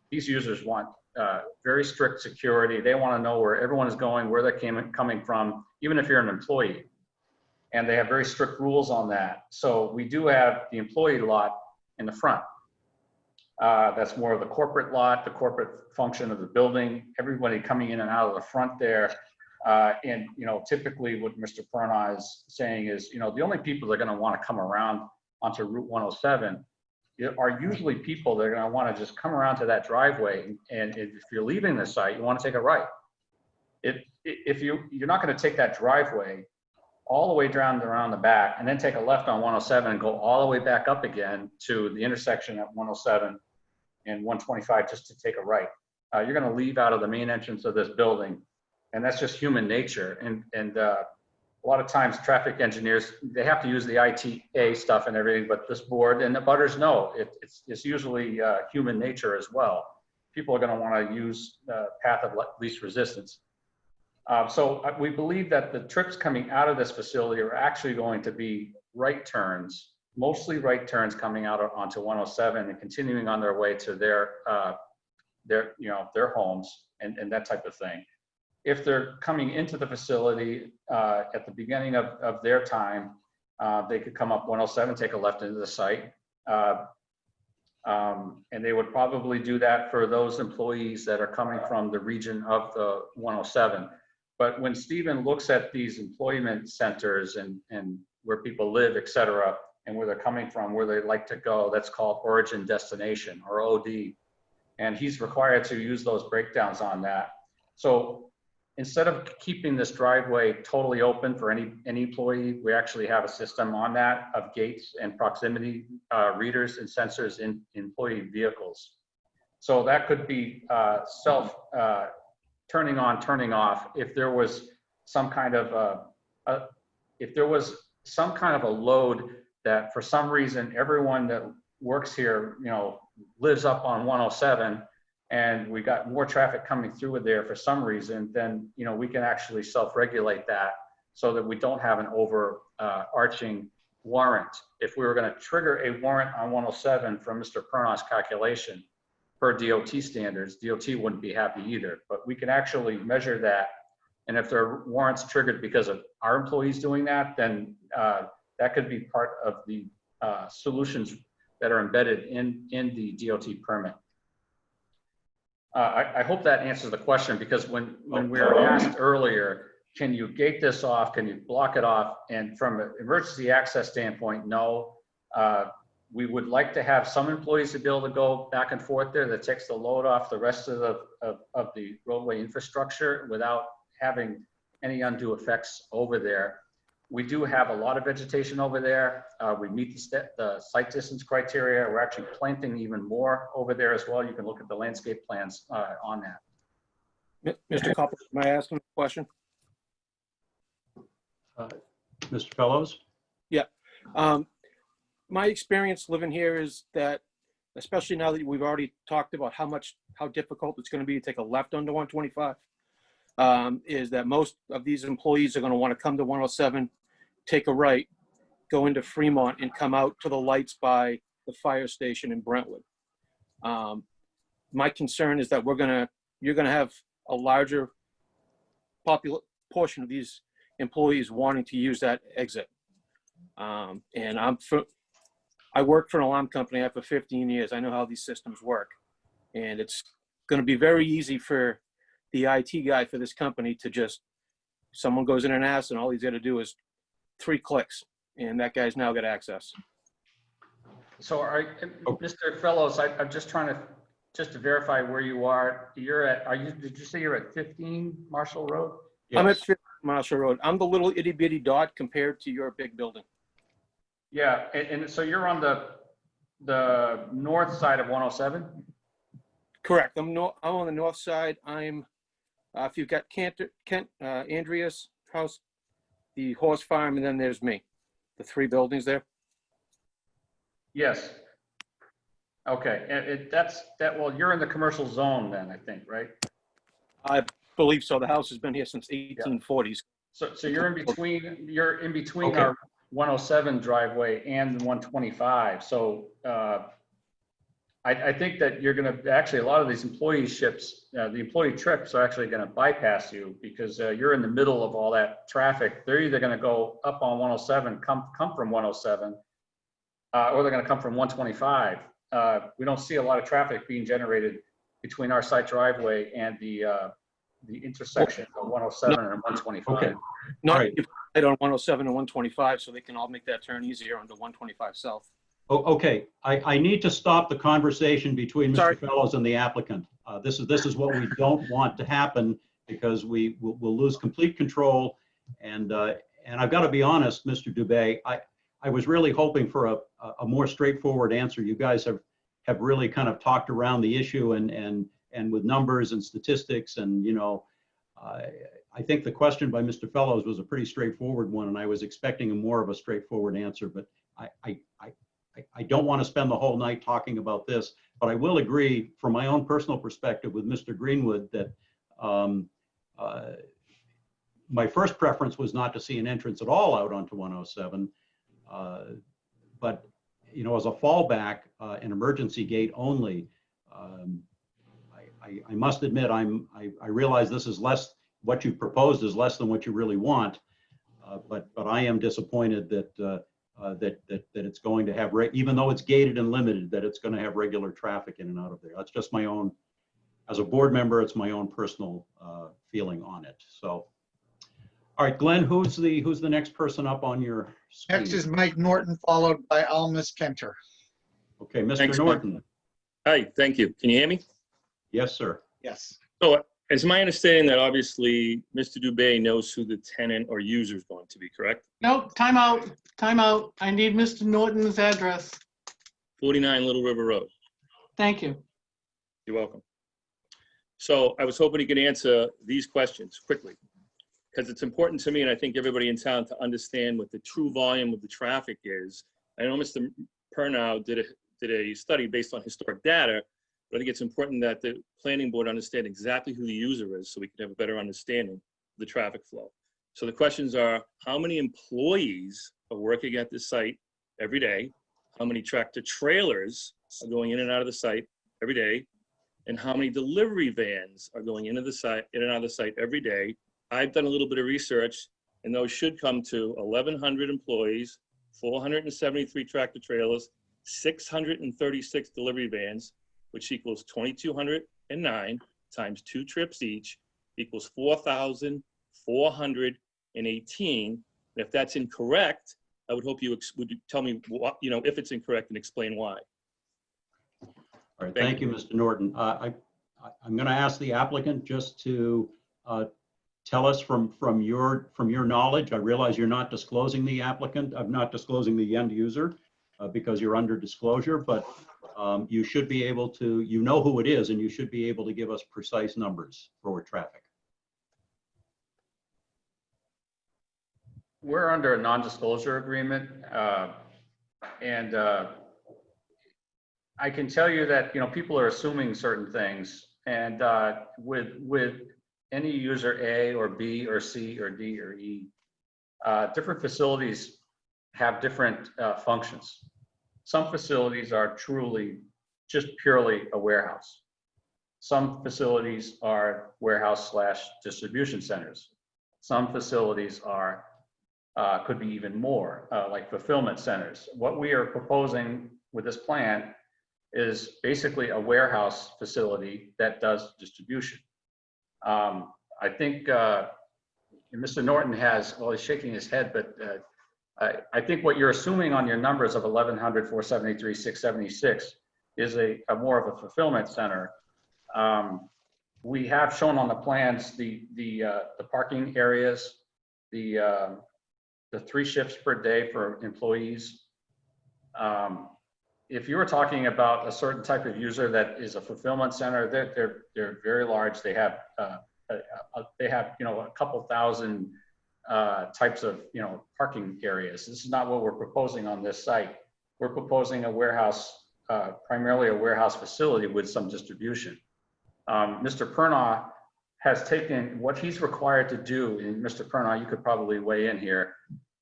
these users want very strict security. They want to know where everyone is going, where they're coming from, even if you're an employee. And they have very strict rules on that. So we do have the employee lot in the front. That's more of the corporate lot, the corporate function of the building, everybody coming in and out of the front there. And, typically what Mr. Perna is saying is, the only people that are going to want to come around onto Route 107 are usually people that are going to want to just come around to that driveway. And if you're leaving the site, you want to take a right. If you're not going to take that driveway all the way down around the back and then take a left on 107 and go all the way back up again to the intersection at 107 and 125 just to take a right. You're going to leave out of the main entrance of this building, and that's just human nature. And a lot of times traffic engineers, they have to use the ITA stuff and everything, but this board and the butters know it's usually human nature as well. People are going to want to use the path of least resistance. So we believe that the trips coming out of this facility are actually going to be right turns, mostly right turns coming out onto 107 and continuing on their way to their homes and that type of thing. If they're coming into the facility at the beginning of their time, they could come up 107, take a left into the site. And they would probably do that for those employees that are coming from the region of the 107. But when Stephen looks at these employment centers and where people live, et cetera, and where they're coming from, where they like to go, that's called origin destination, or OD. And he's required to use those breakdowns on that. So instead of keeping this driveway totally open for any employee, we actually have a system on that of gates and proximity readers and sensors in employee vehicles. So that could be turning on, turning off. If there was some kind of a load that for some reason everyone that works here, lives up on 107, and we got more traffic coming through there for some reason, then we can actually self-regulate that so that we don't have an overarching warrant. If we were going to trigger a warrant on 107 from Mr. Perna's calculation per DOT standards, DOT wouldn't be happy either. But we can actually measure that, and if there are warrants triggered because of our employees doing that, then that could be part of the solutions that are embedded in the DOT permit. I hope that answers the question, because when we were asked earlier, can you gate this off? Can you block it off? And from an emergency access standpoint, no. We would like to have some employees to be able to go back and forth there. That takes the load off the rest of the roadway infrastructure without having any undue effects over there. We do have a lot of vegetation over there. We meet the site distance criteria. We're actually planting even more over there as well. You can look at the landscape plans on that. Mr. Copper, may I ask him a question? Mr. Fellows? Yeah. My experience living here is that, especially now that we've already talked about how difficult it's going to be to take a left onto 125, is that most of these employees are going to want to come to 107, take a right, go into Fremont, and come out to the lights by the fire station in Brentwood. My concern is that you're going to have a larger portion of these employees wanting to use that exit. And I worked for an alarm company for 15 years. I know how these systems work. And it's going to be very easy for the IT guy for this company to someone goes in and asks, and all he's got to do is 3 clicks, and that guy's now got access. So Mr. Fellows, I'm just trying to verify where you are. Did you say you're at 15 Marshall Road? I'm at 15 Marshall Road. I'm the little itty bitty dot compared to your big building. Yeah, and so you're on the north side of 107? Correct. I'm on the north side. I'm, if you've got Kent, Andrea's house, the horse farm, and then there's me. The three buildings there. Yes. Okay, and well, you're in the commercial zone then, I think, right? I believe so. The house has been here since 1840s. So you're in between Okay. our 107 driveway and the 125. So I think that you're going to actually, a lot of these employee trips are actually going to bypass you because you're in the middle of all that traffic. They're either going to go up on 107, come from 107, or they're going to come from 125. We don't see a lot of traffic being generated between our site driveway and the intersection of 107 and 125. Okay. Not right on 107 and 125, so they can all make that turn easier onto 125 south. Oh, okay. I need to stop the conversation between Mr. Fellows and the applicant. This is what we don't want to happen because we'll lose complete control. And I've got to be honest, Mr. Dubé, I was really hoping for a more straightforward answer. You guys have really kind of talked around the issue and with numbers and statistics and, you know, I think the question by Mr. Fellows was a pretty straightforward one, and I was expecting more of a straightforward answer, but I don't want to spend the whole night talking about this, but I will agree from my own personal perspective with Mr. Greenwood that my first preference was not to see an entrance at all out onto 107, but you know, as a fallback, an emergency gate only. I must admit, I realize this is less, what you proposed is less than what you really want, but I am disappointed that it's going to have, even though it's gated and limited, that it's going to have regular traffic in and out of there. That's just my own, as a board member, it's my own personal feeling on it. So, all right, Glenn, who's the next person up on your screen? Next is Mike Norton, followed by Almus Kenter. Okay, Mr. Thanks, Norton. Hi, thank you. Can you hear me? Yes, sir. Yes. So it's my understanding that obviously Mr. Dubé knows who the tenant or user is going to be, correct? Nope, time out. I need Mr. Norton's address. 49 Little River Road. Thank you. You're welcome. So I was hoping you could answer these questions quickly because it's important to me, and I think everybody in town, to understand what the true volume of the traffic is. I know Mr. Pernow did a study based on historic data, but I think it's important that the planning board understand exactly who the user is so we can have a better understanding of the traffic flow. So the questions are, how many employees are working at this site every day? How many tractor trailers are going in and out of the site every day? And how many delivery vans are going into the site, in and out of the site every day? I've done a little bit of research, and those should come to 1,100 employees, 473 tractor trailers, 636 delivery vans, which equals 2,209 times 2 trips each, equals 4,418. And if that's incorrect, I would hope you would tell me what, you know, if it's incorrect and explain why. All right, thank you, Mr. Norton. I'm going to ask the applicant just to tell us from your knowledge. I realize you're not disclosing the applicant, not disclosing the end user because you're under disclosure, but you should be able to, you know who it is, and you should be able to give us precise numbers for traffic. We're under a non-disclosure agreement, and I can tell you that, you know, people are assuming certain things, and with any user A or B or C or D or E, different facilities have different functions. Some facilities are truly just purely a warehouse. Some facilities are warehouse / distribution centers. Some facilities are could be even more, like fulfillment centers. What we are proposing with this plan is basically a warehouse facility that does distribution. I think Mr. Norton has, well, he's shaking his head, but I think what you're assuming on your numbers of 1,100, 473, 676 is a more of a fulfillment center. We have shown on the plans the parking areas, the 3 shifts per day for employees. If you were talking about a certain type of user that is a fulfillment center, they're very large. They have a couple thousand types of parking areas. This is not what we're proposing on this site. We're proposing a warehouse, primarily a warehouse facility with some distribution. Mr. Pernaugh has taken what he's required to do, and Mr. Pernaugh, you could probably weigh in here.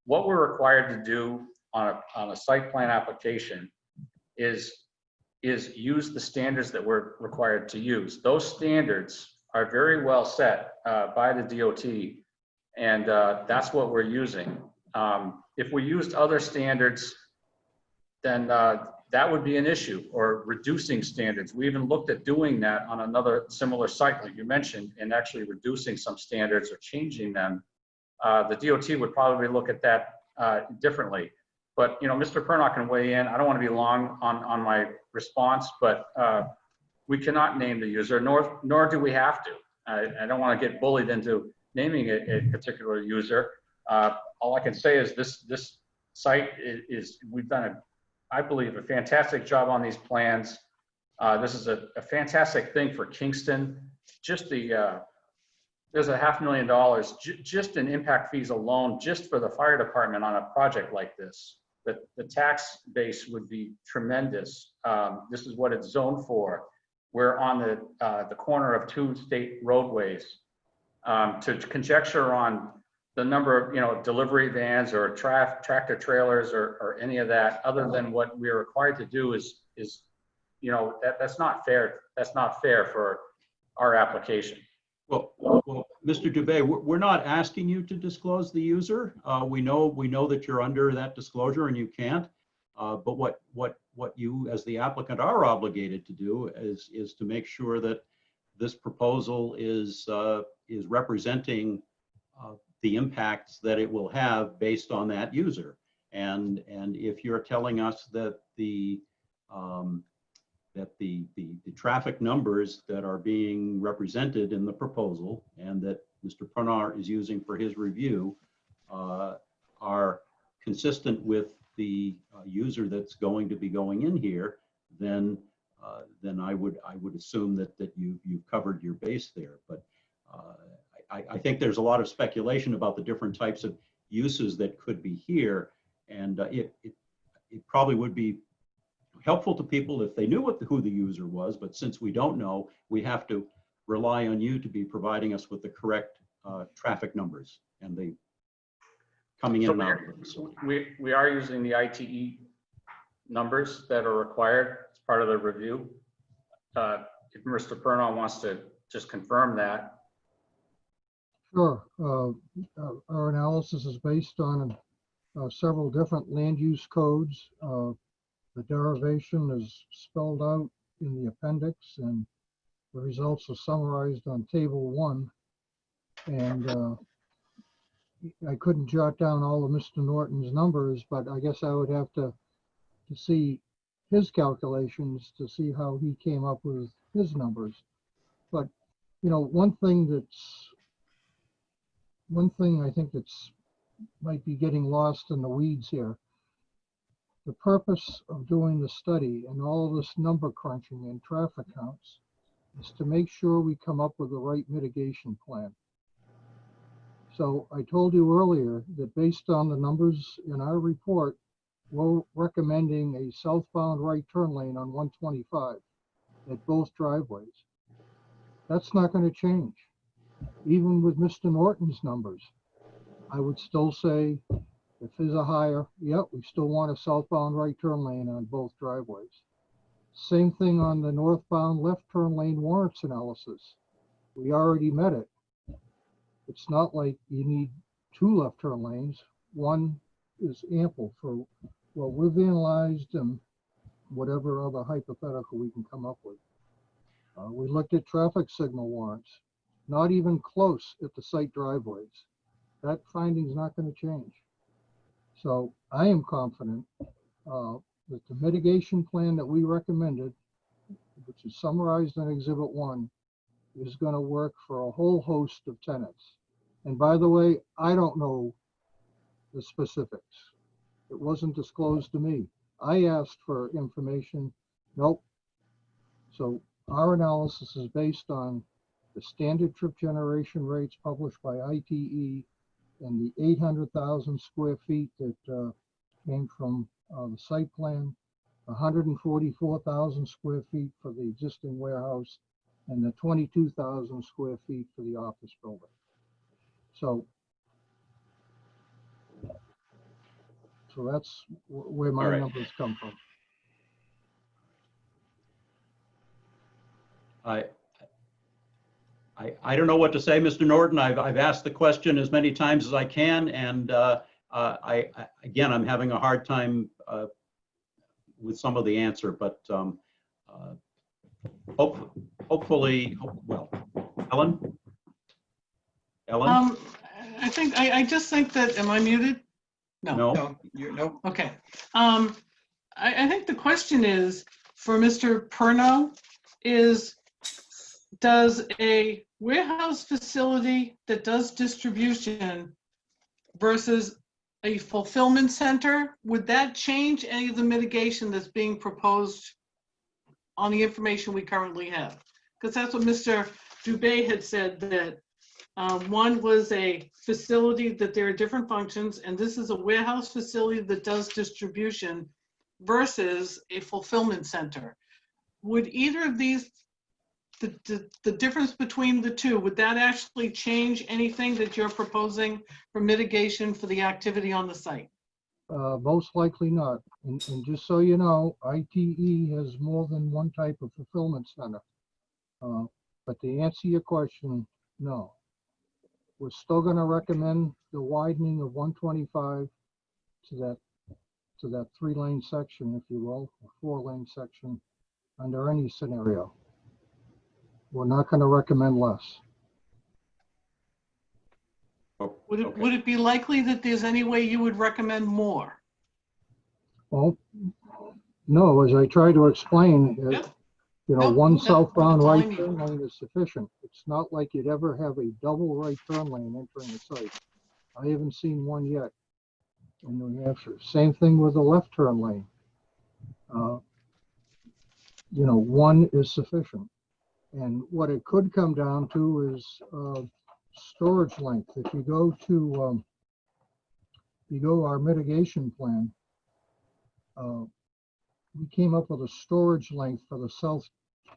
What we're required to do on a site plan application is use the standards that we're required to use. Those standards are very well set by the DOT, and that's what we're using. If we used other standards, then that would be an issue, or reducing standards. We even looked at doing that on another similar site, like you mentioned, and actually reducing some standards or changing them. The DOT would probably look at that differently. But Mr. Pernaugh can weigh in. I don't want to be long on my response, but we cannot name the user, nor do we have to. I don't want to get bullied into naming a particular user. All I can say is this site we've done I believe a fantastic job on these plans. This is a fantastic thing for Kingston. Just there's $500,000 just in impact fees alone, just for the fire department on a project like this. The tax base would be tremendous. This is what it's zoned for. We're on the corner of 2 state roadways. To conjecture on the number of delivery vans or tractor trailers or any of that, other than what we're required to do is that's not fair. That's not fair for our application. Well, Mr. Dubé, we're not asking you to disclose the user. We know that you're under that disclosure and you can't. But what you as the applicant are obligated to do is to make sure that this proposal is representing the impacts that it will have based on that user. And if you're telling us that the traffic numbers that are being represented in the proposal and that Mr. Pernaugh is using for his review are consistent with the user that's going to be going in here, then I would assume that you've covered your base there. But I think there's a lot of speculation about the different types of uses that could be here, and it probably would be helpful to people if they knew who the user was, but since we don't know, we have to rely on you to be providing us with the correct traffic numbers and the coming in and out of the facility. We are using the ITE numbers that are required as part of the review. If Mr. Pernaugh wants to just confirm that. Sure. Our analysis is based on several different land use codes. The derivation is spelled out in the appendix, and the results are summarized on table 1. And I couldn't jot down all of Mr. Norton's numbers, but I guess I would have to see his calculations to see how he came up with his numbers. But one thing I think that's might be getting lost in the weeds here. The purpose of doing the study and all of this number crunching and traffic counts is to make sure we come up with the right mitigation plan. So I told you earlier that based on the numbers in our report, we're recommending a southbound right turn lane on 125 at both driveways. That's not going to change. Even with Mr. Norton's numbers, I would still say if his are higher, yep, we still want a southbound right turn lane on both driveways. Same thing on the northbound left turn lane warrants analysis. We already met it. It's not like you need 2 left turn lanes. One is ample for what we've analyzed and whatever other hypothetical we can come up with. We looked at traffic signal warrants, not even close at the site driveways. That finding's not going to change. So I am confident that the mitigation plan that we recommended, which is summarized in Exhibit 1, is going to work for a whole host of tenants. And by the way, I don't know the specifics. It wasn't disclosed to me. I asked for information. Nope. So our analysis is based on the standard trip generation rates published by ITE and the 800,000 square feet that came from the site plan, 144,000 square feet for the existing warehouse, and the 22,000 square feet for the office building. So that's where my All right. numbers come from. I don't know what to say, Mr. Norton. I've asked the question as many times as I can, and again, I'm having a hard time with some of the answer, but hopefully, well, Ellen? I just think that, am I muted? No. No. Okay. I think the question is, for Mr. Perno, is does a warehouse facility that does distribution versus a fulfillment center, would that change any of the mitigation that's being proposed on the information we currently have? Because that's what Mr. Dubé had said, that one was a facility that there are different functions, and this is a warehouse facility that does distribution versus a fulfillment center. Would either of these, the difference between the two, would that actually change anything that you're proposing for mitigation for the activity on the site? Most likely not. And just so you know, ITE has more than one type of fulfillment center. But to answer your question, no. We're still going to recommend the widening of 125 to that 3-lane section, if you will, a 4-lane section under any scenario. We're not going to recommend less. Would it be likely that there's any way you would recommend more? Well, no, as I try to explain, one southbound right turn lane is sufficient. It's not like you'd ever have a double right turn lane entering the site. I haven't seen one yet in New Hampshire. Same thing with the left turn lane. One is sufficient. And what it could come down to is storage length. If you go to our mitigation plan, we came up with a storage length for the south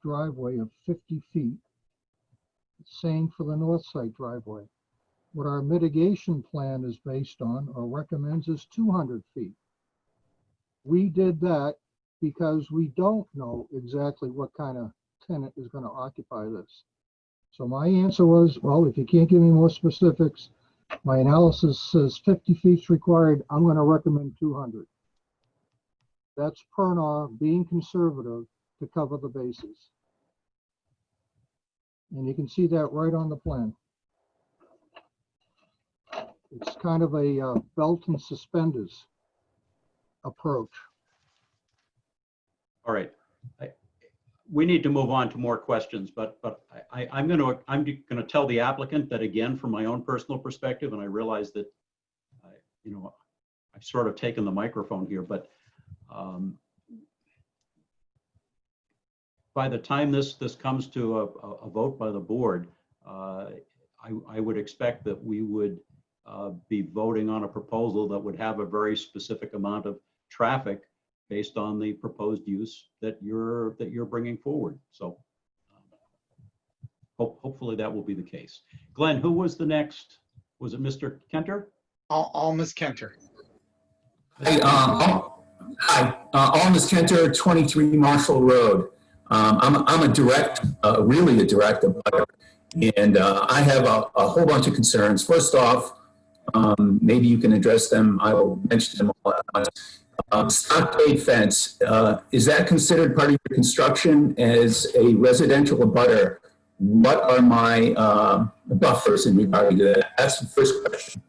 driveway of 50 feet. Same for the north side driveway. What our mitigation plan is based on or recommends is 200 feet. We did that because we don't know exactly what kind of tenant is going to occupy this. So my answer was, well, if you can't give me more specifics, my analysis says 50 feet required. I'm going to recommend 200. That's PERNAW being conservative to cover the bases. And you can see that right on the plan. It's kind of a belt and suspenders approach. All right. We need to move on to more questions, but I'm going to tell the applicant that, again, from my own personal perspective, and I realize that I've sort of taken the microphone here, but by the time this comes to a vote by the board, I would expect that we would be voting on a proposal that would have a very specific amount of traffic based on the proposed use that you're bringing forward. So hopefully that will be the case. Glenn, who was the next? Was it Mr. Kenter? Almas Kenter. Hi, Almas Kenter, 23 Marshall Road. I'm a direct, really a direct abutter, and I have a whole bunch of concerns. First off, maybe you can address them. I will mention them all at once. Stockade fence, is that considered part of your construction as a residential abutter? What are my buffers in regard to that? That's the first question.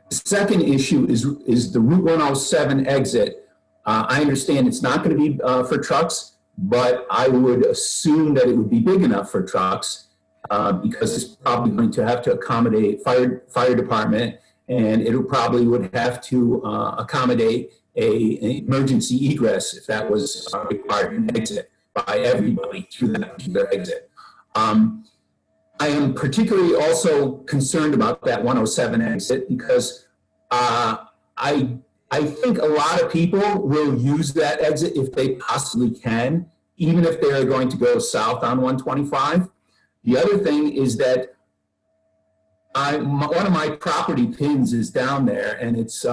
The second issue is the Route 107 exit. I understand it's not going to be for trucks, but I would assume that it would be big enough for trucks because it's probably going to have to accommodate fire department, and it probably would have to accommodate an emergency egress if that was required, an exit by everybody through that particular exit. I am particularly also concerned about that 107 exit because I think a lot of people will use that exit if they possibly can, even if they're going to go south on 125. The other thing is that one of my property pins is down there, and it's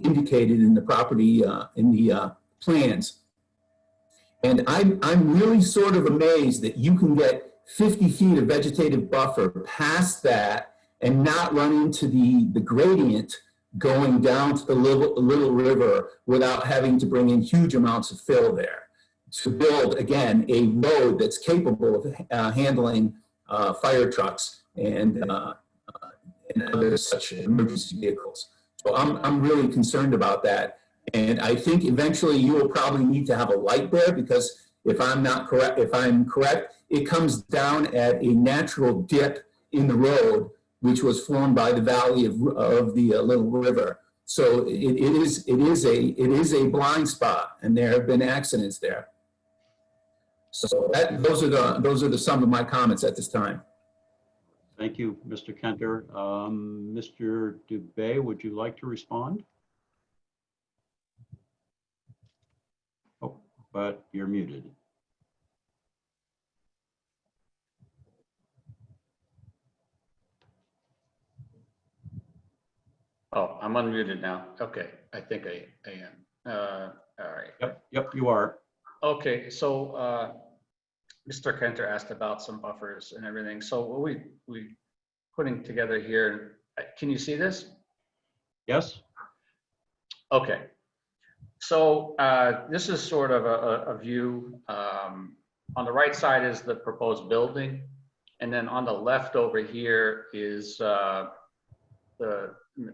indicated in the property in the plans. And I'm really sort of amazed that you can get 50 feet of vegetative buffer past that and not run into the gradient going down to the little river without having to bring in huge amounts of fill there to build, again, a road that's capable of handling fire trucks and other such emergency vehicles. So I'm really concerned about that. And I think eventually you will probably need to have a light there because if I'm correct, it comes down at a natural dip in the road, which was formed by the valley of the Little River. So it is a blind spot, and there have been accidents there. So those are the sum of my comments at this time. Thank you, Mr. Kenter. Mr. Dubé, would you like to respond? Oh, but you're muted. Oh, I'm unmuted now. Okay, I think I am. All right. Yep, you are. Okay, so Mr. Kenter asked about some buffers and everything. So what we putting together here, can you see this? Yes. Okay. So this is sort of a view. On the right side is the proposed building. And then on the left over here is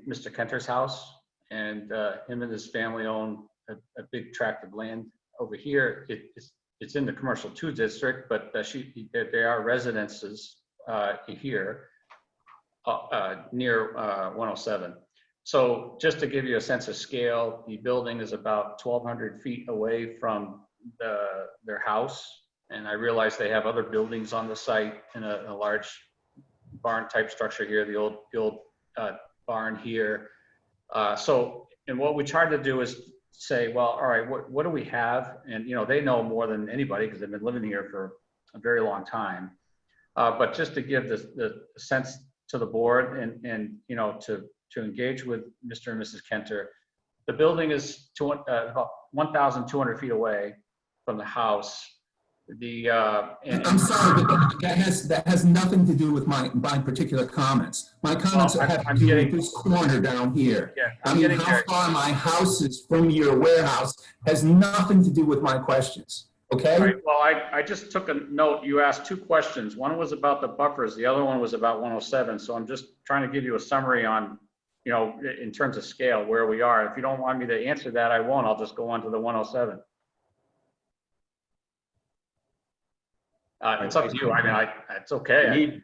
Mr. Kenter's house, and him and his family own a big tract of land over here. It's in the commercial 2 district, but there are residences here near 107. So just to give you a sense of scale, the building is about 1,200 feet away from their house. And I realize they have other buildings on the site in a large barn type structure here, the old barn here. And what we tried to do is say, well, all right, what do we have? And, you know, they know more than anybody because they've been living here for a very long time. But just to give the sense to the board and you know, to engage with Mr. and Mrs. Kenter, the building is about 1,200 feet away from the house. I'm sorry, but that has nothing to do with my particular comments. My comments have to do with this corner down here. Yeah, I mean, how far my house is from your warehouse has nothing to do with my questions, okay? All right, well, I just took a note. You asked 2 questions. One was about the buffers. The other one was about 107. So I'm just trying to give you a summary on, you know, in terms of scale, where we are. If you don't want me to answer that, I won't. I'll just go on to the 107. It's up to you. I mean, it's okay.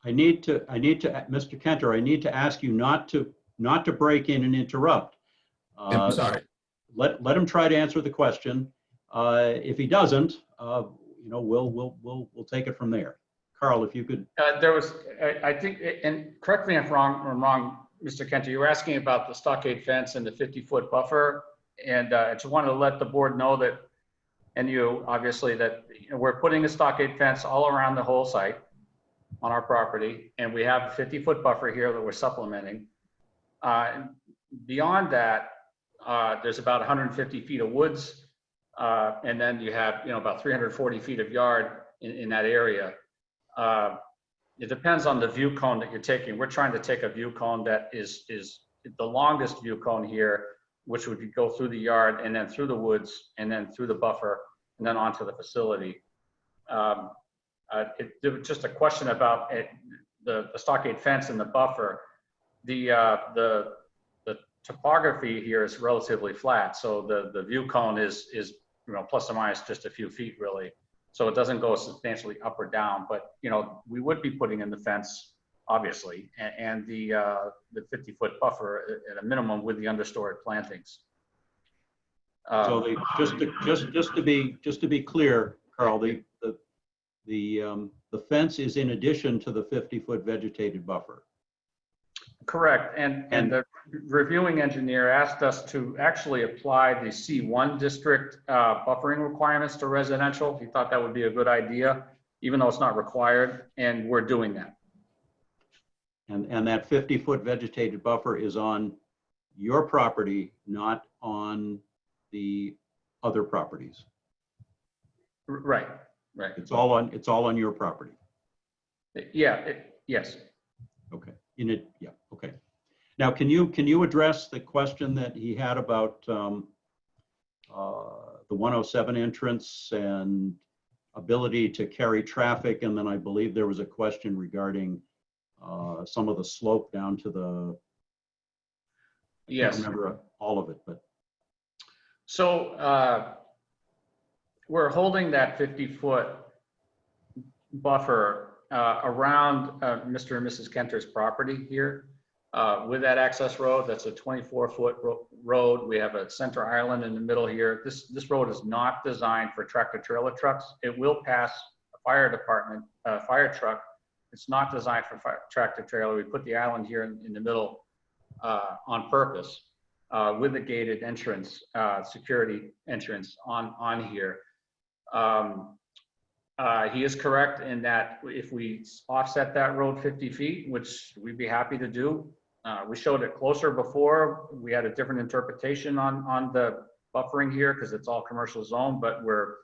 I need to, Mr. Kenter, I need to ask you not to break in and interrupt. I'm sorry. Let him try to answer the question. If he doesn't, you know, we'll take it from there. Carl, if you could. There was, I think, and correct me if I'm wrong, Mr. Kenter, you were asking about the stockade fence and the 50-foot buffer, and I just wanted to let the board know that, and you obviously, that we're putting a stockade fence all around the whole site on our property, and we have a 50-foot buffer here that we're supplementing. Beyond that, there's about 150 feet of woods, and then you have, you know, about 340 feet of yard in that area. It depends on the view cone that you're taking. We're trying to take a view cone that is the longest view cone here, which would go through the yard and then through the woods and then through the buffer and then onto the facility. There was just a question about the stockade fence and the buffer. The topography here is relatively flat. So the view cone is, plus or minus just a few feet really. So it doesn't go substantially up or down, but, we would be putting in the fence, obviously, and the 50-foot buffer at a minimum with the understory plantings. So just to be clear, Carl, the fence is in addition to the 50-foot vegetated buffer. Correct, and the reviewing engineer asked us to actually apply the C1 district buffering requirements to residential. He thought that would be a good idea, even though it's not required, and we're doing that. And that 50-foot vegetated buffer is on your property, not on the other properties. Right. It's all on your property. Yeah. Yes. Okay. Yeah. Okay. Now, can you address the question that he had about the 107 entrance and ability to carry traffic? And then I believe there was a question regarding some of the slope down to the. Yes. I can't remember all of it, but. So we're holding that 50-foot buffer around Mr. and Mrs. Kenter's property here with that access road. That's a 24-foot road. We have a center island in the middle here. This road is not designed for tractor trailer trucks. It will pass a fire department, fire truck. It's not designed for tractor trailer. We put the island here in the middle on purpose with a gated entrance, security entrance on here. He is correct in that if we offset that road 50 feet, which we'd be happy to do, we showed it closer before. We had a different interpretation on the buffering here because it's all commercial zone, but we're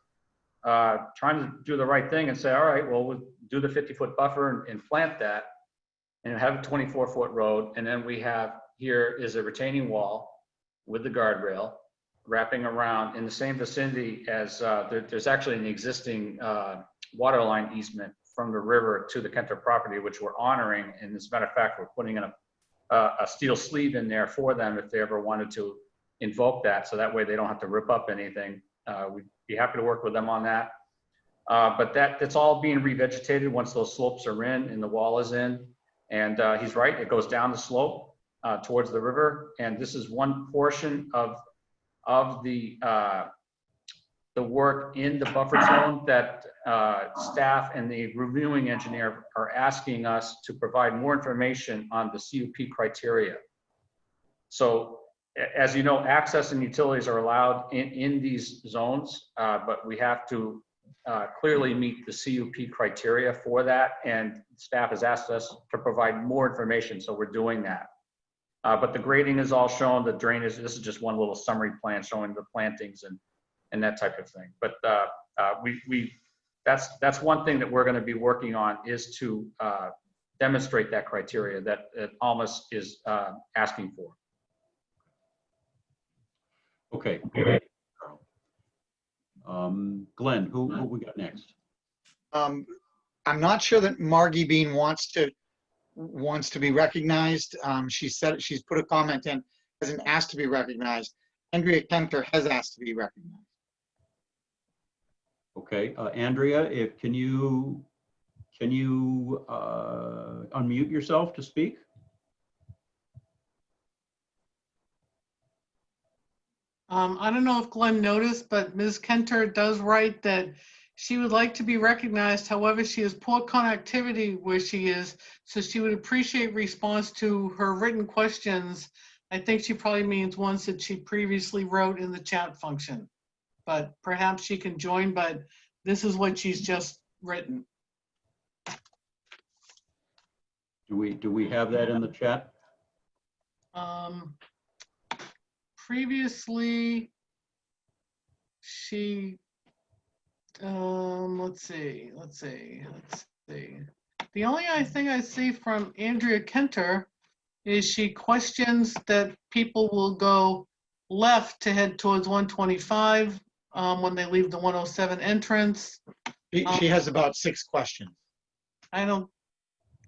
trying to do the right thing and say, all right, well, we'll do the 50-foot buffer and plant that and have a 24-foot road. And then we have here is a retaining wall with the guardrail wrapping around in the same vicinity as there's actually an existing water line easement from the river to the Kenter property, which we're honoring. And as a matter of fact, we're putting in a steel sleeve in there for them if they ever wanted to invoke that. So that way they don't have to rip up anything. We'd be happy to work with them on that. But it's all being revegetated once those slopes are in and the wall is in. And he's right, it goes down the slope towards the river. And this is one portion of the work in the buffer zone that staff and the reviewing engineer are asking us to provide more information on the CUP criteria. So as you know, access and utilities are allowed in these zones, but we have to clearly meet the CUP criteria for that. And staff has asked us to provide more information, so we're doing that. But the grading is all shown, the drainage, this is just one little summary plan showing the plantings and that type of thing. But that's one thing that we're going to be working on is to demonstrate that criteria that Almus is asking for. Okay. Glenn, who we got next? I'm not sure that Margie Bean wants to be recognized. She said she's put a comment in, hasn't asked to be recognized. Andrea Kenter has asked to be recognized. Okay, Andrea, can you unmute yourself to speak? I don't know if Glenn noticed, but Ms. Kenter does write that she would like to be recognized. However, she has poor connectivity where she is, so she would appreciate response to her written questions. I think she probably means ones that she previously wrote in the chat function, but perhaps she can join, but this is what she's just written. Do we have that in the chat? Previously, she, let's see. The only thing I see from Andrea Kenter is she questions that people will go left to head towards 125 when they leave the 107 entrance. She has about 6 questions. I don't,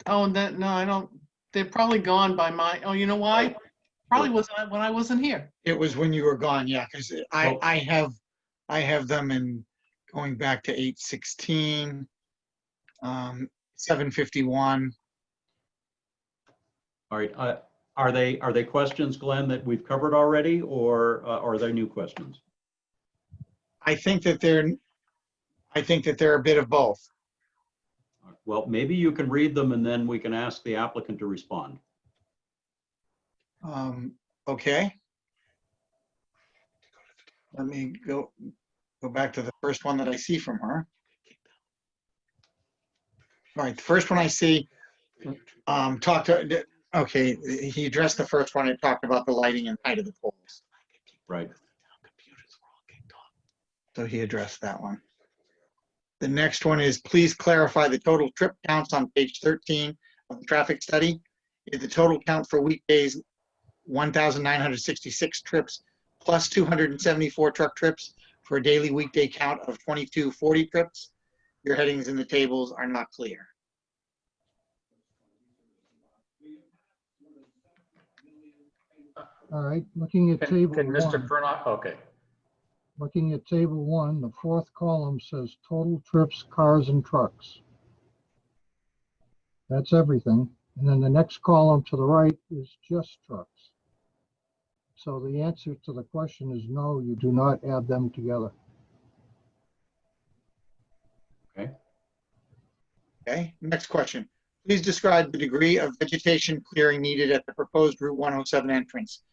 oh, no, I don't, they're probably gone by my, oh, you know why? Probably wasn't when I wasn't here. It was when you were gone, yeah, because Well- I have them in going back to 8/16, 7/51. All right. Are they questions, Glenn, that we've covered already, or are they new questions? I think that they're a bit of both. Well, maybe you can read them and then we can ask the applicant to respond. Okay. Let me go back to the first one that I see from her. All right, the first one I see, okay, he addressed the first one and talked about the lighting and height of the poles. Right. So he addressed that one. The next one is, please clarify the total trip counts on page 13 of the traffic study. Is the total count for weekdays 1,966 trips plus 274 truck trips for a daily weekday count of 2240 trips? Your headings in the tables are not clear. All right, looking at table Can Mr. one, Furlong, okay. looking at table one, the fourth column says total trips, cars and trucks. That's everything. And then the next column to the right is just trucks. So the answer to the question is no, you do not add them together. Okay. Okay, next question. Please describe the degree of vegetation clearing needed at the proposed Route 107 entrance.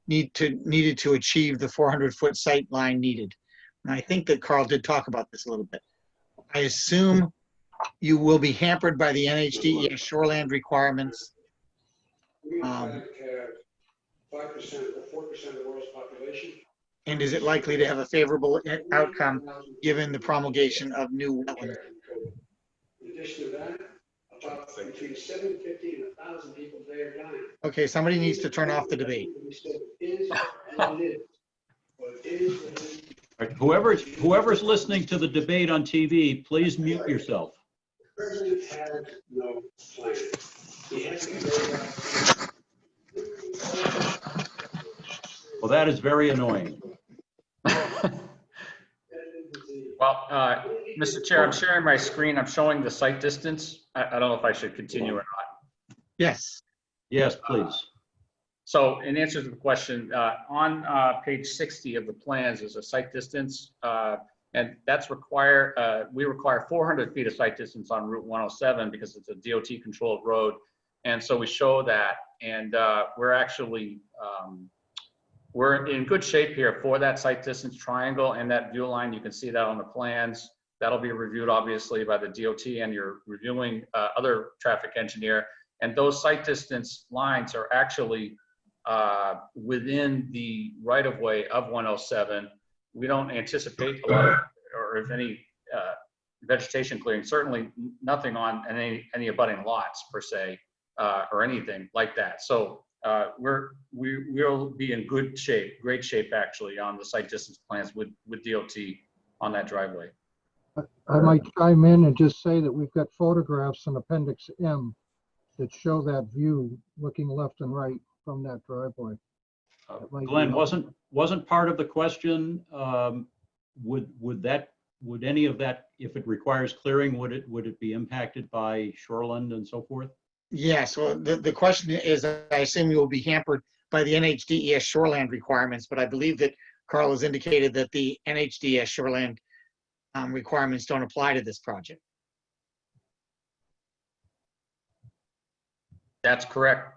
Needed to achieve the 400-foot sight line needed. And I think that Carl did talk about this a little bit. I assume you will be hampered by the NHDES shoreland requirements. 5% or 4% of the world's population. And is it likely to have a favorable outcome given the promulgation of new wetlands? In addition to that, about between 750 and 1,000 people a day are dying. Okay, somebody needs to turn off the debate. All right, whoever's listening to the debate on TV, please mute yourself. The president has no plan. He hasn't. Well, that is very annoying. Well, Mr. Chair, I'm sharing my screen. I'm showing the site distance. I don't know if I should continue or not. Yes. Yes, please. So in answer to the question, on page 60 of the plans is a site distance, and that's we require 400 feet of site distance on Route 107 because it's a DOT controlled road. And so we show that, and we're actually, we're in good shape here for that site distance triangle and that view line. You can see that on the plans. That'll be reviewed obviously by the DOT and your reviewing other traffic engineer. And those site distance lines are actually within the right of way of 107. We don't anticipate a lot of, or if any vegetation clearing, certainly nothing on any abutting lots per se, or anything like that. So we'll be in good shape, great shape actually on the site distance plans with DOT on that driveway. I might chime in and just say that we've got photographs in Appendix M that show that view looking left and right from that driveway. Glenn, wasn't part of the question, would any of that, if it requires clearing, would it be impacted by shoreland and so forth? Yes, well, the question is, I assume you will be hampered by the NHDES shoreland requirements, but I believe that Carl has indicated that the NHDES shoreland requirements don't apply to this project. That's correct.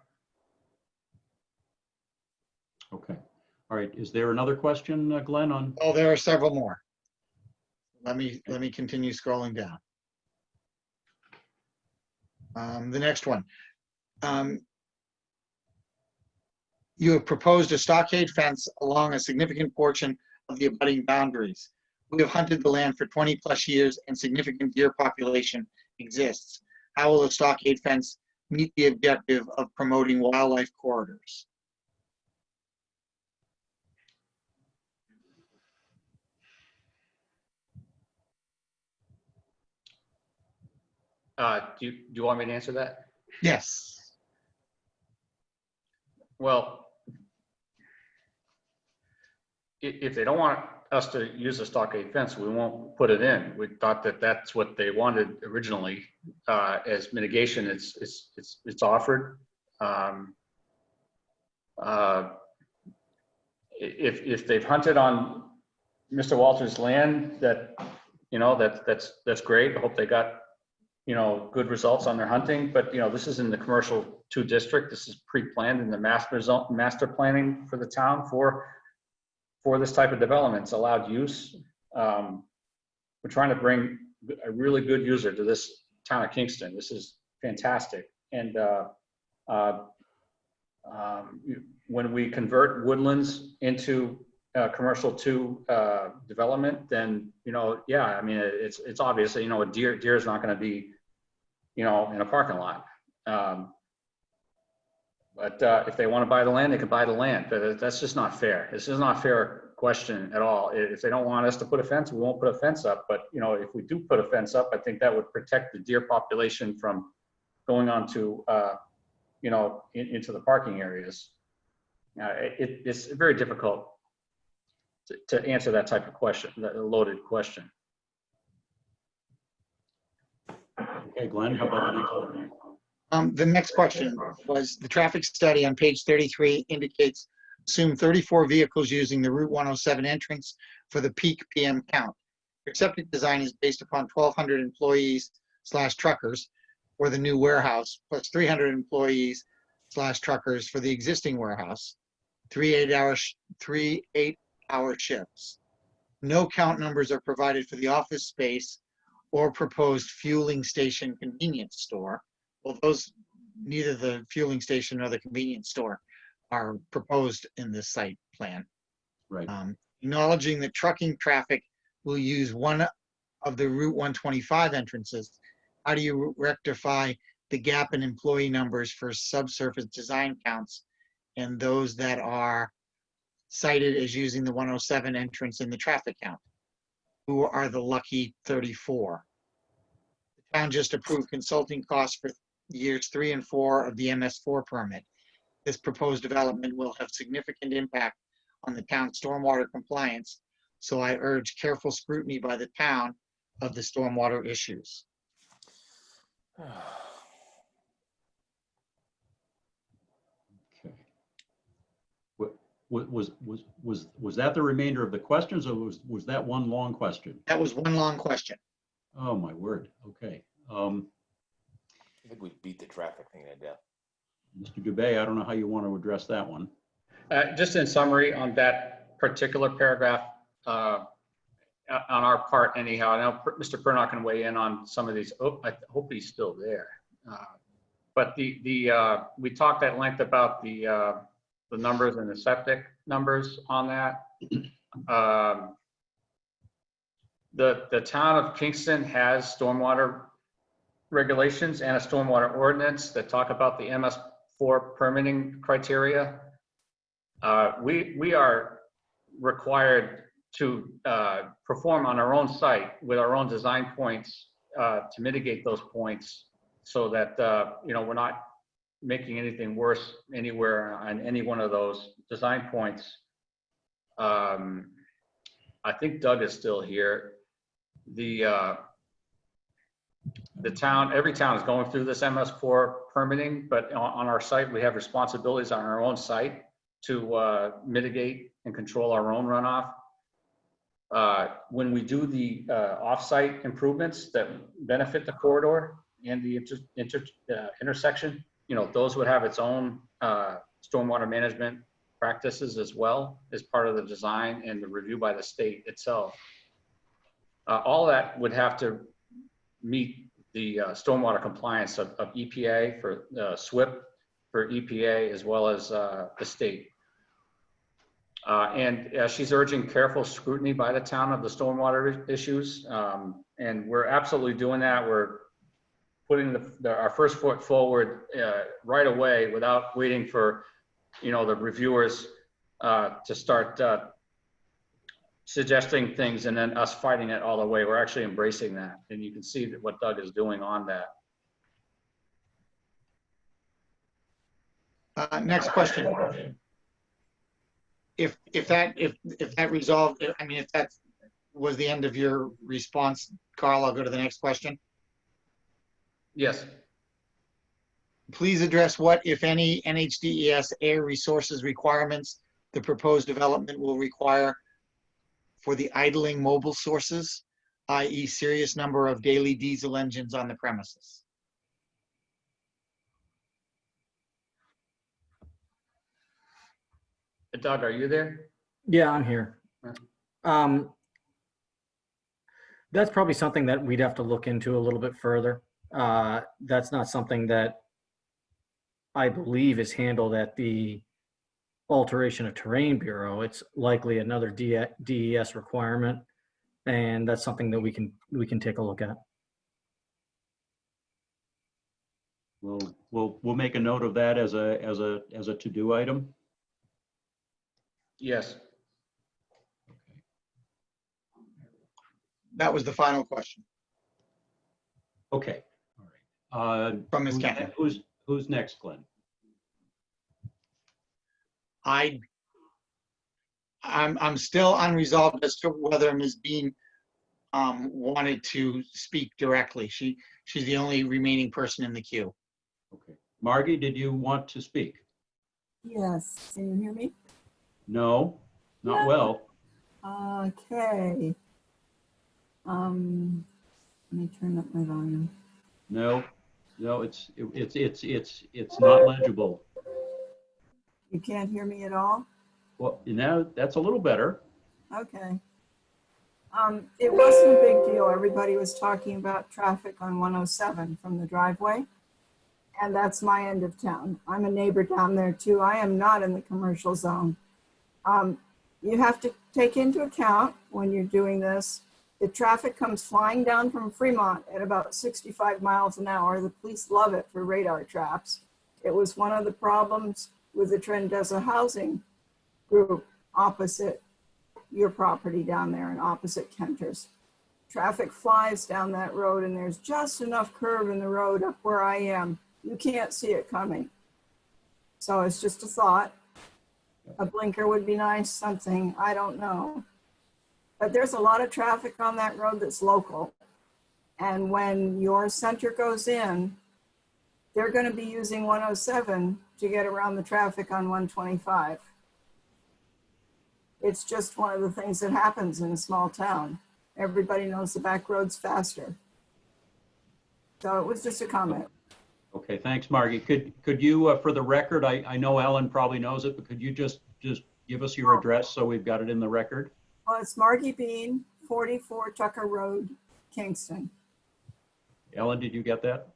Okay. All right. Is there another question, Glenn, on? Oh, there are several more. Let me continue scrolling down. The next one. You have proposed a stockade fence along a significant portion of the abutting boundaries. We have hunted the land for 20 plus years and significant deer population exists. How will a stockade fence meet the objective of promoting wildlife corridors? Do you want me to answer that? Yes. Well, if they don't want us to use a stockade fence, we won't put it in. We thought that that's what they wanted originally as mitigation. It's offered. If they've hunted on Mr. Walters' land, that's great. I hope they got, good results on their hunting. But this is in the commercial 2 district. This is pre-planned in the master planning for the town for this type of development. It's allowed use. We're trying to bring a really good user to this town of Kingston. This is fantastic. And when we convert woodlands into commercial 2 development, then yeah, I mean it's obvious. A deer is not going to be in a parking lot. But if they want to buy the land, they can buy the land. But that's just not fair. This is not a fair question at all. If they don't want us to put a fence, we won't put a fence up. But if we do put a fence up, I think that would protect the deer population from going on to into the parking areas. It's very difficult to answer that type of question, that loaded question. Okay, Glenn, how about the next one? The next question was, the traffic study on page 33 indicates assume 34 vehicles using the Route 107 entrance for the peak PM count. Your septic design is based upon 1,200 employees / truckers for the new warehouse, plus 300 employees / truckers for the existing warehouse, 3 8-hour shifts. No count numbers are provided for the office space or proposed fueling station convenience store. Well, neither the fueling station nor the convenience store are proposed in this site plan. Right. Acknowledging that trucking traffic will use one of the Route 125 entrances, how do you rectify the gap in employee numbers for subsurface design counts and those that are cited as using the 107 entrance in the traffic count? Who are the lucky 34? The town just approved consulting costs for years 3 and 4 of the MS4 permit. This proposed development will have significant impact on the town's stormwater compliance, so I urge careful scrutiny by the town of the stormwater issues. Okay. Was that the remainder of the questions, or was that one long question? That was one long question. Oh my word. Okay. I think we beat the traffic thing to death. Mr. Dubé, I don't know how you want to address that one. Just in summary on that particular paragraph, on our part anyhow, I know Mr. Pernock can weigh in on some of these. Oh, I hope he's still there. But we talked at length about the numbers and the septic numbers on that. The town of Kingston has stormwater regulations and a stormwater ordinance that talk about the MS4 permitting criteria. We are required to perform on our own site with our own design points to mitigate those points, so that we're not making anything worse anywhere on any one of those design points. I think Doug is still here. Every town is going through this MS4 permitting, but on our site, we have responsibilities on our own site to mitigate and control our own runoff. When we do the off-site improvements that benefit the corridor and the intersection, those would have its own stormwater management practices as well as part of the design and the review by the state itself. All that would have to meet the stormwater compliance of EPA for SWIP for EPA, as well as the state. And she's urging careful scrutiny by the town of the stormwater issues. And we're absolutely doing that. We're putting our first foot forward right away without waiting for, the reviewers to start suggesting things and then us fighting it all the way. We're actually embracing that. And you can see what Doug is doing on that. Next question. if that resolved, I mean, if that was the end of your response, Carl, I'll go to the next question. Yes. Please address what, if any, NHDES air resources requirements the proposed development will require for the idling mobile sources, i.e. serious number of daily diesel engines on the premises. Doug, are you there? Yeah, I'm here. That's probably something that we'd have to look into a little bit further. That's not something that I believe is handled at the Alteration of Terrain Bureau. It's likely another DES requirement, and that's something that we can take a look at. We'll make a note of that as a to-do item. Yes. That was the final question. Okay. All right. From Ms. Kennedy. Who's next, Glenn? I'm still unresolved as to whether Ms. Bean wanted to speak directly. She's the only remaining person in the queue. Okay. Margie, did you want to speak? Yes, can you hear me? No, not No. well. Okay. Let me turn up my volume. No, it's not legible. You can't hear me at all? Well, now that's a little better. Okay. It wasn't a big deal. Everybody was talking about traffic on 107 from the driveway. And that's my end of town. I'm a neighbor down there too. I am not in the commercial zone. You have to take into account when you're doing this, the traffic comes flying down from Fremont at about 65 miles an hour. The police love it for radar traps. It was one of the problems with the Trendeza housing group opposite your property down there and opposite Kenter's. Traffic flies down that road and there's just enough curve in the road up where I am. You can't see it coming. So it's just a thought. A blinker would be nice, something, I don't know. But there's a lot of traffic on that road that's local. And when your center goes in, they're going to be using 107 to get around the traffic on 125. It's just one of the things that happens in a small town. Everybody knows the back road's faster. So it was just a comment. Okay, thanks, Margie. Could you, for the record, I know Ellen probably knows it, but could you just give us your address so we've got it in the record? Well, it's Margie Bean, 44 Tucker Road, Kingston. Ellen, did you get that?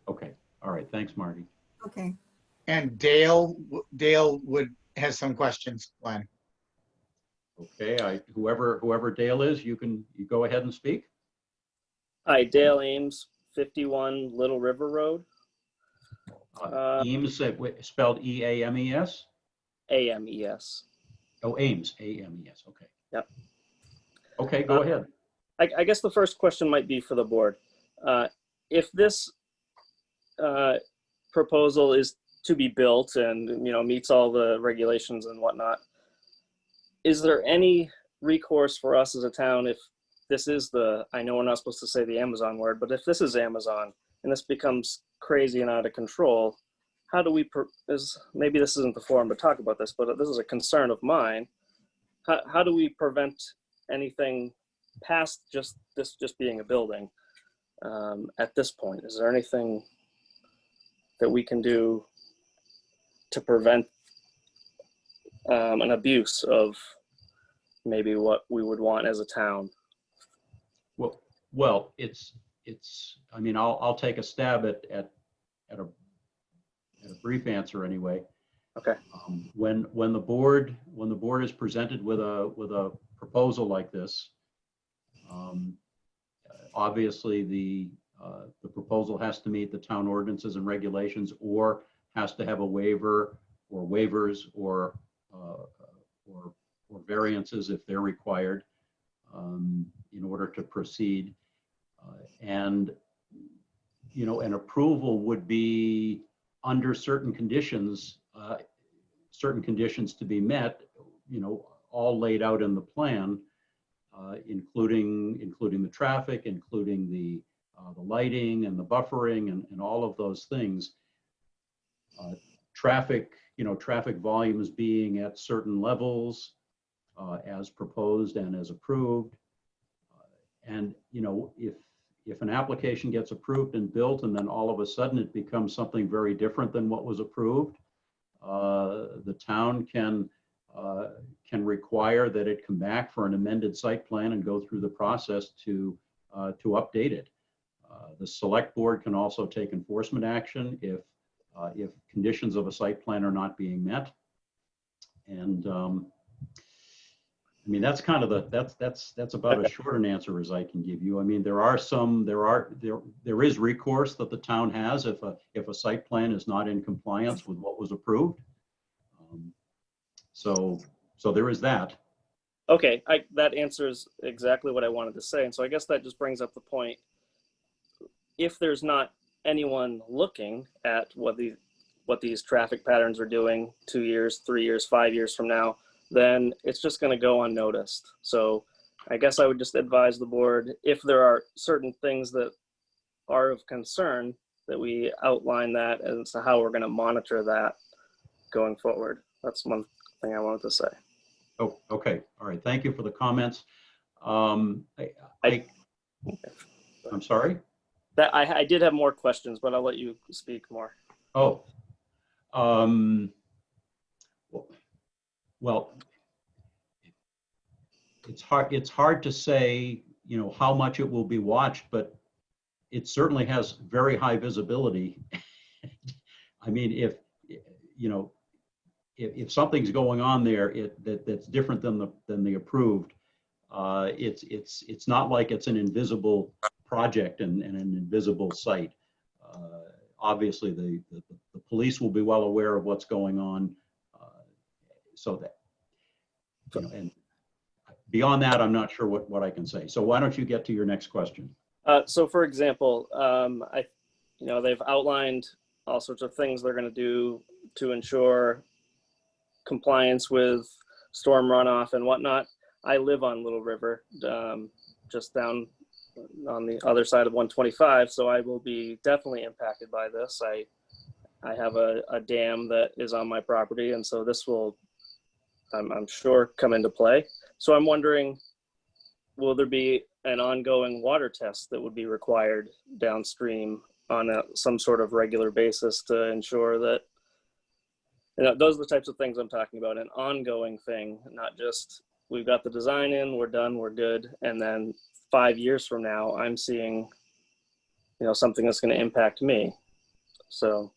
Okay, all right, thanks, Margie. Okay. And Dale has some questions, Glenn. Okay, whoever Dale is, you go ahead and speak. Hi, Dale Ames, 51 Little River Road. Ames, spelled E-A-M-E-S? A-M-E-S. Oh, Ames, A-M-E-S, okay. Yep. Okay, go ahead. I guess the first question might be for the board. If this proposal is to be built and meets all the regulations and whatnot, is there any recourse for us as a town if this is I know we're not supposed to say the Amazon word, but if this is Amazon and this becomes crazy and out of control, how do we, maybe this isn't the forum to talk about this, but this is a concern of mine. How do we prevent anything past just being a building at this point? Is there anything that we can do to prevent an abuse of maybe what we would want as a town? Well, it's. I mean, I'll take a stab at a brief answer anyway. Okay. When the board is presented with a proposal like this, obviously the proposal has to meet the town ordinances and regulations, or has to have a waiver or waivers or variances if they're required in order to proceed. And an approval would be under certain conditions, certain conditions to be met, all laid out in the plan, including the traffic, including the lighting and the buffering and all of those things. Traffic volumes being at certain levels as proposed and as approved. And if an application gets approved and built and then all of a sudden it becomes something very different than what was approved, the town can require that it come back for an amended site plan and go through the process to update it. The select board can also take enforcement action if conditions of a site plan are not being met. And I mean, that's kind of that's about as short an answer as I can give you. I mean, there is recourse that the town has if a site plan is not in compliance with what was approved. So there is that. Okay, that answers exactly what I wanted to say. And so I guess that just brings up the point. If there's not anyone looking at what these traffic patterns are doing 2 years, 3 years, 5 years from now, then it's just going to go unnoticed. So I guess I would just advise the board, if there are certain things that are of concern, that we outline that as to how we're going to monitor that going forward. That's one thing I wanted to say. Oh, okay. All right. Thank you for the comments. I'm sorry? That I did have more questions, but I'll let you speak more. Oh, well, it's hard to say, how much it will be watched, but it certainly has very high visibility. I mean, if something's going on there that's different than the approved, it's not like it's an invisible project and an invisible site. Obviously, the police will be well aware of what's going on. So that, and beyond that, I'm not sure what I can say. So why don't you get to your next question? So for example, they've outlined all sorts of things they're going to do to ensure compliance with storm runoff and whatnot. I live on Little River, just down on the other side of 125, so I will be definitely impacted by this. I have a dam that is on my property, and so this will, I'm sure, come into play. So I'm wondering, will there be an ongoing water test that would be required downstream on some sort of regular basis to ensure that, those are the types of things I'm talking about, an ongoing thing, not just we've got the design in, we're done, we're good, and then 5 years from now, I'm seeing, something that's going to impact me. So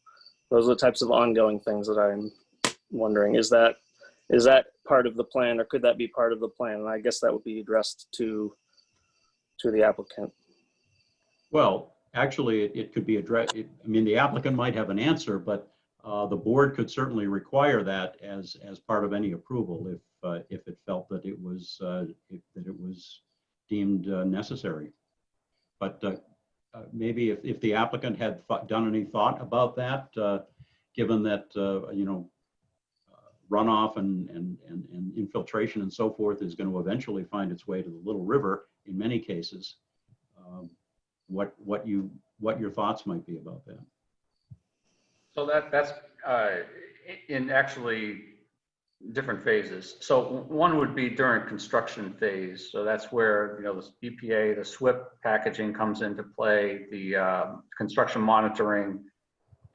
those are the types of ongoing things that I'm wondering. Is that part of the plan, or could that be part of the plan? And I guess that would be addressed to the applicant. Well, actually, it could be addressed. I mean, the applicant might have an answer, but the board could certainly require that as part of any approval if it felt that it was deemed necessary. But maybe if the applicant had done any thought about that, given that runoff and infiltration and so forth is going to eventually find its way to the Little River in many cases, what your thoughts might be about that. So that's in actually different phases. So one would be during construction phase. So that's where, the EPA, the SWIP packaging comes into play, the construction monitoring,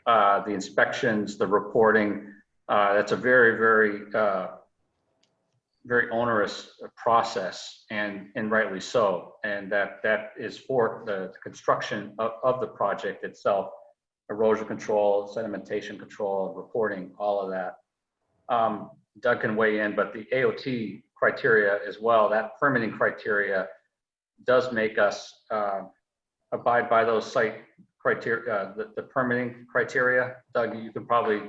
the inspections, the reporting. That's a very, very, very onerous process, and rightly so. And that is for the construction of the project itself, erosion control, sedimentation control, reporting, all of that. Doug can weigh in, but the AOT criteria as well, that permitting criteria does make us abide by those site criteria, the permitting criteria. Doug, you can probably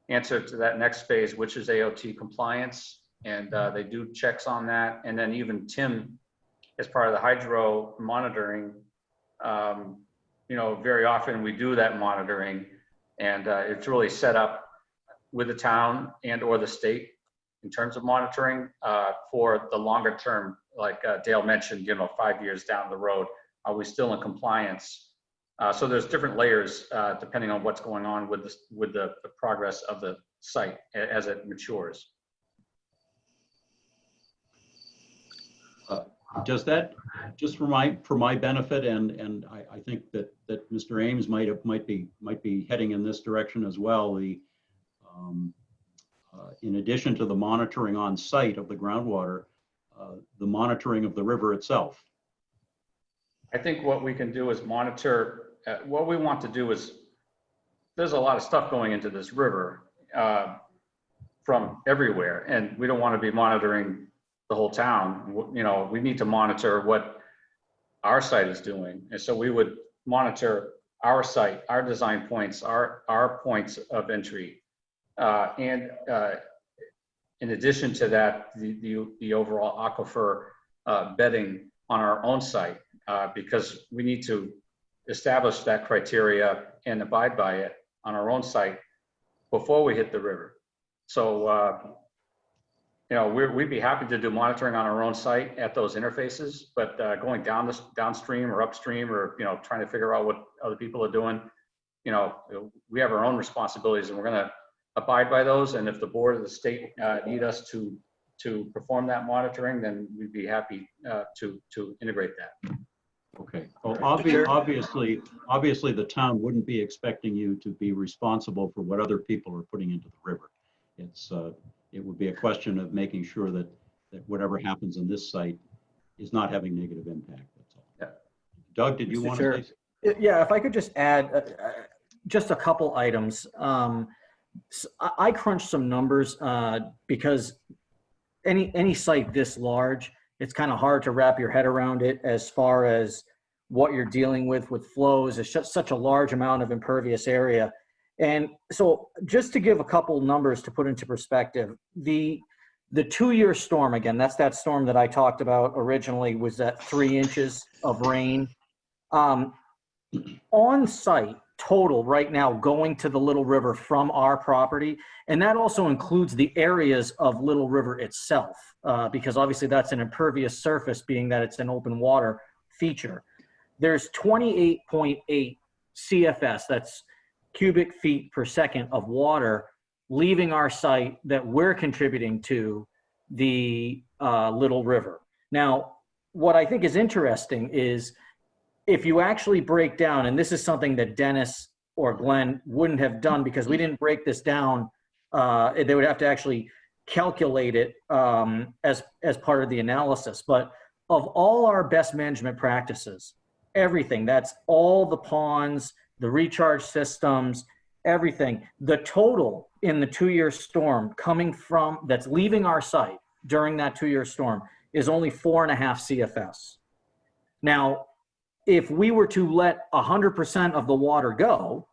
answer to that next phase, which is AOT compliance. And they do checks on that. And then even Tim, as part of the hydro monitoring, very often we do that monitoring, and it's really set up with the town and or the state in terms of monitoring for the longer term, like Dale mentioned, 5 years down the road, are we still in compliance? So there's different layers depending on what's going on with the progress of the site as it matures. Does that, just for my benefit, and I think that Mr. Ames might be heading in this direction as well. In addition to the monitoring on site of the groundwater, the monitoring of the river itself. I think what we can do is monitor. What we want to do is, there's a lot of stuff going into this river from everywhere, and we don't want to be monitoring the whole town. We need to monitor what our site is doing. And so we would monitor our site, our design points, our points of entry. And in addition to that, the overall aquifer bedding on our own site, because we need to establish that criteria and abide by it on our own site before we hit the river. So, we'd be happy to do monitoring on our own site at those interfaces, but going downstream or upstream, or trying to figure out what other people are doing, we have our own responsibilities, and we're going to abide by those. And if the board or the state need us to perform that monitoring, then we'd be happy to integrate that. Okay. Well, obviously, the town wouldn't be expecting you to be responsible for what other people are putting into the river. It would be a question of making sure that whatever happens in this site is not having negative impact. That's all. Yeah. Doug, did you want to say? Yeah, if I could just add just a couple items. So I crunched some numbers because any site this large, it's kind of hard to wrap your head around it as far as what you're dealing with flows. It's just such a large amount of impervious area. And so just to give a couple numbers to put into perspective, the 2-year storm, again, that's that storm that I talked about originally, was at 3 inches of rain. On site total right now going to the Little River from our property, and that also includes the areas of Little River itself, because obviously that's an impervious surface, being that it's an open water feature. There's 28.8 CFS, that's cubic feet per second of water leaving our site that we're contributing to the Little River. Now, what I think is interesting is if you actually break down, and this is something that Dennis or Glenn wouldn't have done because we didn't break this down, they would have to actually calculate it as part of the analysis. But of all our best management practices, everything, that's all the ponds, the recharge systems, everything, the total in the 2-year storm coming from, that's leaving our site during that 2-year storm, is only 4.5 CFS. Now, if we were to let 100% of the water go,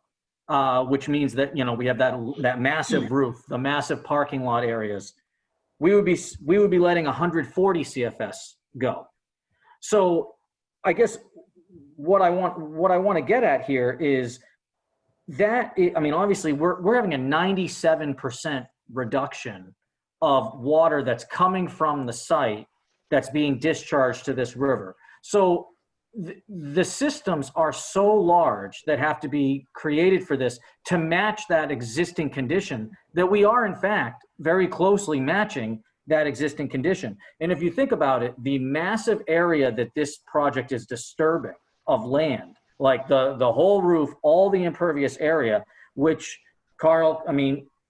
which means that, we have that massive roof, the massive parking lot areas, we would be letting 140 CFS go. So I guess what I want to get at here is that, obviously we're having a 97% reduction of water that's coming from the site that's being discharged to this river. So the systems are so large that have to be created for this to match that existing condition, that we are in fact very closely matching that existing condition. And if you think about it, the massive area that this project is disturbing of land, like the whole roof, all the impervious area, which, Carl,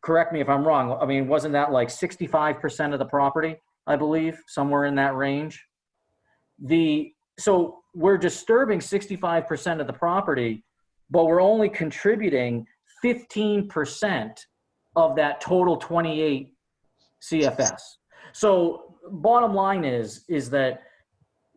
correct me if I'm wrong, wasn't that like 65% of the property, I believe, somewhere in that range? So we're disturbing 65% of the property, but we're only contributing 15% of that total 28 CFS. So bottom line is that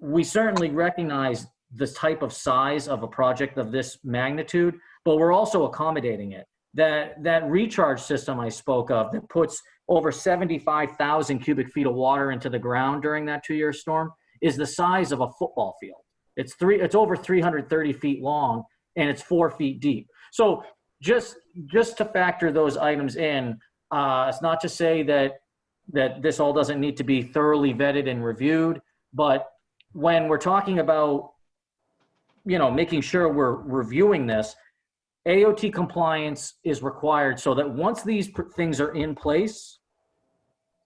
we certainly recognize this type of size of a project of this magnitude, but we're also accommodating it. That recharge system I spoke of that puts over 75,000 cubic feet of water into the ground during that 2-year storm is the size of a football field. It's over 330 feet long and it's 4 feet deep. So just to factor those items in, It's not to say that this all doesn't need to be thoroughly vetted and reviewed, but when we're talking about, making sure we're reviewing this, AOT compliance is required so that once these things are in place,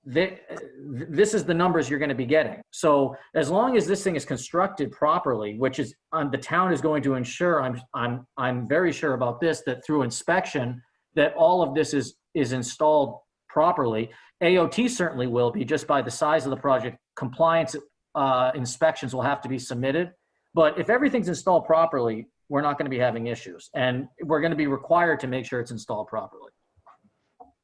this is the numbers you're going to be getting. So as long as this thing is constructed properly, which is the town is going to ensure, I'm very sure about this, that through inspection, that all of this is installed properly. AOT certainly will be, just by the size of the project. Compliance inspections will have to be submitted. But if everything's installed properly, we're not going to be having issues. And we're going to be required to make sure it's installed properly.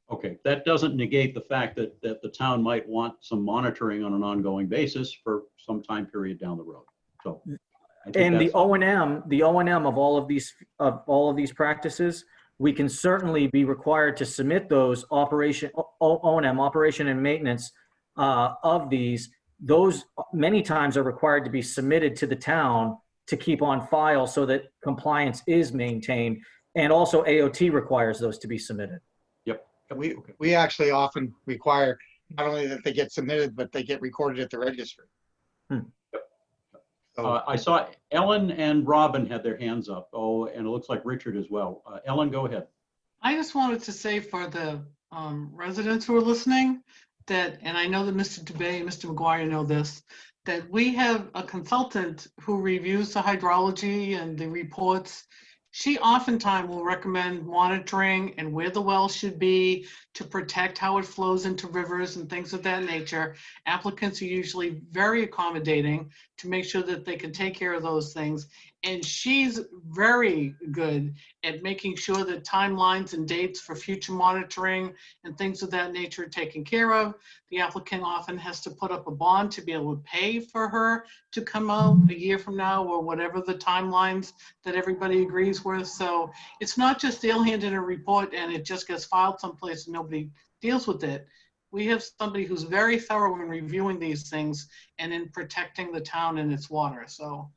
Okay, that doesn't negate the fact that the town might want some monitoring on an ongoing basis for some time period down the road. So, I think and that's the O&M of all of these practices, we can certainly be required to submit those O&M, operation and maintenance of these. Those many times are required to be submitted to the town to keep on file so that compliance is maintained. And also AOT requires those to be submitted. Yep. We actually often require not only that they get submitted, but they get recorded at the registry. I saw Ellen and Robin had their hands up. Oh, and it looks like Richard as well. Ellen, go ahead. I just wanted to say for the residents who are listening that, and I know that Mr. Dubay and Mr. McGuire know this, that we have a consultant who reviews the hydrology and the reports. She oftentimes will recommend monitoring and where the well should be to protect how it flows into rivers and things of that nature. Applicants are usually very accommodating to make sure that they can take care of those things. And she's very good at making sure that timelines and dates for future monitoring and things of that nature are taken care of. The applicant often has to put up a bond to be able to pay for her to come out a year from now or whatever the timelines that everybody agrees with. So it's not just they'll hand in a report and it just gets filed someplace and nobody deals with it. We have somebody who's very thorough in reviewing these things and in protecting the town and its water. So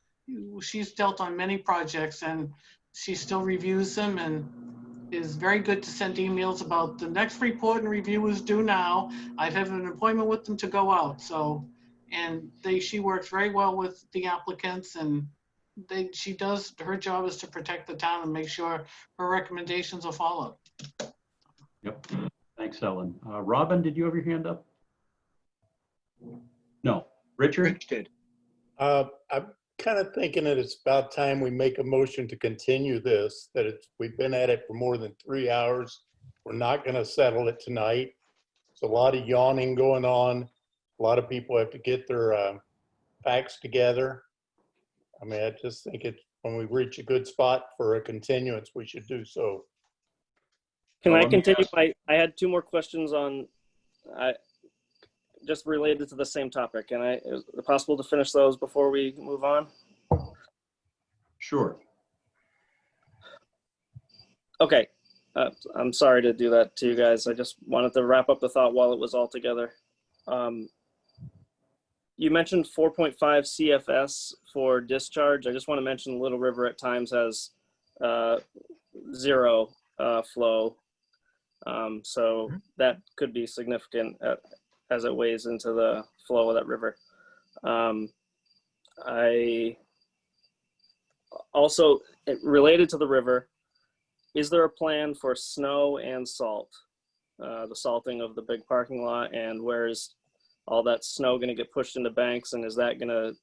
she's dealt on many projects and she still reviews them and is very good to send emails about the next report and review is due now. I have an appointment with them to go out. So, and she works very well with the applicants and she does, her job is to protect the town and make sure her recommendations are followed. Yep. Thanks, Ellen. Robin, did you have your hand up? No. Richard? Rich did. I'm kind of thinking that it's about time we make a motion to continue this, we've been at it for more than 3 hours. We're not going to settle it tonight. There's a lot of yawning going on. A lot of people have to get their facts together. I mean, I just think when we reach a good spot for a continuance, we should do so. Can I continue? I had 2 more questions on, just related to the same topic. Is it possible to finish those before we move on? Sure. Okay. I'm sorry to do that to you guys. I just wanted to wrap up the thought while it was all together. You mentioned 4.5 CFS for discharge. I just want to mention Little River at times has 0 flow. So that could be significant as it weighs into the flow of that river. I also, related to the river, is there a plan for snow and salt? The salting of the big parking lot, and where is all that snow going to get pushed into banks, and is that going to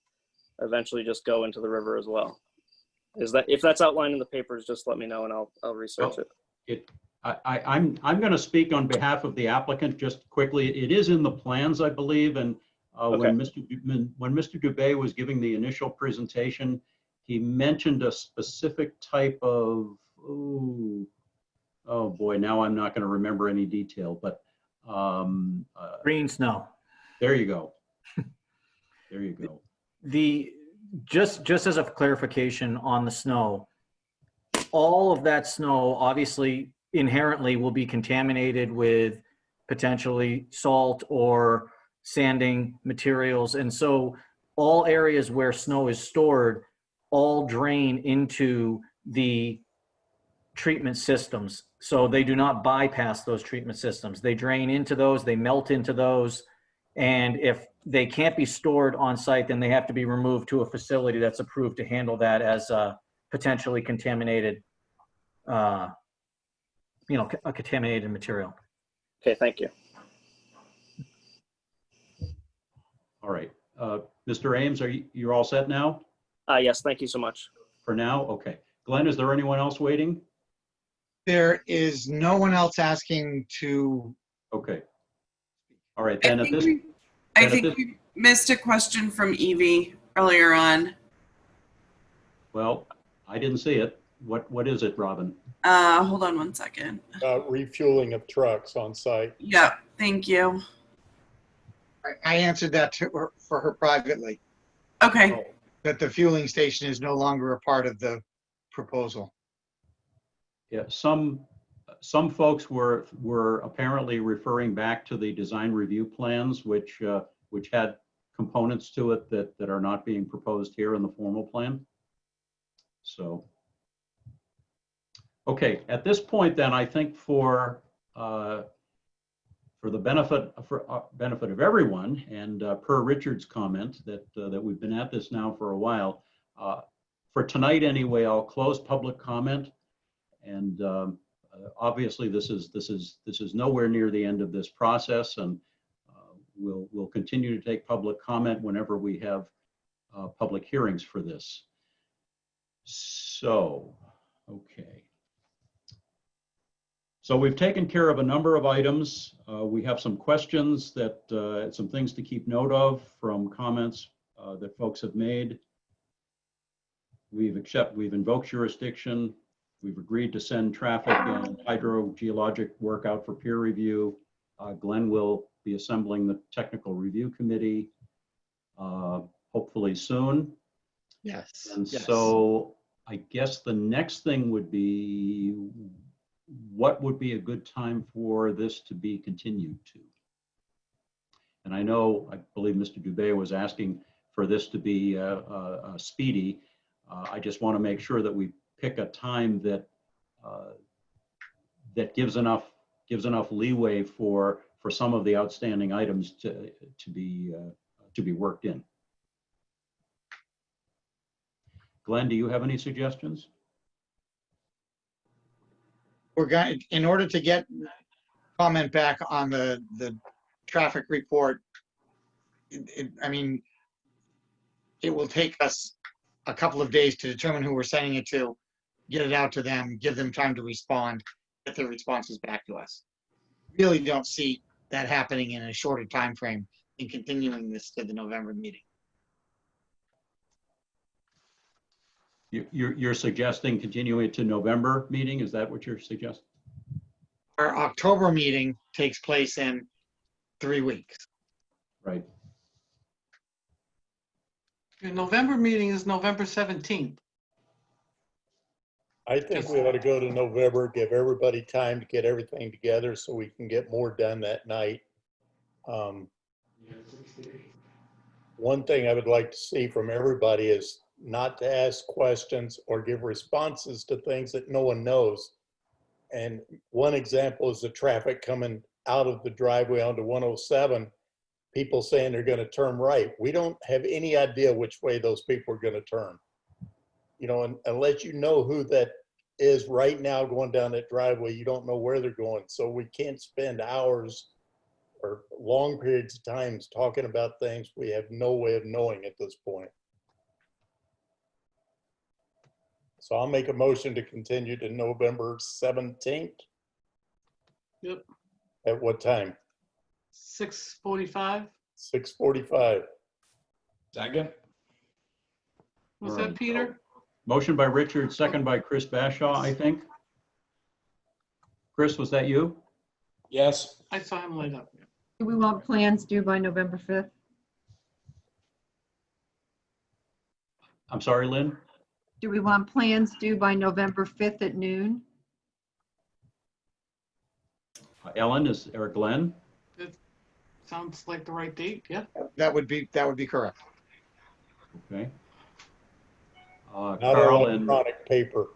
eventually just go into the river as well? If that's outlined in the papers, just let me know and I'll research it. I'm going to speak on behalf of the applicant just quickly. It is in the plans, I believe, and Okay. when Mr. Dubay was giving the initial presentation, he mentioned a specific type of, oh boy, now I'm not going to remember any detail, but Green snow. There you go. There you go. Just as a clarification on the snow, all of that snow obviously inherently will be contaminated with potentially salt or sanding materials. And so all areas where snow is stored all drain into the treatment systems. So they do not bypass those treatment systems. They drain into those, they melt into those. And if they can't be stored on site, then they have to be removed to a facility that's approved to handle that as a potentially contaminated, a contaminated material. Okay, thank you. All right. Mr. Ames, you're all set now? Yes, thank you so much. For now? Okay. Glenn, is there anyone else waiting? There is no one else asking to. Okay. All right, then I think we missed a question from Evie earlier on. Well, I didn't see it. What is it, Robin? Hold on one second. Refueling of trucks on site. Yeah, thank you. I answered that for her privately. Okay. That the fueling station is no longer a part of the proposal. Yeah, some folks were apparently referring back to the design review plans, which had components to it that are not being proposed here in the formal plan. So, okay, at this point, then I think for the benefit of everyone, and per Richard's comment that we've been at this now for a while, for tonight anyway, I'll close public comment. And obviously, this is nowhere near the end of this process, and we'll continue to take public comment whenever we have public hearings for this. So, okay. So we've taken care of a number of items. We have some questions some things to keep note of from comments that folks have made. We've invoked jurisdiction. We've agreed to send traffic and hydrogeologic work out for peer review. Glenn will be assembling the technical review committee hopefully soon. Yes. And so I guess the next thing would be, what would be a good time for this to be continued to? And I believe Mr. Dubé was asking for this to be speedy. I just want to make sure that we pick a time that gives enough leeway for some of the outstanding items to be worked in. Glenn, do you have any suggestions? In order to get comment back on the traffic report, it will take us a couple of days to determine who we're sending it to, get it out to them, give them time to respond, get their responses back to us. Really don't see that happening in a shorter time frame in continuing this to the November meeting. You're suggesting continuing it to November meeting? Is that what you're suggesting? Our October meeting takes place in 3 weeks. Right. The November meeting is November 17th. I think we ought to go to November, give everybody time to get everything together so we can get more done that night. One thing I would like to see from everybody is not to ask questions or give responses to things that no one knows. And one example is the traffic coming out of the driveway onto 107, people saying they're going to turn right. We don't have any idea which way those people are going to turn. Unless you know who that is right now going down that driveway, you don't know where they're going. So we can't spend hours or long periods of time talking about things we have no way of knowing at this point. So I'll make a motion to continue to November 17th. Yep. At what time? 6:45. 6:45. Second. Was All that right. Peter? Motion by Richard, second by Chris Bashaw, I think. Chris, was that you? Yes. I saw him light up. Do we want plans due by November 5th? I'm sorry, Lynn? Do we want plans due by November 5th at noon? Ellen, or Glenn? It sounds like the right date, yeah. That would be correct. Okay. Not Carl and electronic paper.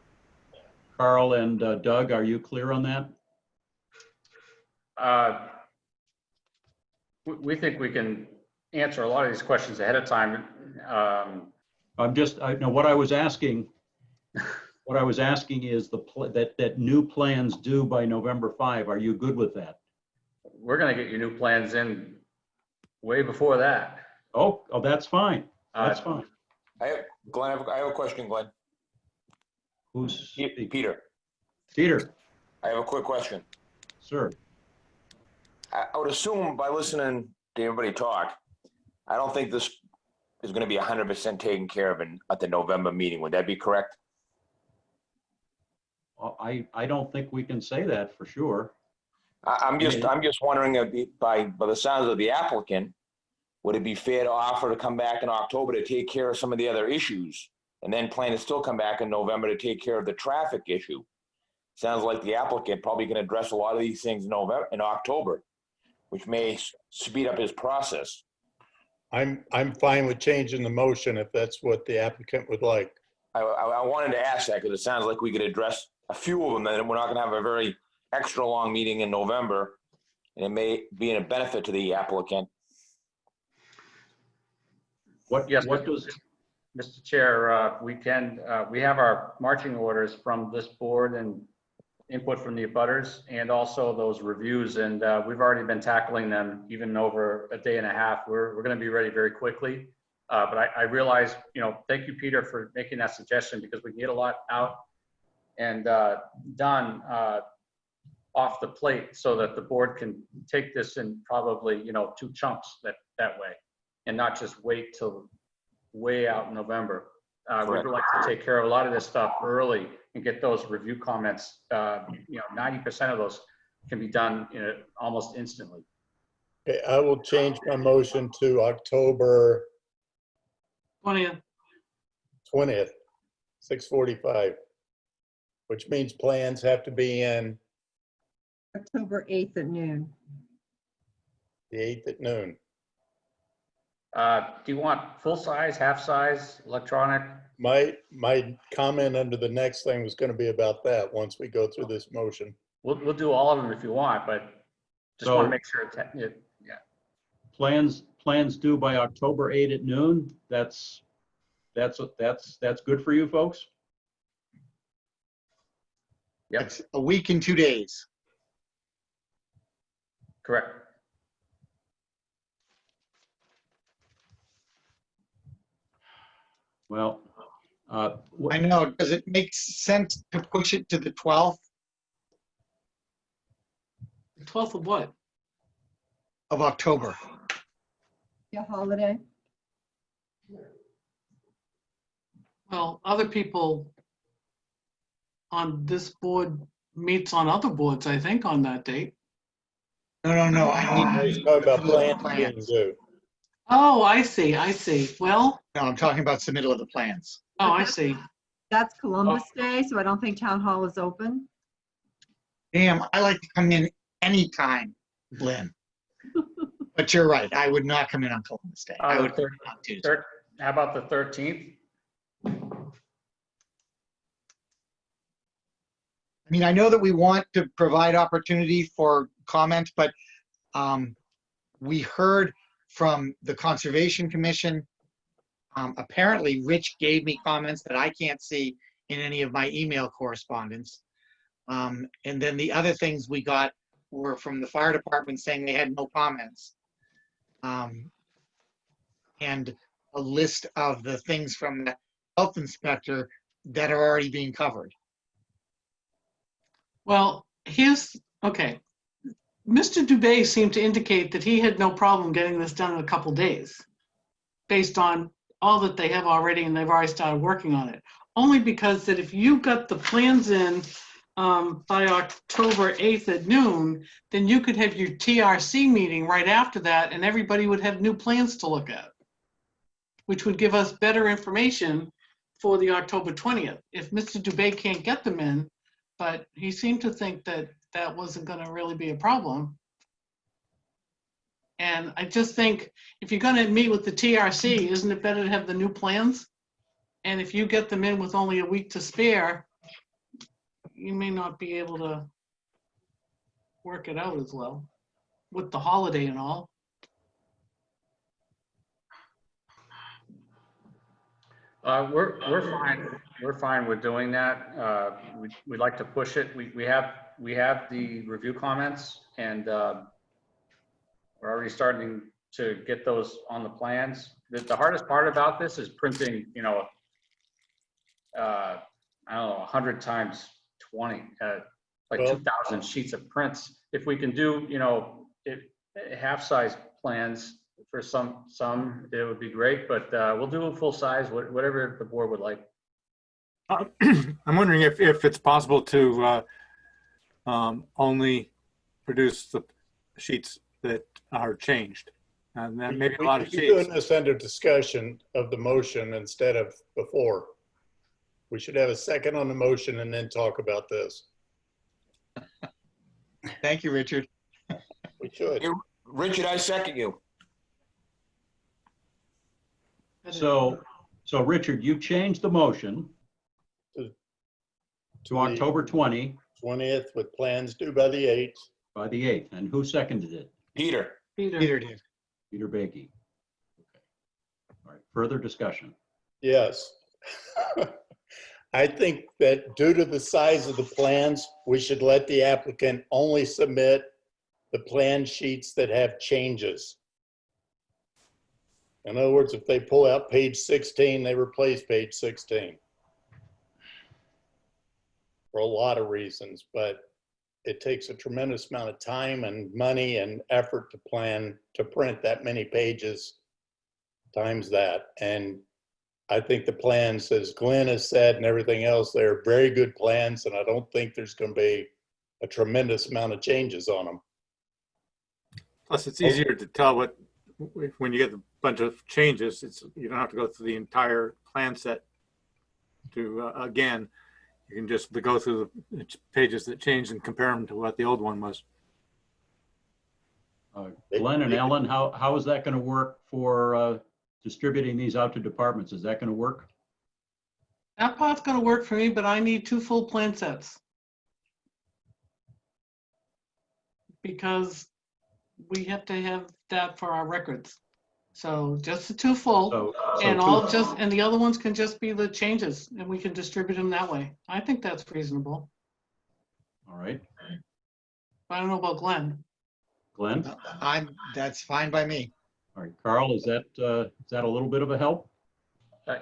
Carl and Doug, are you clear on that? We think we can answer a lot of these questions ahead of time. No, what I was asking is that new plans due by November 5. Are you good with that? We're going to get your new plans in way before that. Oh, that's fine. That's fine. Glenn, I have a question, Glenn. Who's Peter? Peter. I have a quick question. Sir. I would assume by listening to everybody talk, I don't think this is going to be 100% taken care of at the November meeting. Would that be correct? I don't think we can say that for sure. I'm just wondering, by the sounds of the applicant, would it be fair to offer to come back in October to take care of some of the other issues, and then plan to still come back in November to take care of the traffic issue? Sounds like the applicant probably can address a lot of these things in October, which may speed up his process. I'm fine with changing the motion if that's what the applicant would like. I wanted to ask that because it sounds like we could address a few of them, and we're not going to have a very extra long meeting in November, and it may be a benefit to the applicant. Yes, Mr. Chair, we have our marching orders from this board and input from the abutters, and also those reviews, and we've already been tackling them even over a day and a half. We're going to be ready very quickly, but I realize, thank you, Peter, for making that suggestion, because we can get a lot out and done off the plate so that the board can take this in probably 2 chunks that way, and not just wait till way out in November. We'd like to take care of a lot of this stuff early and get those review comments. 90% of those can be done almost instantly. Okay, I will change my motion to October 20th, 6:45, which means plans have to be in October 8th at noon. the 8th at noon. Do you want full size, half size, electronic? My comment under the next thing was going to be about that once we go through this motion. We'll do all of them if you want, but just want to make sure. Yeah. Plans due by October 8 at noon. That's good for you folks. Yep. It's a week and 2 days. Correct. Well, I know. Does it make sense to push it to the 12th? the 12th of what? Of October. Your holiday? Well, other people on this board meets on other boards, I think, on that date. No. I He's talking about plans being due. Oh, I see. Well. No, I'm talking about submittal of the plans. Oh, I see. That's Columbus Day, so I don't think town hall is open. Damn, I like to come in anytime, Lynn. But you're right. I would not come in on Columbus Day. I would come in on Tuesday. How about the 13th? I mean, I know that we want to provide opportunity for comment, but we heard from the Conservation Commission. Apparently, Rich gave me comments that I can't see in any of my email correspondence. And then the other things we got were from the fire department saying they had no comments. And a list of the things from the health inspector that are already being covered. Well, okay. Mr. Dubé seemed to indicate that he had no problem getting this done in a couple days, based on all that they have already, and they've already started working on it. Only because that if you got the plans in by October 8th at noon, then you could have your TRC meeting right after that, and everybody would have new plans to look at, which would give us better information for the October 20th. If Mr. Dubé can't get them in, but he seemed to think that that wasn't going to really be a problem. And I just think if you're going to meet with the TRC, isn't it better to have the new plans? And if you get them in with only a week to spare, you may not be able to work it out as well with the holiday and all. We're fine. We're fine with doing that. We'd like to push it. We have the review comments, and we're already starting to get those on the plans. The hardest part about this is printing, you know, I don't know, 100 times 20, like 2,000 sheets of prints. If we can do, you know, half-size plans for some, it would be great, but we'll do a full size, whatever the board would like. I'm wondering if it's possible to only produce the sheets that are changed. And then maybe a lot of sheets. We're doing this under discussion of the motion instead of before. We should have a second on the motion and then talk about this. Thank you, Richard. We should. Richard, I second you. So Richard, you changed the motion to October 20th with plans due by the 8th. By the 8th. And who seconded it? Peter. Peter did. Peter Bakey. Okay. All right. Further discussion. Yes. I think that due to the size of the plans, we should let the applicant only submit the plan sheets that have changes. In other words, if they pull out page 16, they replace page 16. For a lot of reasons, but it takes a tremendous amount of time and money and effort to print that many pages times that. And I think the plans, as Glenn has said and everything else, they're very good plans, and I don't think there's going to be a tremendous amount of changes on them. Plus, it's easier to tell when you get a bunch of changes. You don't have to go through the entire plan set to again. You can just go through the pages that changed and compare them to what the old one was. Glenn and Ellen, how is that going to work for distributing these out to departments? Is that going to work? That part's going to work for me, but I need 2 full plan sets. Because we have to have that for our records. So just the 2 full, and the other ones can just be the changes, and we can distribute them that way. I think that's reasonable. All right. I don't know about Glenn. Glenn? That's fine by me. All right, Carl, is that a little bit of a help?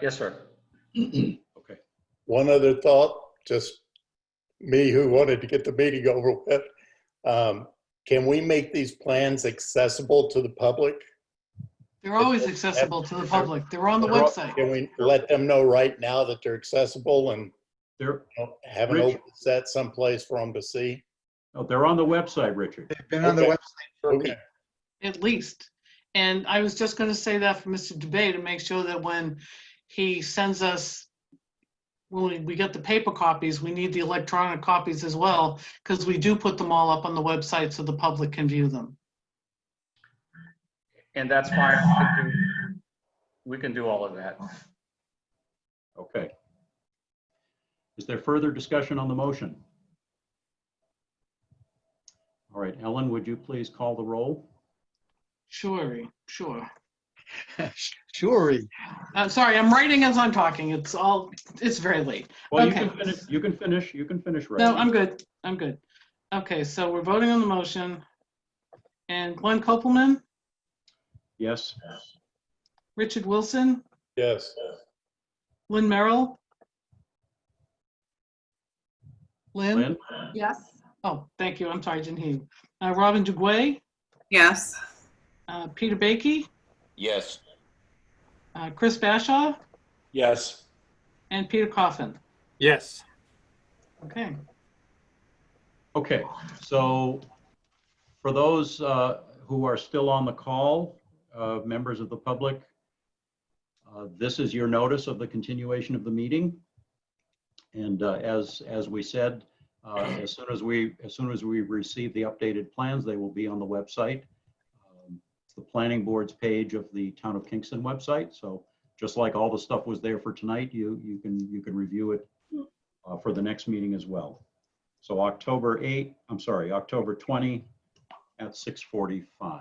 Yes, sir. Okay. One other thought, just me who wanted to get the meeting over with. Can we make these plans accessible to the public? They're always accessible to the public. They're on the website. Can we let them know right now that they're accessible and have an open set someplace for them to see? Oh, they're on the website, Richard. They've been on the website for a week. At least. And I was just going to say that for Mr. Debay to make sure that when he sends us, when we get the paper copies, we need the electronic copies as well, because we do put them all up on the website so the public can view them. And that's fine. We can do all of that. Okay. Is there further discussion on the motion? All right, Ellen, would you please call the roll? Sure. Sure. Sorry, I'm writing as I'm talking. It's very late. Well, okay. You can finish writing. No, I'm good. Okay, so we're voting on the motion. And Glenn Kopelman? Yes. Richard Wilson? Yes. Lynn Merrill? Lynn? Yes. Oh, thank you. I'm sorry, I didn't hear you. Robin Duguay? Yes. Peter Bakey? Yes. Chris Bashaw? Yes. And Peter Coffin? Yes. Okay. Okay, so for those who are still on the call, members of the public, this is your notice of the continuation of the meeting. And as we said, as soon as we receive the updated plans, they will be on the website. It's the planning board's page of the Town of Kingston website. So just like all the stuff was there for tonight, you can review it for the next meeting as well. So October 20 at 6:45. All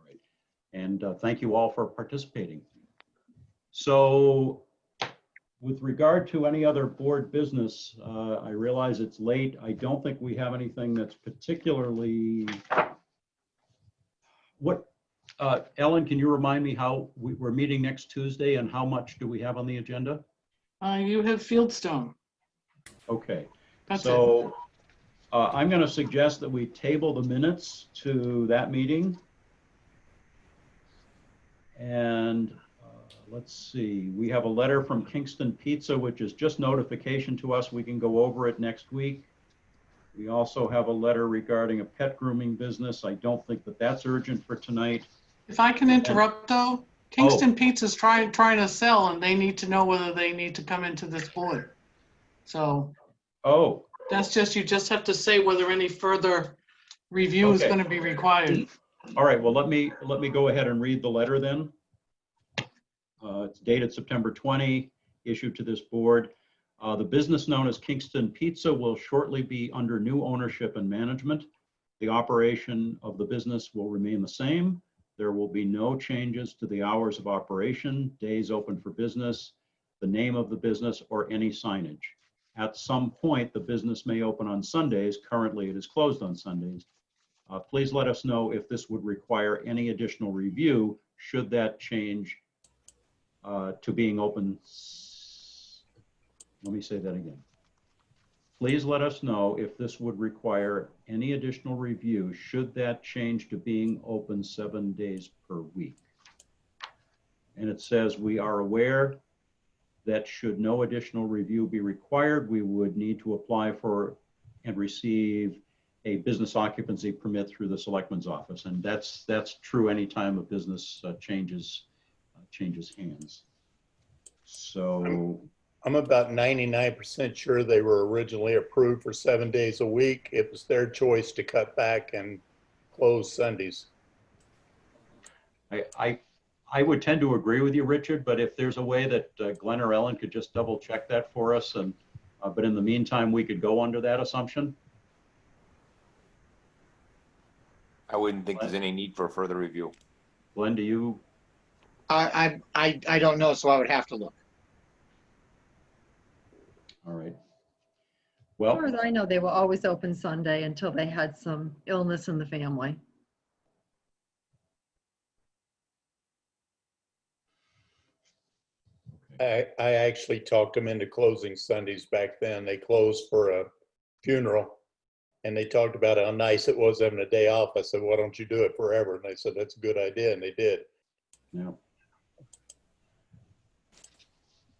right. And thank you all for participating. So with regard to any other board business, I realize it's late. I don't think we have anything that's particularly, Ellen, can you remind me how we're meeting next Tuesday and how much do we have on the agenda? You have Fieldstone. Okay. That's so I'm going to suggest that we table the minutes to that meeting. And let's see, we have a letter from Kingston Pizza, which is just notification to us. We can go over it next week. We also have a letter regarding a pet grooming business. I don't think that that's urgent for tonight. If I can interrupt though, Kingston Pizza's trying to sell and they need to know whether they need to come into this board. So that's just, you just have to say whether any further review is going to be required. All right, well, let me go ahead and read the letter then. It's dated September 20, issued to this board. The business known as Kingston Pizza will shortly be under new ownership and management. The operation of the business will remain the same. There will be no changes to the hours of operation, days open for business, the name of the business, or any signage. At some point, the business may open on Sundays. Currently, it is closed on Sundays. Please let us know if this would require any additional review should that change to being open. Let me say that again. Please let us know if this would require any additional review should that change to being open 7 days per week. And it says, we are aware that should no additional review be required, we would need to apply for and receive a business occupancy permit through the Selectman's office. And that's true anytime a business changes hands. So I'm about 99% sure they were originally approved for 7 days a week. It was their choice to cut back and close Sundays. I would tend to agree with you, Richard, but if there's a way that Glenn or Ellen could just double check that for us, and but in the meantime, we could go under that assumption. I wouldn't think there's any need for a further review. Glenn, do you? I don't know, so I would have to look. All right. As far as I know, they were always open Sunday until they had some illness in the family. I actually talked them into closing Sundays back then. They closed for a funeral and they talked about how nice it was having a day off. I said, why don't you do it forever? And they said, that's a good idea. And they did. Yeah.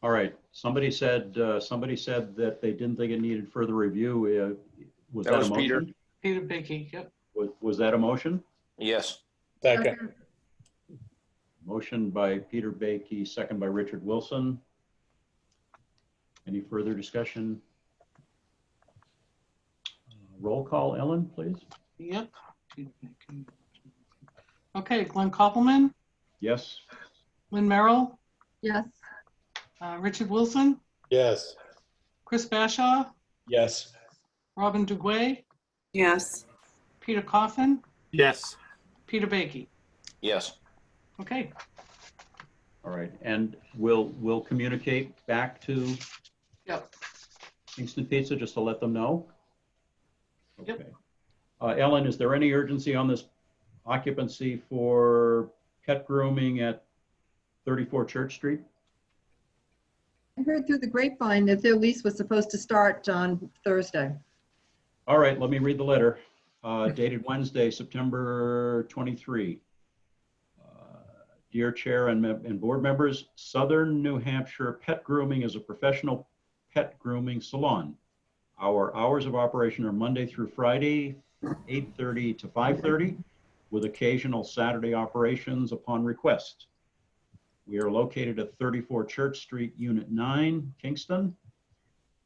All right. Somebody said that they didn't think it needed further review. Was that a motion? Peter Bickey, yep. Was that a motion? Yes. Second. Motion by Peter Bakey, second by Richard Wilson. Any further discussion? Roll call, Ellen, please. Yep. Okay, Glenn Koppelman, Yes. Lynn Merrill, Yes. Richard Wilson, Yes. Chris Bashaw, Yes. Robin Duguay, Yes. Peter Coffin, Yes. Peter Bakey. Yes. Okay. All right, and we'll communicate back to Kingston Pizza just to let them know. Okay. Yep. Ellen, is there any urgency on this occupancy for pet grooming at 34 Church Street? I heard through the grapevine that their lease was supposed to start on Thursday. All right, let me read the letter. Dated Wednesday, September 23. Dear Chair and board members, Southern New Hampshire Pet Grooming is a professional pet grooming salon. Our hours of operation are Monday through Friday, 8:30 to 5:30, with occasional Saturday operations upon request. We are located at 34 Church Street, Unit 9, Kingston,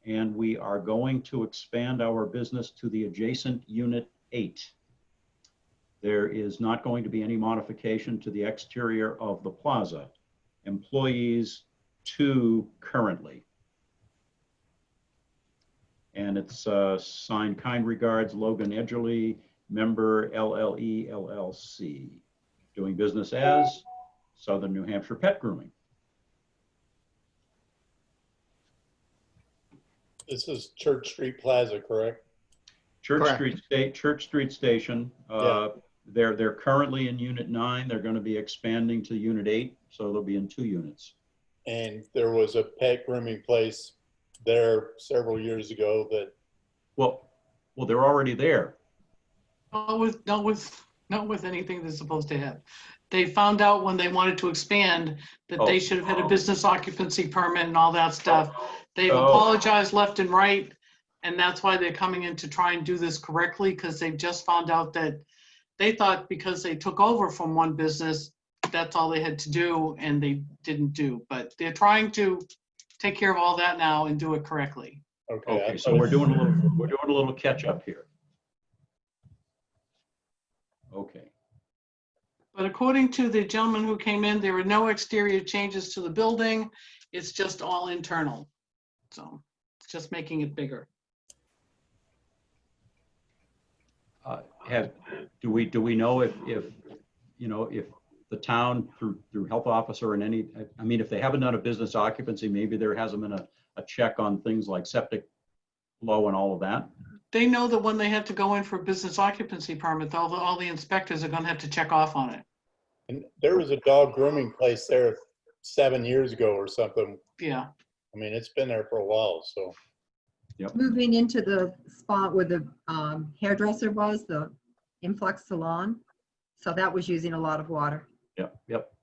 and we are going to expand our business to the adjacent Unit 8. There is not going to be any modification to the exterior of the plaza. Employees 2 currently. And it's signed kind regards, Logan Edgerly, member LLE LLC, doing business as Southern New Hampshire Pet Grooming. This is Church Street Plaza, correct? Church Street Station. Yeah. They're currently in Unit 9. They're going to be expanding to Unit 8, so they'll be in 2 units. And there was a pet grooming place there several years ago that. Well, they're already there. Not with anything they're supposed to have. They found out when they wanted to expand that they should have had a business occupancy permit and all that stuff. They've apologized left and right, and that's why they're coming in to try and do this correctly, because they just found out that they thought because they took over from one business, that's all they had to do, and they didn't do. But they're trying to take care of all that now and do it correctly. Okay, so we're doing a little catch up here. Okay. But according to the gentleman who came in, there were no exterior changes to the building. It's just all internal. So it's just making it bigger. Do we know if if the town through health officer and any, I mean, if they haven't done a business occupancy, maybe there hasn't been a check on things like septic flow and all of that? They know that when they have to go in for a business occupancy permit, all the inspectors are going to have to check off on it. And there was a dog grooming place there 7 years ago or something. Yeah. I mean, it's been there for a while, so. Yep. Moving into the spot where the hairdresser was, the Influx Salon. So that was using a lot of water. Yep.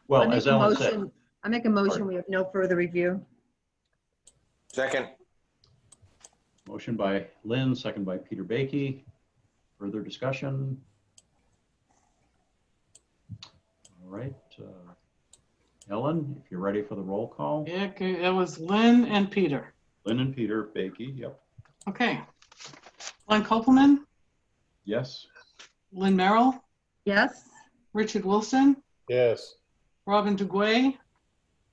Well, as Ellen said. I make a motion, we have no further review. Second. Motion by Lynn, second by Peter Baiki. Further discussion? All right. Ellen, if you're ready for the roll call. Yeah, it was Lynn and Peter. Lynn and Peter Baiki, yep. Okay. Glenn Kopelman? Yes. Lynn Merrill? Yes. Richard Wilson? Yes. Robin Duguay?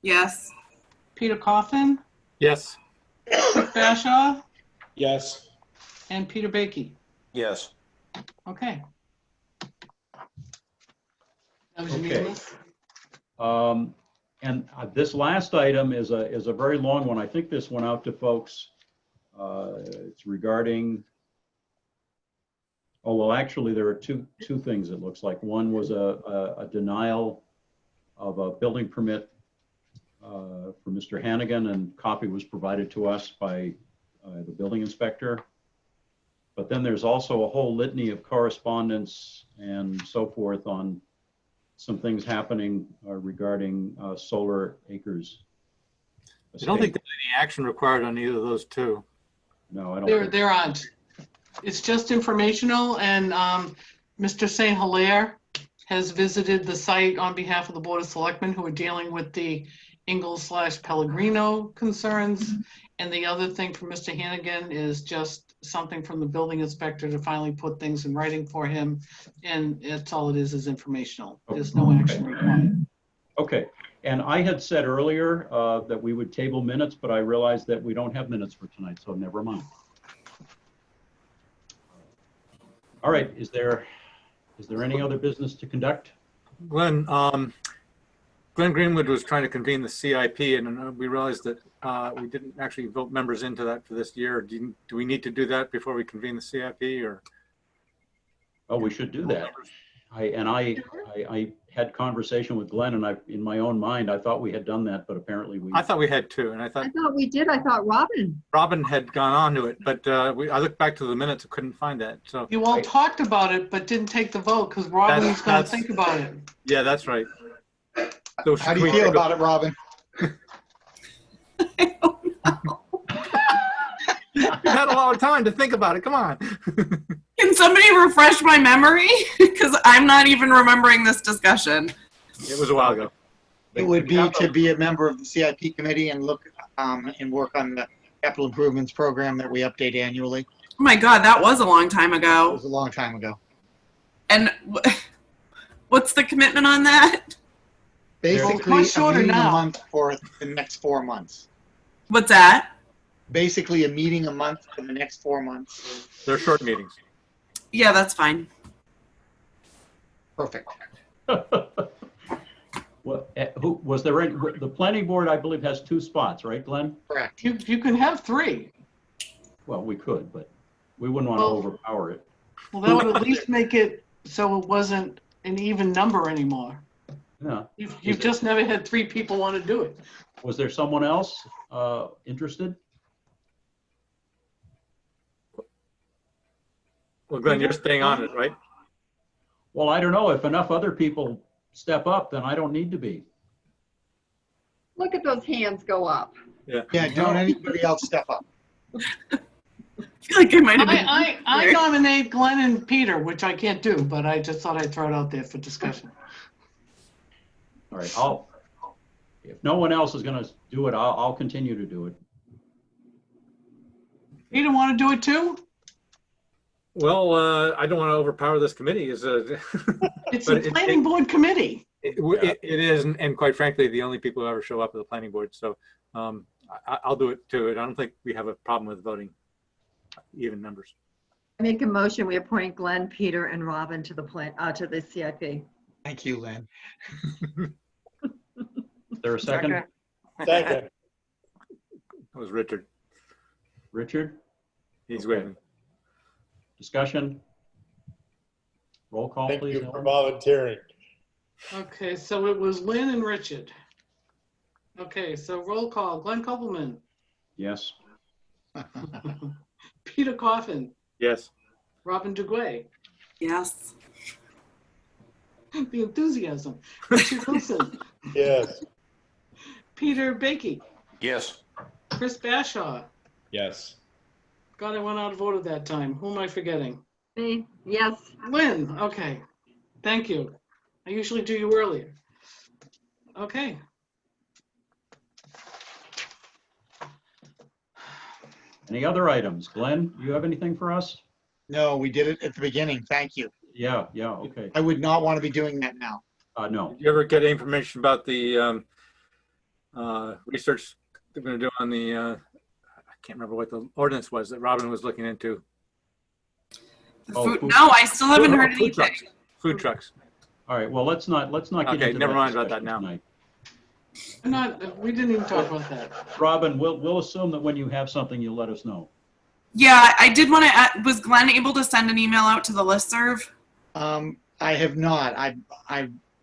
Yes. Peter Coffin? Yes. Rick Bashaw? Yes. And Peter Baiki? Yes. Okay. That was Okay. unanimous? And this last item is a very long one. I think this went out to folks. It's regarding, oh, well, actually, there are two things it looks like. One was a denial of a building permit for Mr. Hannigan, and copy was provided to us by the building inspector. But then there's also a whole litany of correspondence and so forth on some things happening regarding Solar Acres. I don't think there's any action required on either of those two. No, I don't. There aren't. It's just informational, and Mr. St. Hilaire has visited the site on behalf of the Board of Selectmen who are dealing with the Ingalls/Pellegrino concerns. And the other thing from Mr. Hannigan is just something from the building inspector to finally put things in writing for him. And that's all it is informational. There's no action required. Okay. And I had said earlier that we would table minutes, but I realized that we don't have minutes for tonight, so never mind. All right. Is there any other business to conduct? Glenn Greenwood was trying to convene the CIP, and we realized that we didn't actually vote members into that for this year. Do we need to do that before we convene the CIP, or? Oh, we should do that. I had conversation with Glenn, and in my own mind, I thought we had done that, but apparently we. I thought we had too, and I thought we did. I thought Robin had gone on to it, but I looked back to the minutes and couldn't find that. So you all talked about it, but didn't take the vote because Robin was going to think about it. Yeah, that's right. So how do you feel about it, Robin? You had a lot of time to think about it. Come on. Can somebody refresh my memory? Because I'm not even remembering this discussion. It was a while ago. It would be to be a member of the CIP committee and look and work on the capital improvements program that we update annually. Oh my God, that was a long time ago. It was a long time ago. And what's the commitment on that? Basically, a meeting a month for the next 4 months. What's that? basically a meeting a month for the next 4 months. They're short meetings. Yeah, that's fine. Perfect. Well, who was there? The planning board, I believe, has 2 spots, right, Glenn? Correct. You can have 3. Well, we could, but we wouldn't want to Well- overpower it. Well, that would at least make it so it wasn't an even number anymore. Yeah. You've just never had 3 people want to do it. Was there someone else interested? Well, Glenn, you're staying on it, right? Well, I don't know. If enough other people step up, then I don't need to be. Look at those hands go up. Yeah. Yeah, don't anybody else step up. I feel like I might have been. I nominate Glenn and Peter, which I can't do, but I just thought I'd throw it out there for discussion. All right, if no one else is going to do it, I'll continue to do it. Peter want to do it too? Well, I don't want to overpower this committee. It's a planning board committee. It is, and quite frankly, the only people who ever show up at the planning board. So I'll do it too. I don't think we have a problem with voting even numbers. I make a motion, we appoint Glenn, Peter, and Robin to the CIP. Thank you, Lynn. Is there a second? Second. That was Richard. Richard? He's waiting. Discussion? Roll call, Thank please. you for volunteering. Okay, so it was Lynn and Richard. Okay, so roll call. Glenn Kopelman. Yes. Peter Coffin. Yes. Robin Duguay. Yes. The enthusiasm. Richard Wilson. Yes. Peter Bakey. Yes. Chris Bashaw. Yes. God, I went out of order that time. Who am I forgetting? Me, yes. Lynn, okay. Thank you. I usually do you earlier. Okay. Any other items? Glenn, do you have anything for us? No, we did it at the beginning. Thank you. Yeah, okay. I would not want to be doing that now. No. Did you ever get information about the research they're going to do on the, I can't remember what the ordinance was that Robin was looking into? Food, no, I still haven't heard anything. Trucks. Food trucks. All right, well, let's not get Okay, into never that mind about that discussion now. tonight. We didn't even talk about that. Robin, we'll assume that when you have something, you'll let us know. Yeah, I did want to. Was Glenn able to send an email out to the listserv? I have not.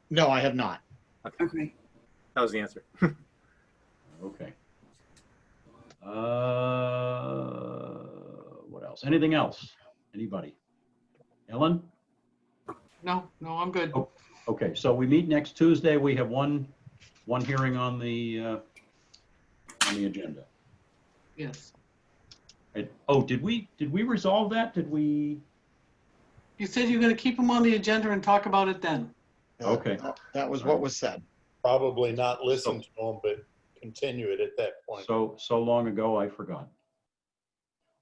No, I have not. Okay. That was the answer. Okay. What else? Anything else? Anybody? Ellen? No, I'm good. Oh, okay, so we meet next Tuesday. We have one hearing on the agenda. Yes. Oh, did we resolve that? Did we? You said you're going to keep them on the agenda and talk about it then. Okay. That was what was said. Probably not listen to them, but continue it at that point. So long ago, I forgot.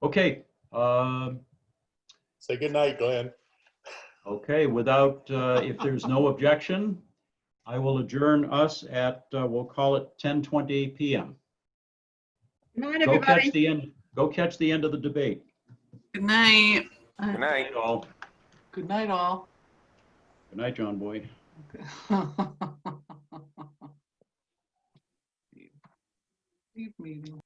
Okay. Say good night, Glenn. Okay, if there's no objection, I will adjourn us at, we'll call it 10:20 p.m. Good night, everybody. Go catch the end of the debate. Good night. Good night. All. Good night, all. Good night, John Boyd. Leave meeting.